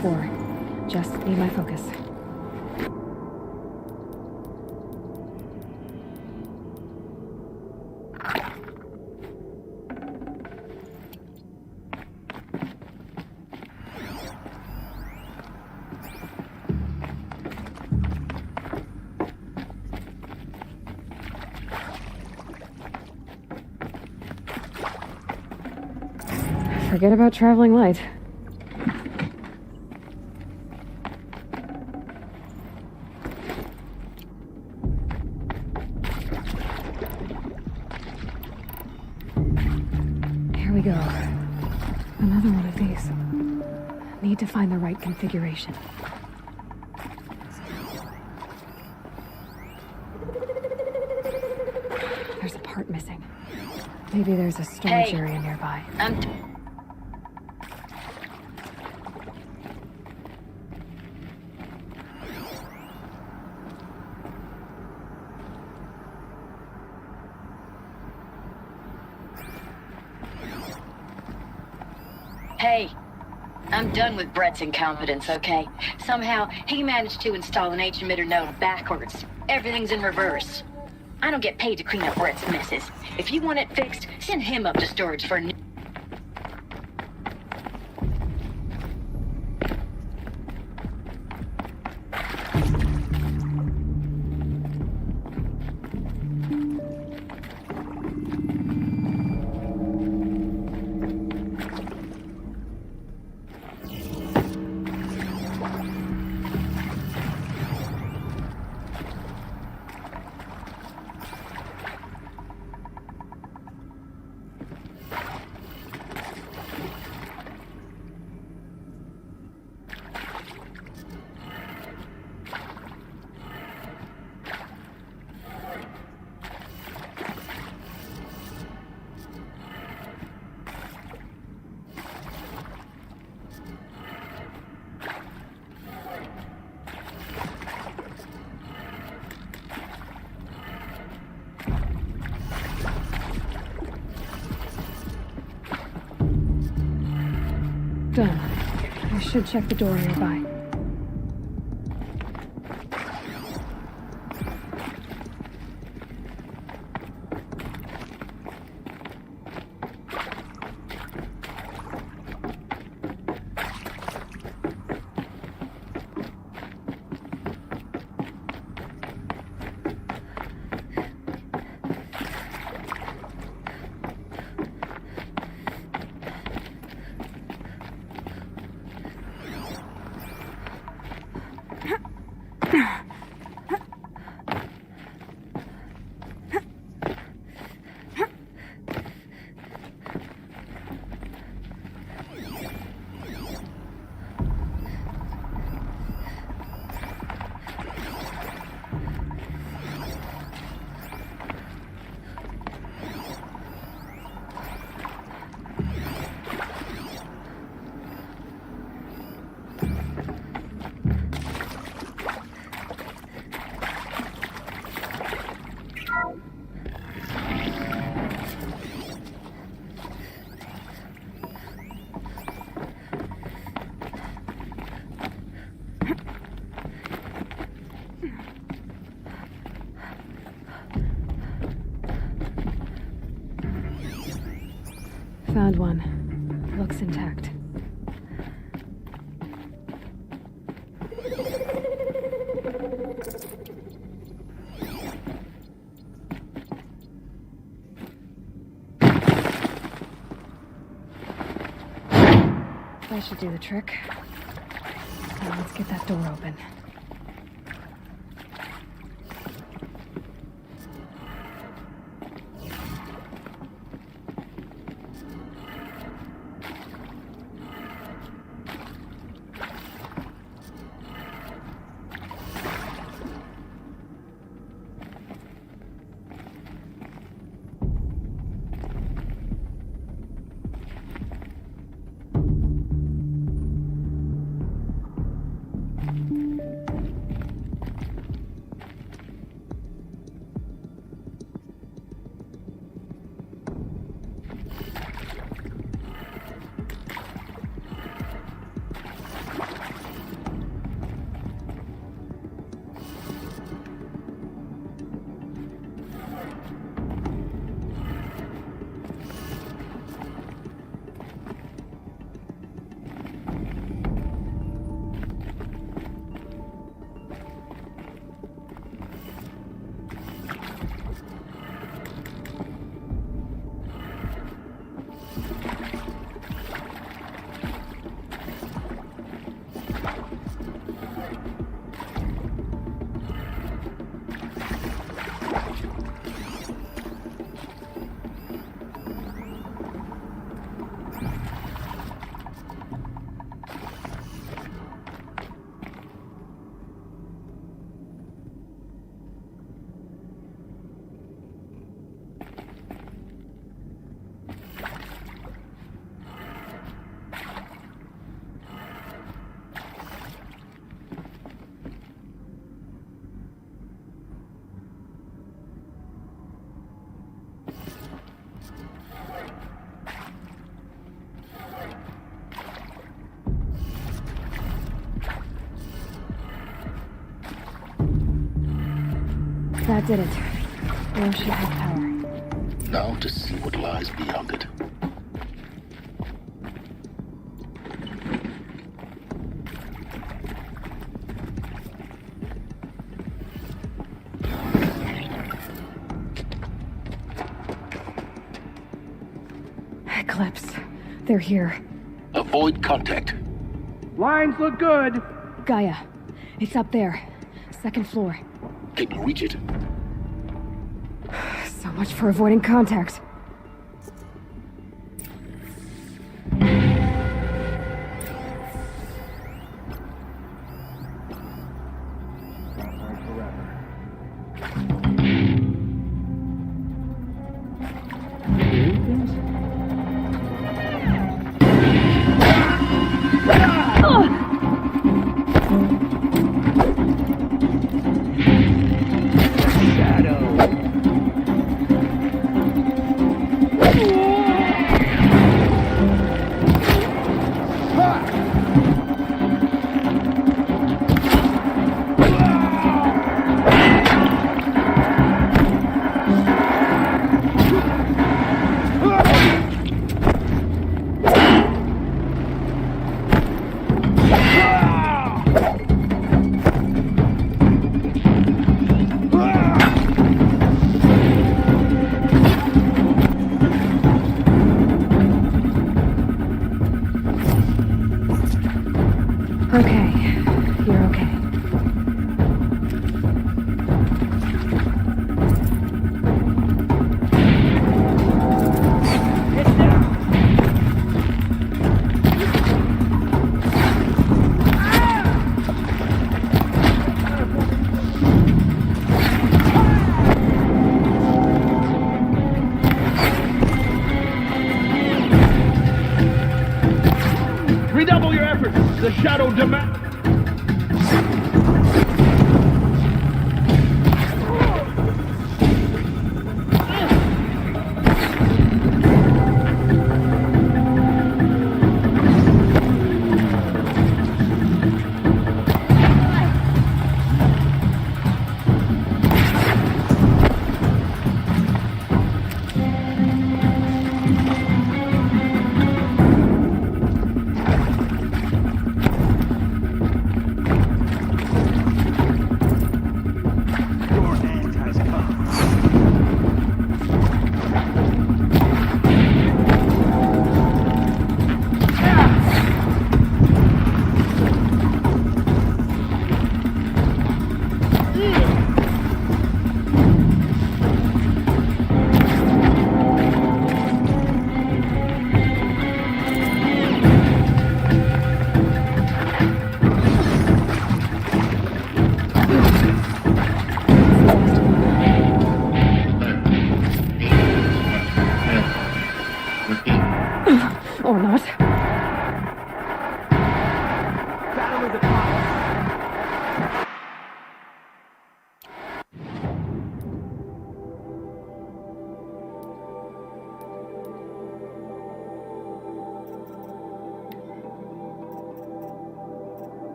before. Just need my focus. Forget about traveling light. Here we go. Another one of these. Need to find the right configuration. There's a part missing. Maybe there's a storage area nearby. Hey, I'm done with Brett's incompetence, okay? Somehow, he managed to install an H-emitter node backwards. Everything's in reverse. I don't get paid to clean up Brett's messes. If you want it fixed, send him up to storage for a new... Done. I should check the door nearby. Found one. Looks intact. That should do the trick. Now let's get that door open. That did it. Now she has power. Now to see what lies beyond it. Eclipse. They're here. Avoid contact. Lines look good. Gaia. It's up there. Second floor. Can you reach it? So much for avoiding contact. Okay, you're okay. Redouble your efforts. The shadow demand.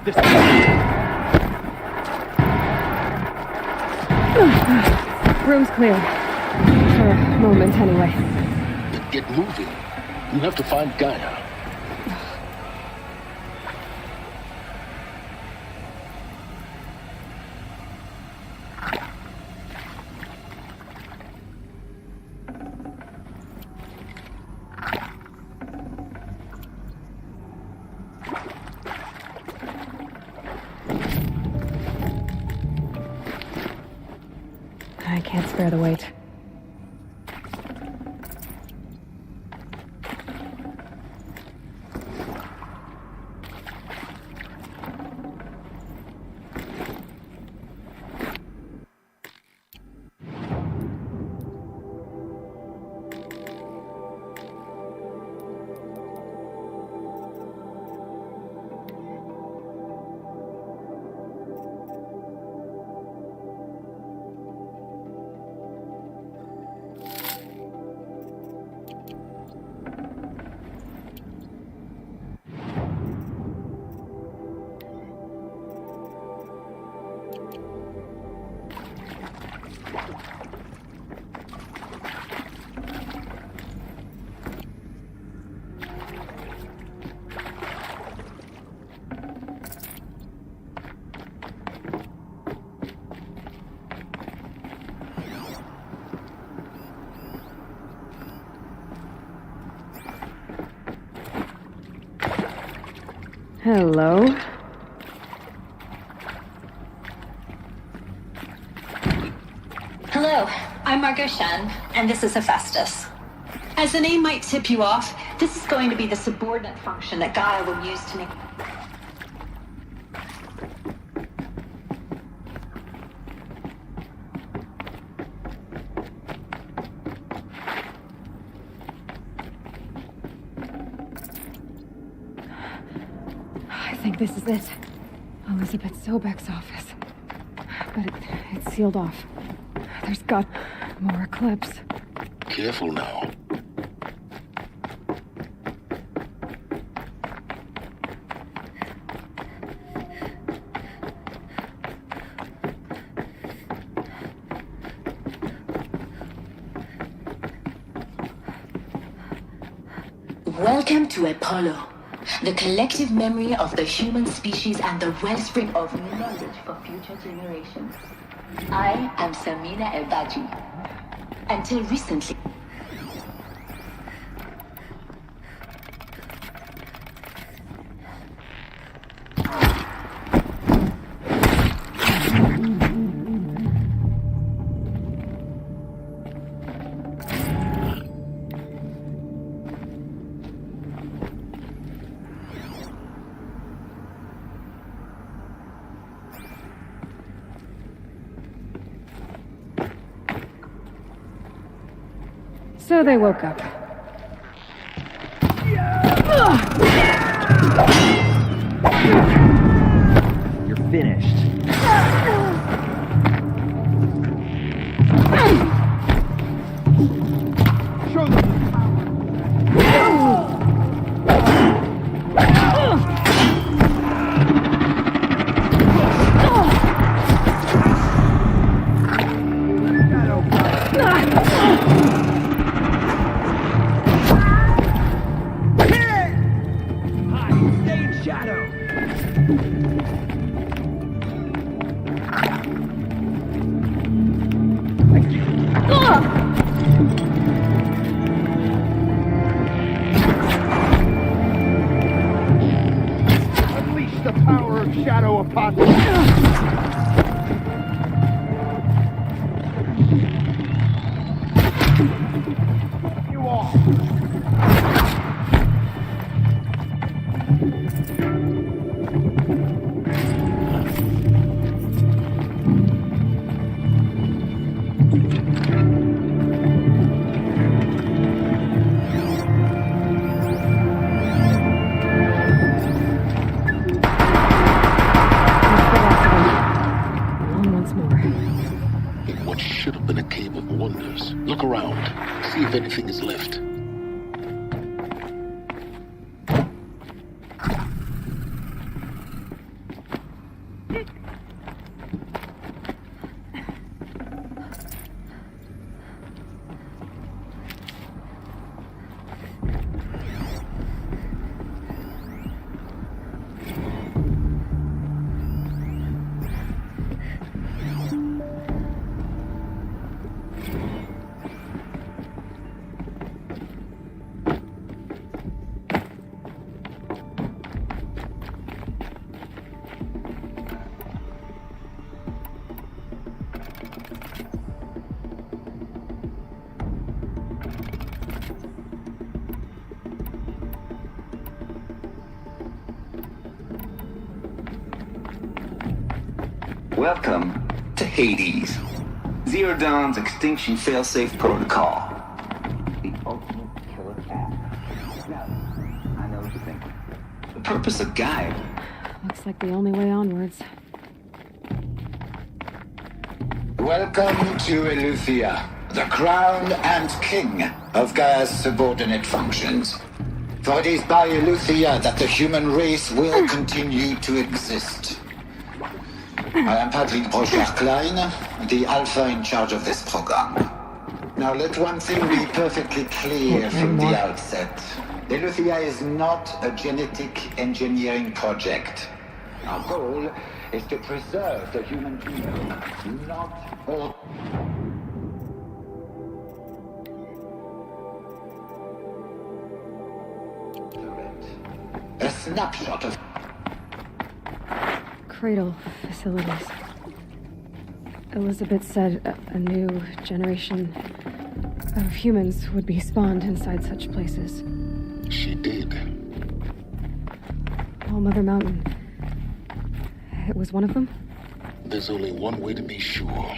this. Room's clear. For a moment, anyway. Then get moving. You have to find Gaia. I can't spare the weight. Hello? Hello, I'm Margot Shen, and this is Hephaestus. As the name might tip you off, this is going to be the subordinate function that Gaia will use to make... I think this is it. Elizabeth Sobek's office. But it's sealed off. There's got more eclipse. Careful now. Welcome to Apollo, the collective memory of the human species and the wellspring of knowledge for future generations. I am Samina El-Baji. Until recently... So they woke up. You're finished. Show them. Unleash the power of shadow upon me. You all. In what should have been a cave of wonders. Look around. See if anything is left. Welcome to Hades. Zero Dawn's extinction failsafe protocol. The ultimate killer app. Now, I know what you're thinking. The purpose of Gaia. Looks like the only way onwards. Welcome to Eleuthia, the crown and king of Gaia's subordinate functions. For it is by Eleuthia that the human race will continue to exist. I am Patrick Brochard-Klein, the alpha in charge of this program. Now let one thing be perfectly clear from the outset. Eleuthia is not a genetic engineering project. Our goal is to preserve the human genome, not all. A snapshot of Cradle facilities. Elizabeth said a new generation of humans would be spawned inside such places. She did. All Mother Mountain. It was one of them? There's only one way to be sure.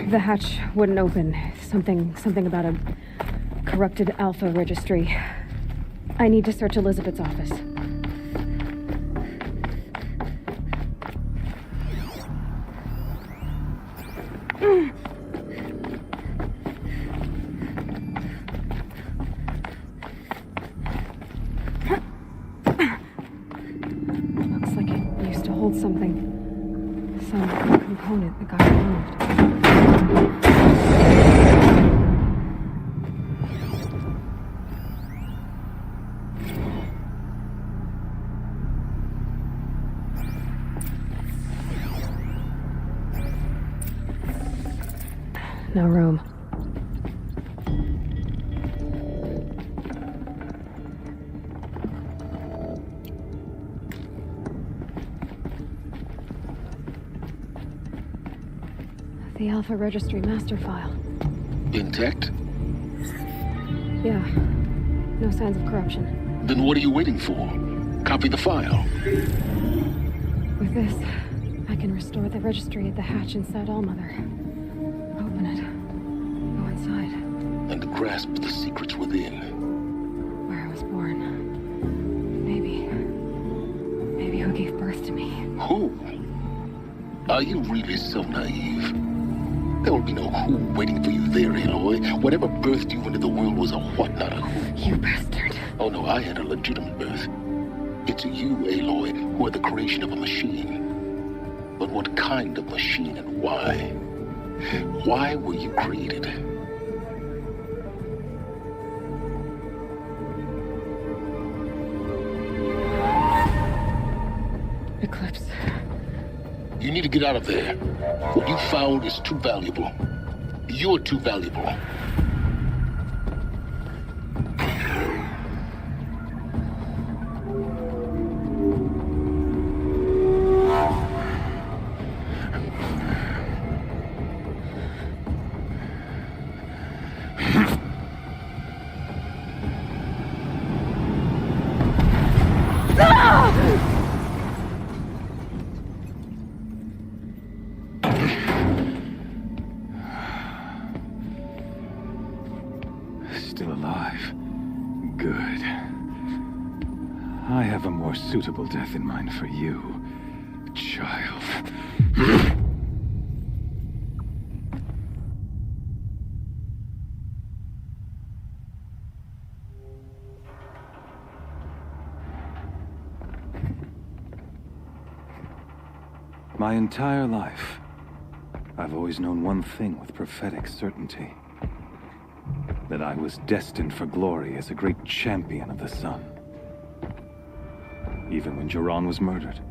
The hatch wouldn't open. Something about a corrupted Alpha registry. I need to search Elizabeth's office. Looks like it used to hold something. Some component that got removed. No room. The Alpha Registry master file. Intact? Yeah. No signs of corruption. Then what are you waiting for? Copy the file. With this, I can restore the registry at the hatch inside Allmother. Open it. Go inside. And grasp the secrets within. Where I was born. Maybe who gave birth to me. Who? Are you really so naive? There will be no who waiting for you there, Aloy. Whatever birthed you into the world was a what, not a who. You bastard. Oh no, I had a legitimate birth. It's you, Aloy, who are the creation of a machine. But what kind of machine and why? Why were you created? Eclipse. You need to get out of there. What you found is too valuable. You're too valuable. Still alive. Good. I have a more suitable death in mind for you, child. My entire life, I've always known one thing with prophetic certainty. That I was destined for glory as a great champion of the sun. Even when Jiran was murdered.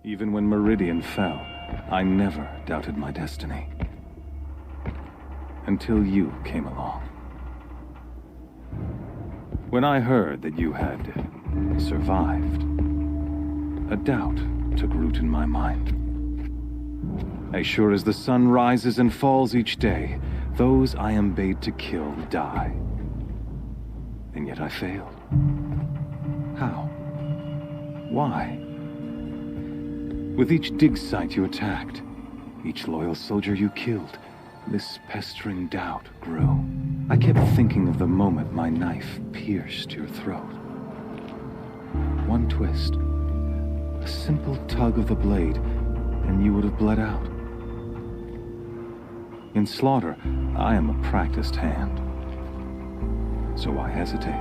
Even when Meridian fell, I never doubted my destiny. Until you came along. When I heard that you had survived, a doubt took root in my mind. As sure as the sun rises and falls each day, those I am bade to kill die. And yet I failed. How? Why? With each dig site you attacked, each loyal soldier you killed, this pestering doubt grew. I kept thinking of the moment my knife pierced your throat. One twist, a simple tug of the blade, and you would have bled out. In slaughter, I am a practiced hand. So why hesitate?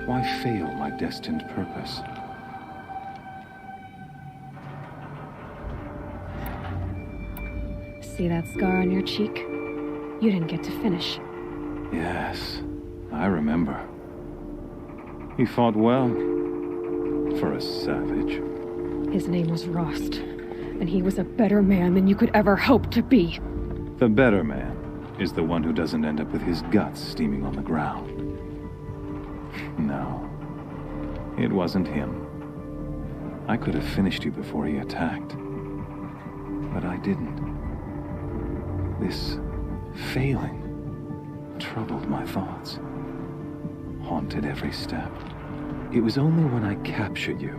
Why fail my destined purpose? See that scar on your cheek? You didn't get to finish. Yes, I remember. He fought well, for a savage. His name was Rost, and he was a better man than you could ever hope to be. The better man is the one who doesn't end up with his guts steaming on the ground. No, it wasn't him. I could have finished you before he attacked, but I didn't. This failing troubled my thoughts, haunted every step. It was only when I captured you,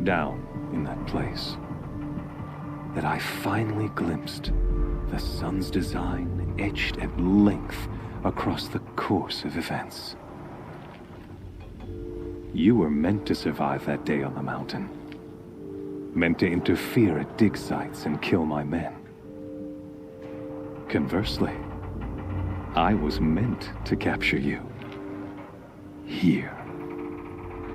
down in that place, that I finally glimpsed the sun's design etched at length across the course of events. You were meant to survive that day on the mountain, meant to interfere at dig sites and kill my men. Conversely, I was meant to capture you. Here.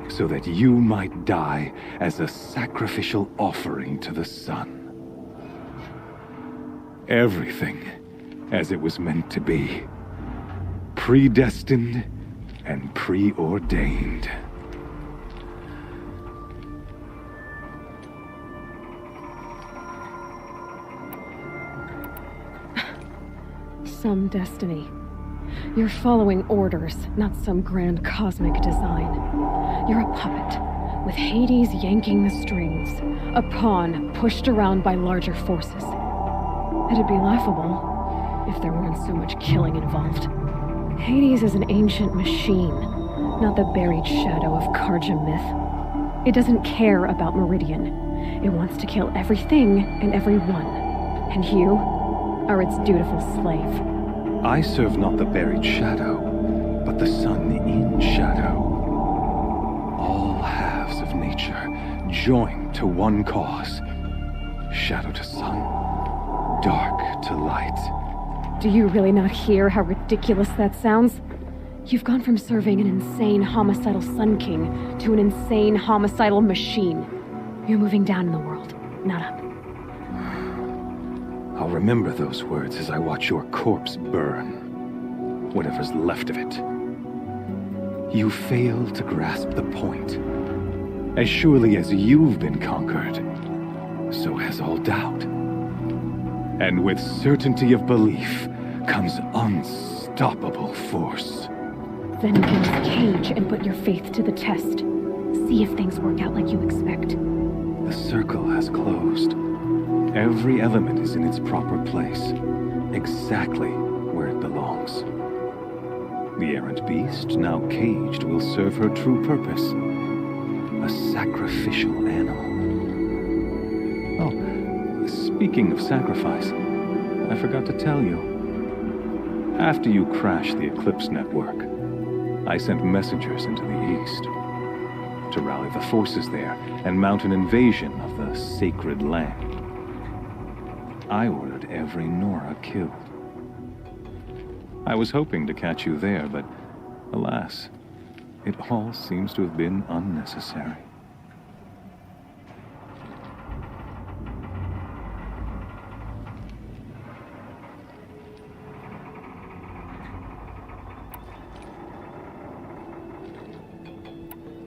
So that you might die as a sacrificial offering to the sun. Everything as it was meant to be. Predestined and preordained. Some destiny. You're following orders, not some grand cosmic design. You're a puppet, with Hades yanking the strings, a pawn pushed around by larger forces. It'd be laughable if there weren't so much killing involved. Hades is an ancient machine, not the buried shadow of Karja myth. It doesn't care about Meridian. It wants to kill everything and everyone. And you are its dutiful slave. I serve not the buried shadow, but the sun in shadow. All halves of nature joined to one cause. Shadow to sun, dark to light. Do you really not hear how ridiculous that sounds? You've gone from serving an insane homicidal Sun King to an insane homicidal machine. You're moving down in the world, not up. I'll remember those words as I watch your corpse burn. Whatever's left of it. You fail to grasp the point. As surely as you've been conquered, so has all doubt. And with certainty of belief comes unstoppable force. Then open this cage and put your faith to the test. See if things work out like you expect. The circle has closed. Every element is in its proper place, exactly where it belongs. The errant beast, now caged, will serve her true purpose. A sacrificial animal. Oh, speaking of sacrifice, I forgot to tell you. After you crashed the Eclipse network, I sent messengers into the east to rally the forces there and mount an invasion of the sacred land. I ordered every Nora killed. I was hoping to catch you there, but alas, it all seems to have been unnecessary.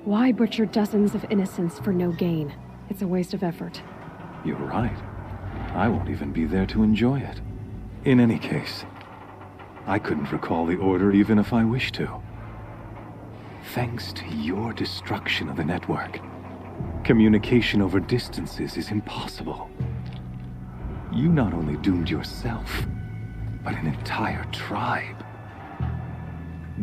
Why butcher dozens of innocents for no gain? It's It's a waste of effort. You're right. I won't even be there to enjoy it. In any case, I couldn't recall the order even if I wished to. Thanks to your destruction of the network, communication over distances is impossible. You not only doomed yourself, but an entire tribe.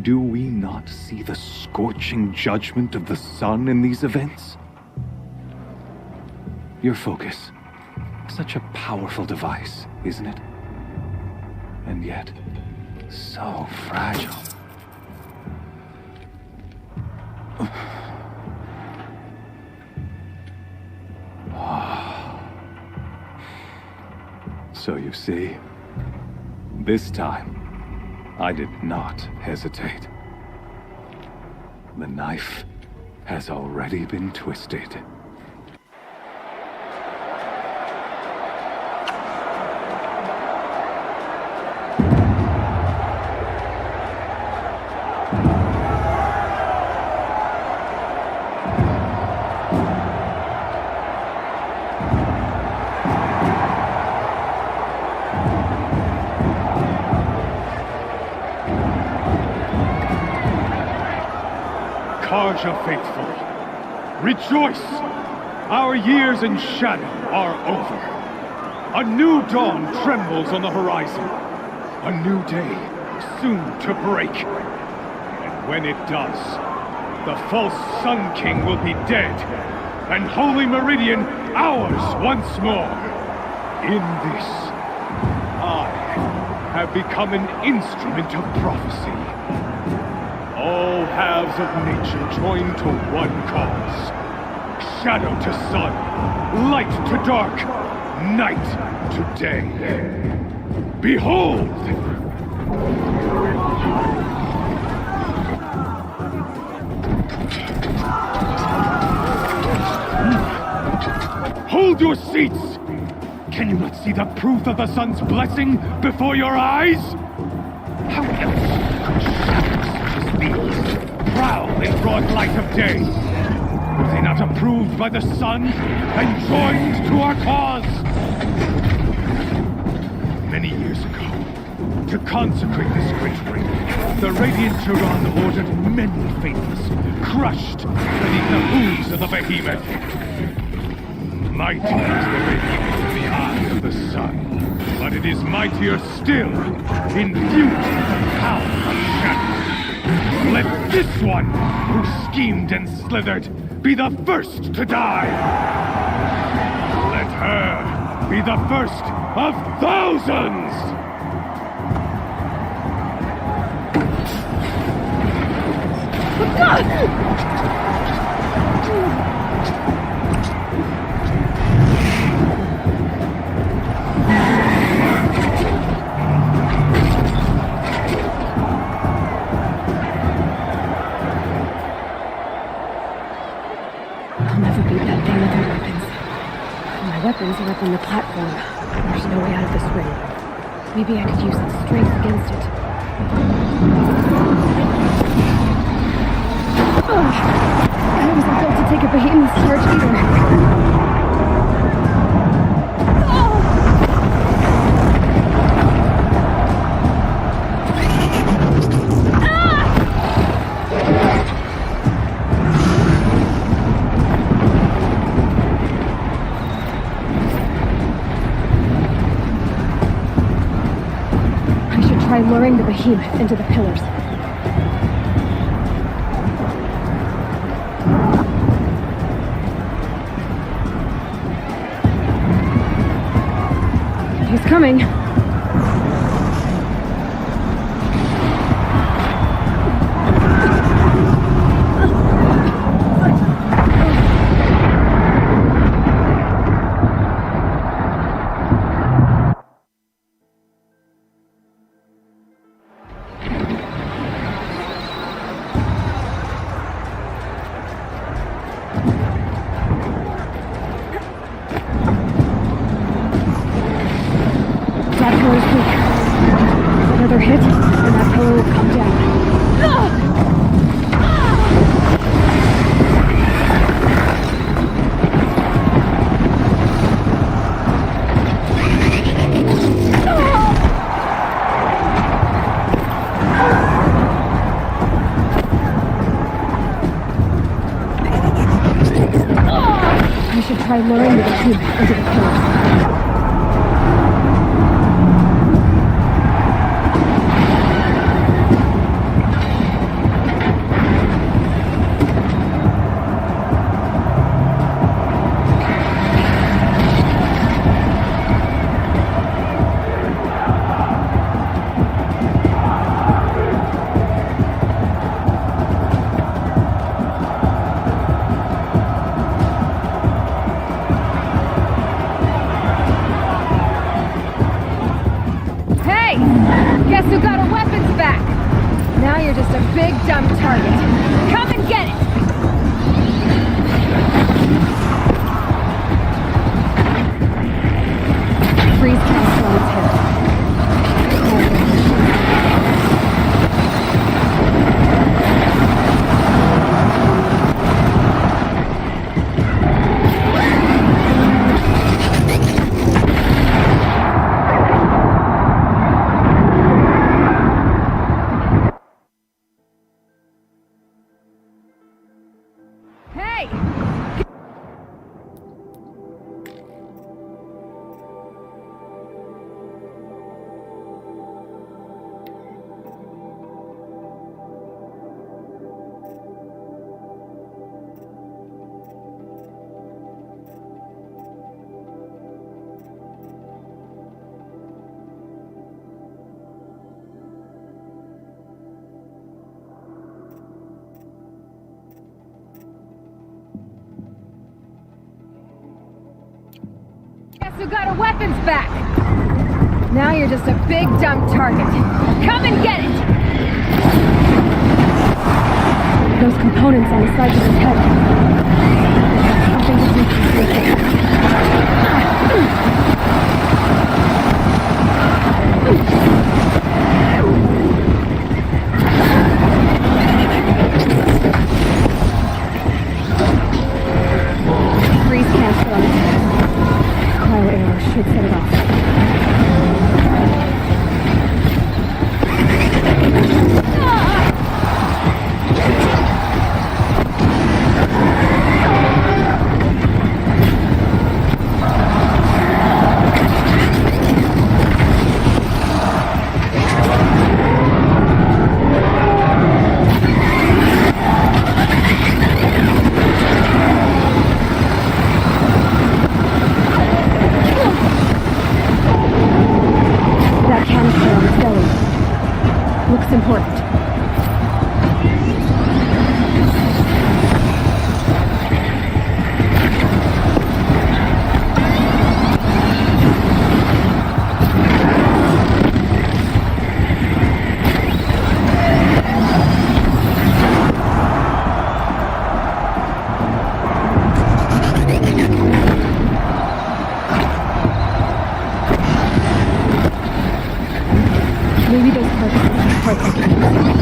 Do we not see the scorching judgment of the sun in these events? Your focus, such a powerful device, isn't it? And yet, so fragile. So you see, this time, I did not hesitate. The knife has already been twisted. Karja faithful, rejoice! Our years in shadow are over. A new dawn trembles on the horizon. A new day soon to break. And when it does, the false Sun King will be dead, and Holy Meridian ours once more. In this, I have become an instrument of prophecy. All halves of nature join to one cause. Shadow to sun, light to dark, night to day. Behold! Hold your seats! Can you not see the proof of the sun's blessing before your eyes? How else could shadows such as these prowl in broad light of day? Were they not approved by the sun and joined to our cause? Many years ago, to consecrate this great ring, the Radiant Turan ordered many faithless, crushed beneath the hooves of the behemoth. Mighty is the behemoth in the eye of the sun, but it is mightier still in beauty and power of shadow. Let this one, who schemed and slithered, be the first to die. Let her be the first of thousands! I'll never beat that thing with her weapons. My weapons are up on the platform. There's no way out of this ring. Maybe I could use its strength against it. I wasn't built to take a behemoth's charge either. Try luring the behemoth into the pillars. He's coming. Another hit, and that pillar will come down. into the pillars. Guess who got our weapons back? Now you're just a big dumb target. Come and get it! Freeze cancel on its head. Guess who got our weapons back? Now you're just a big dumb target. Come and get it! Those components on the sides of his head. Something to do with freeze cancel on its head. Cryo arrow should set it off. Looks important. Maybe those carcasses are parts I can use.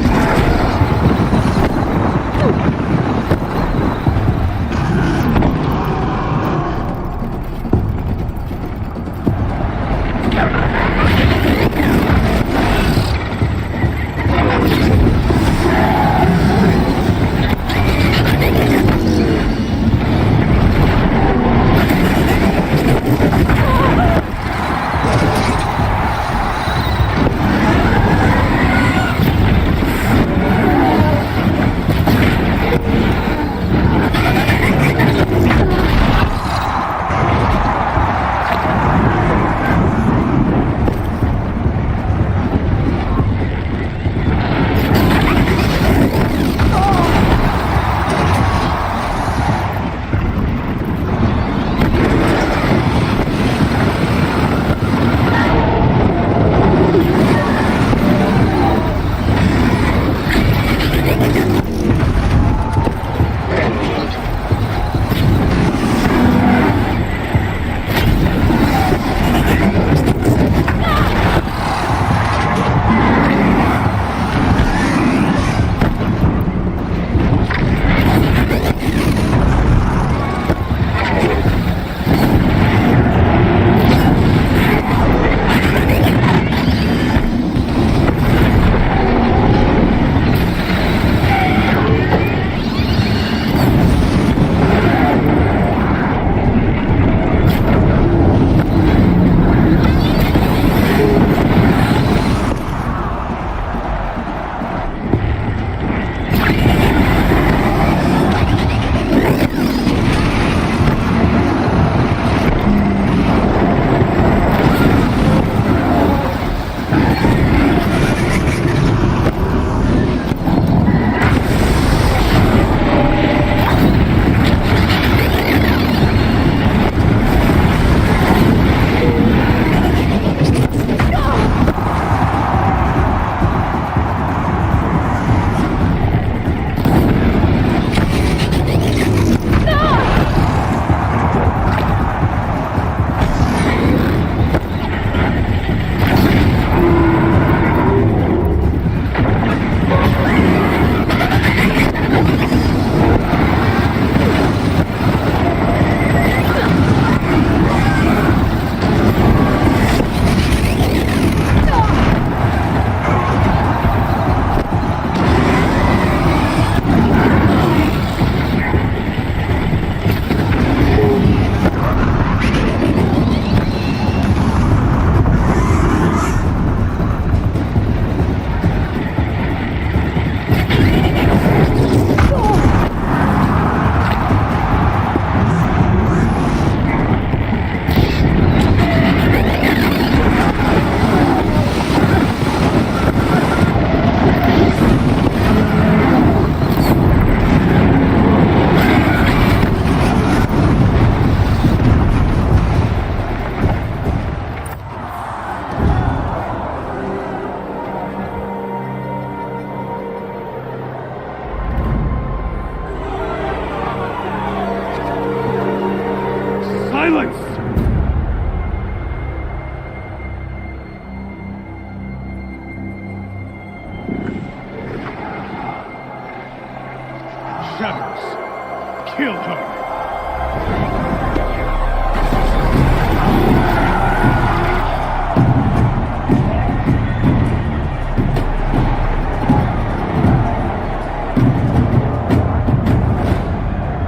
Kill her!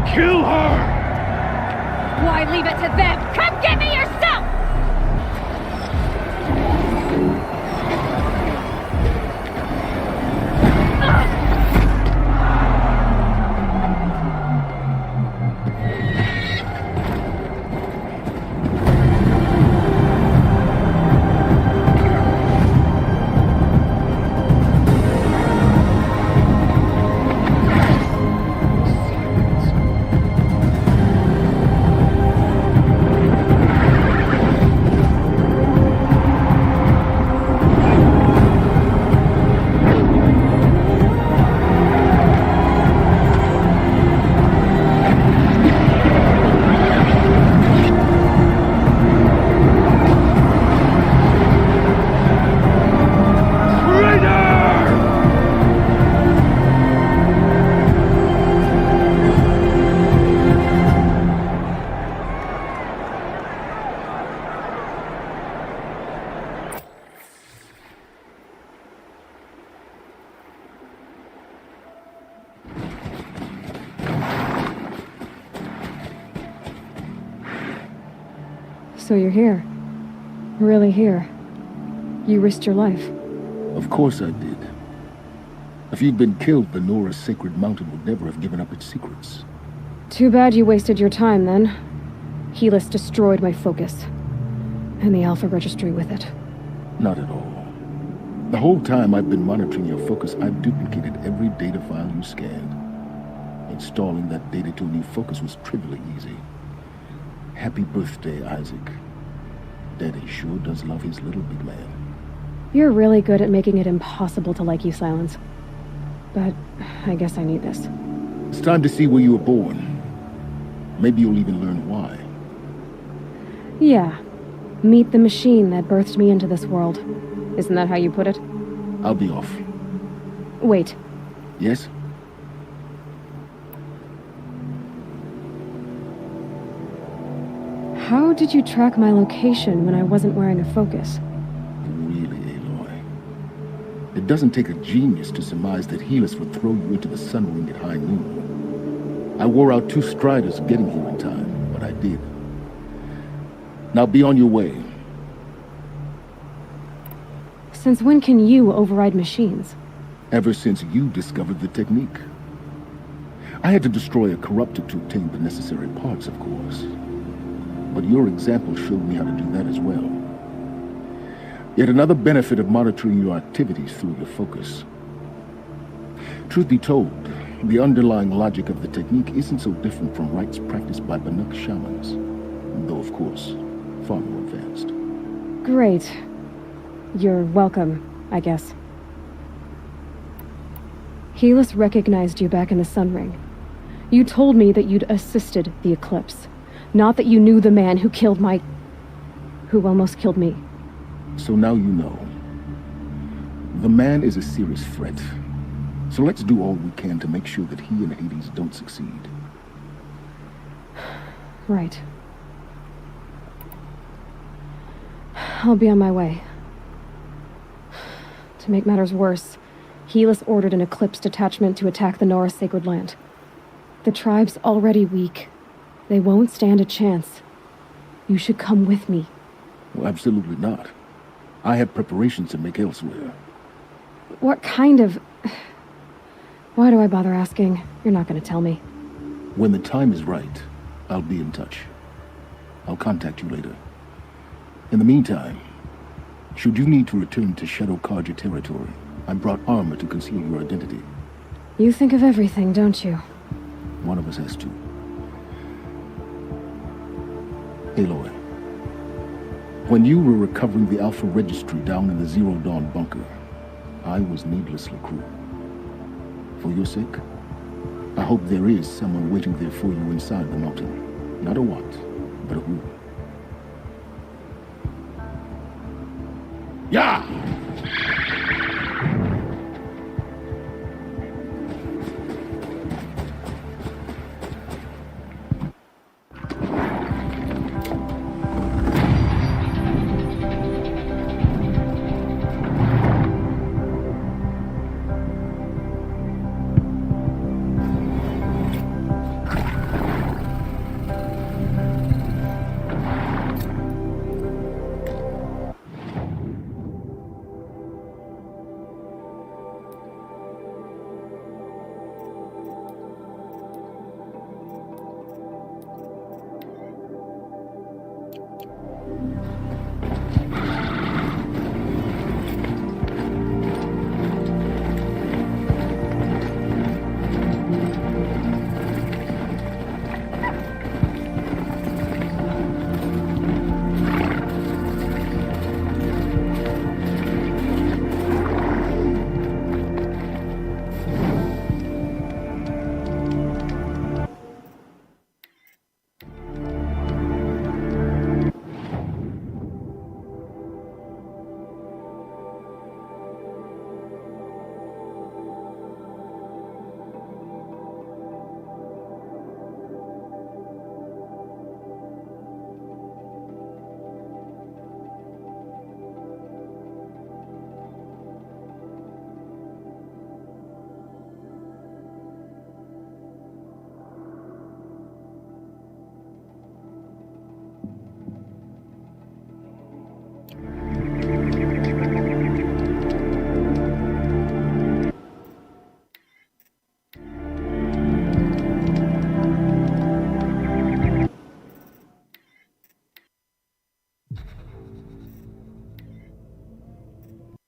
Kill her! Why leave it to them? Come get me yourself! So you're here. Really here. You risked your life. Of course I did. If you'd been killed, the Nora's sacred mountain would never have given up its secrets. Too bad you wasted your time, then. Helis destroyed my focus. And the Alpha Registry with it. Not at all. The whole time I've been monitoring your focus, I've duplicated every data file you scanned. Installing that data to a new focus was trivially easy. Happy birthday, Isaac. Daddy sure does love his little big man. You're really good at making it impossible to like you, Silence. But I guess I need this. It's time to see where you were born. Maybe you'll even learn why. Yeah. Meet the machine that birthed me into this world. Isn't that how you put it? I'll be off. Wait. Yes? How did you track my location when I wasn't wearing a focus? Really, Aloy? It doesn't take a genius to surmise that Helis would throw you into the sun ring at high noon. I wore out 2 striders getting here in time, but I did. Now be on your way. Since when can you override machines? Ever since you discovered the technique. I had to destroy a corruptor to obtain the necessary parts, of course. But your example showed me how to do that as well. Yet another benefit of monitoring your activities through your focus. Truth be told, the underlying logic of the technique isn't so different from rites practiced by Banuk shamans, though of course, far more advanced. Great. You're welcome, I guess. Helis recognized you back in the Sun Ring. You told me that you'd assisted the Eclipse. Not that you knew the man who killed who almost killed me. So now you know. The man is a serious threat. So let's do all we can to make sure that he and Hades don't succeed. Right. I'll be on my way. To make matters worse, Helis ordered an Eclipse detachment to attack the Nora Sacred Land. The tribe's already weak. They won't stand a chance. You should come with me. Well, absolutely not. I have preparations to make elsewhere. What kind of... Why do I bother asking? You're not going to tell me. When the time is right, I'll be in touch. I'll contact you later. In the meantime, should you need to return to Shadow Karja territory, I brought armor to conceal your identity. You think of everything, don't you? One of us has to. Aloy, when you were recovering the Alpha Registry down in the Zero Dawn bunker, I was needlessly cruel. For your sake, I hope there is someone waiting there for you inside the mountain. Not a what, but a who. Yeah!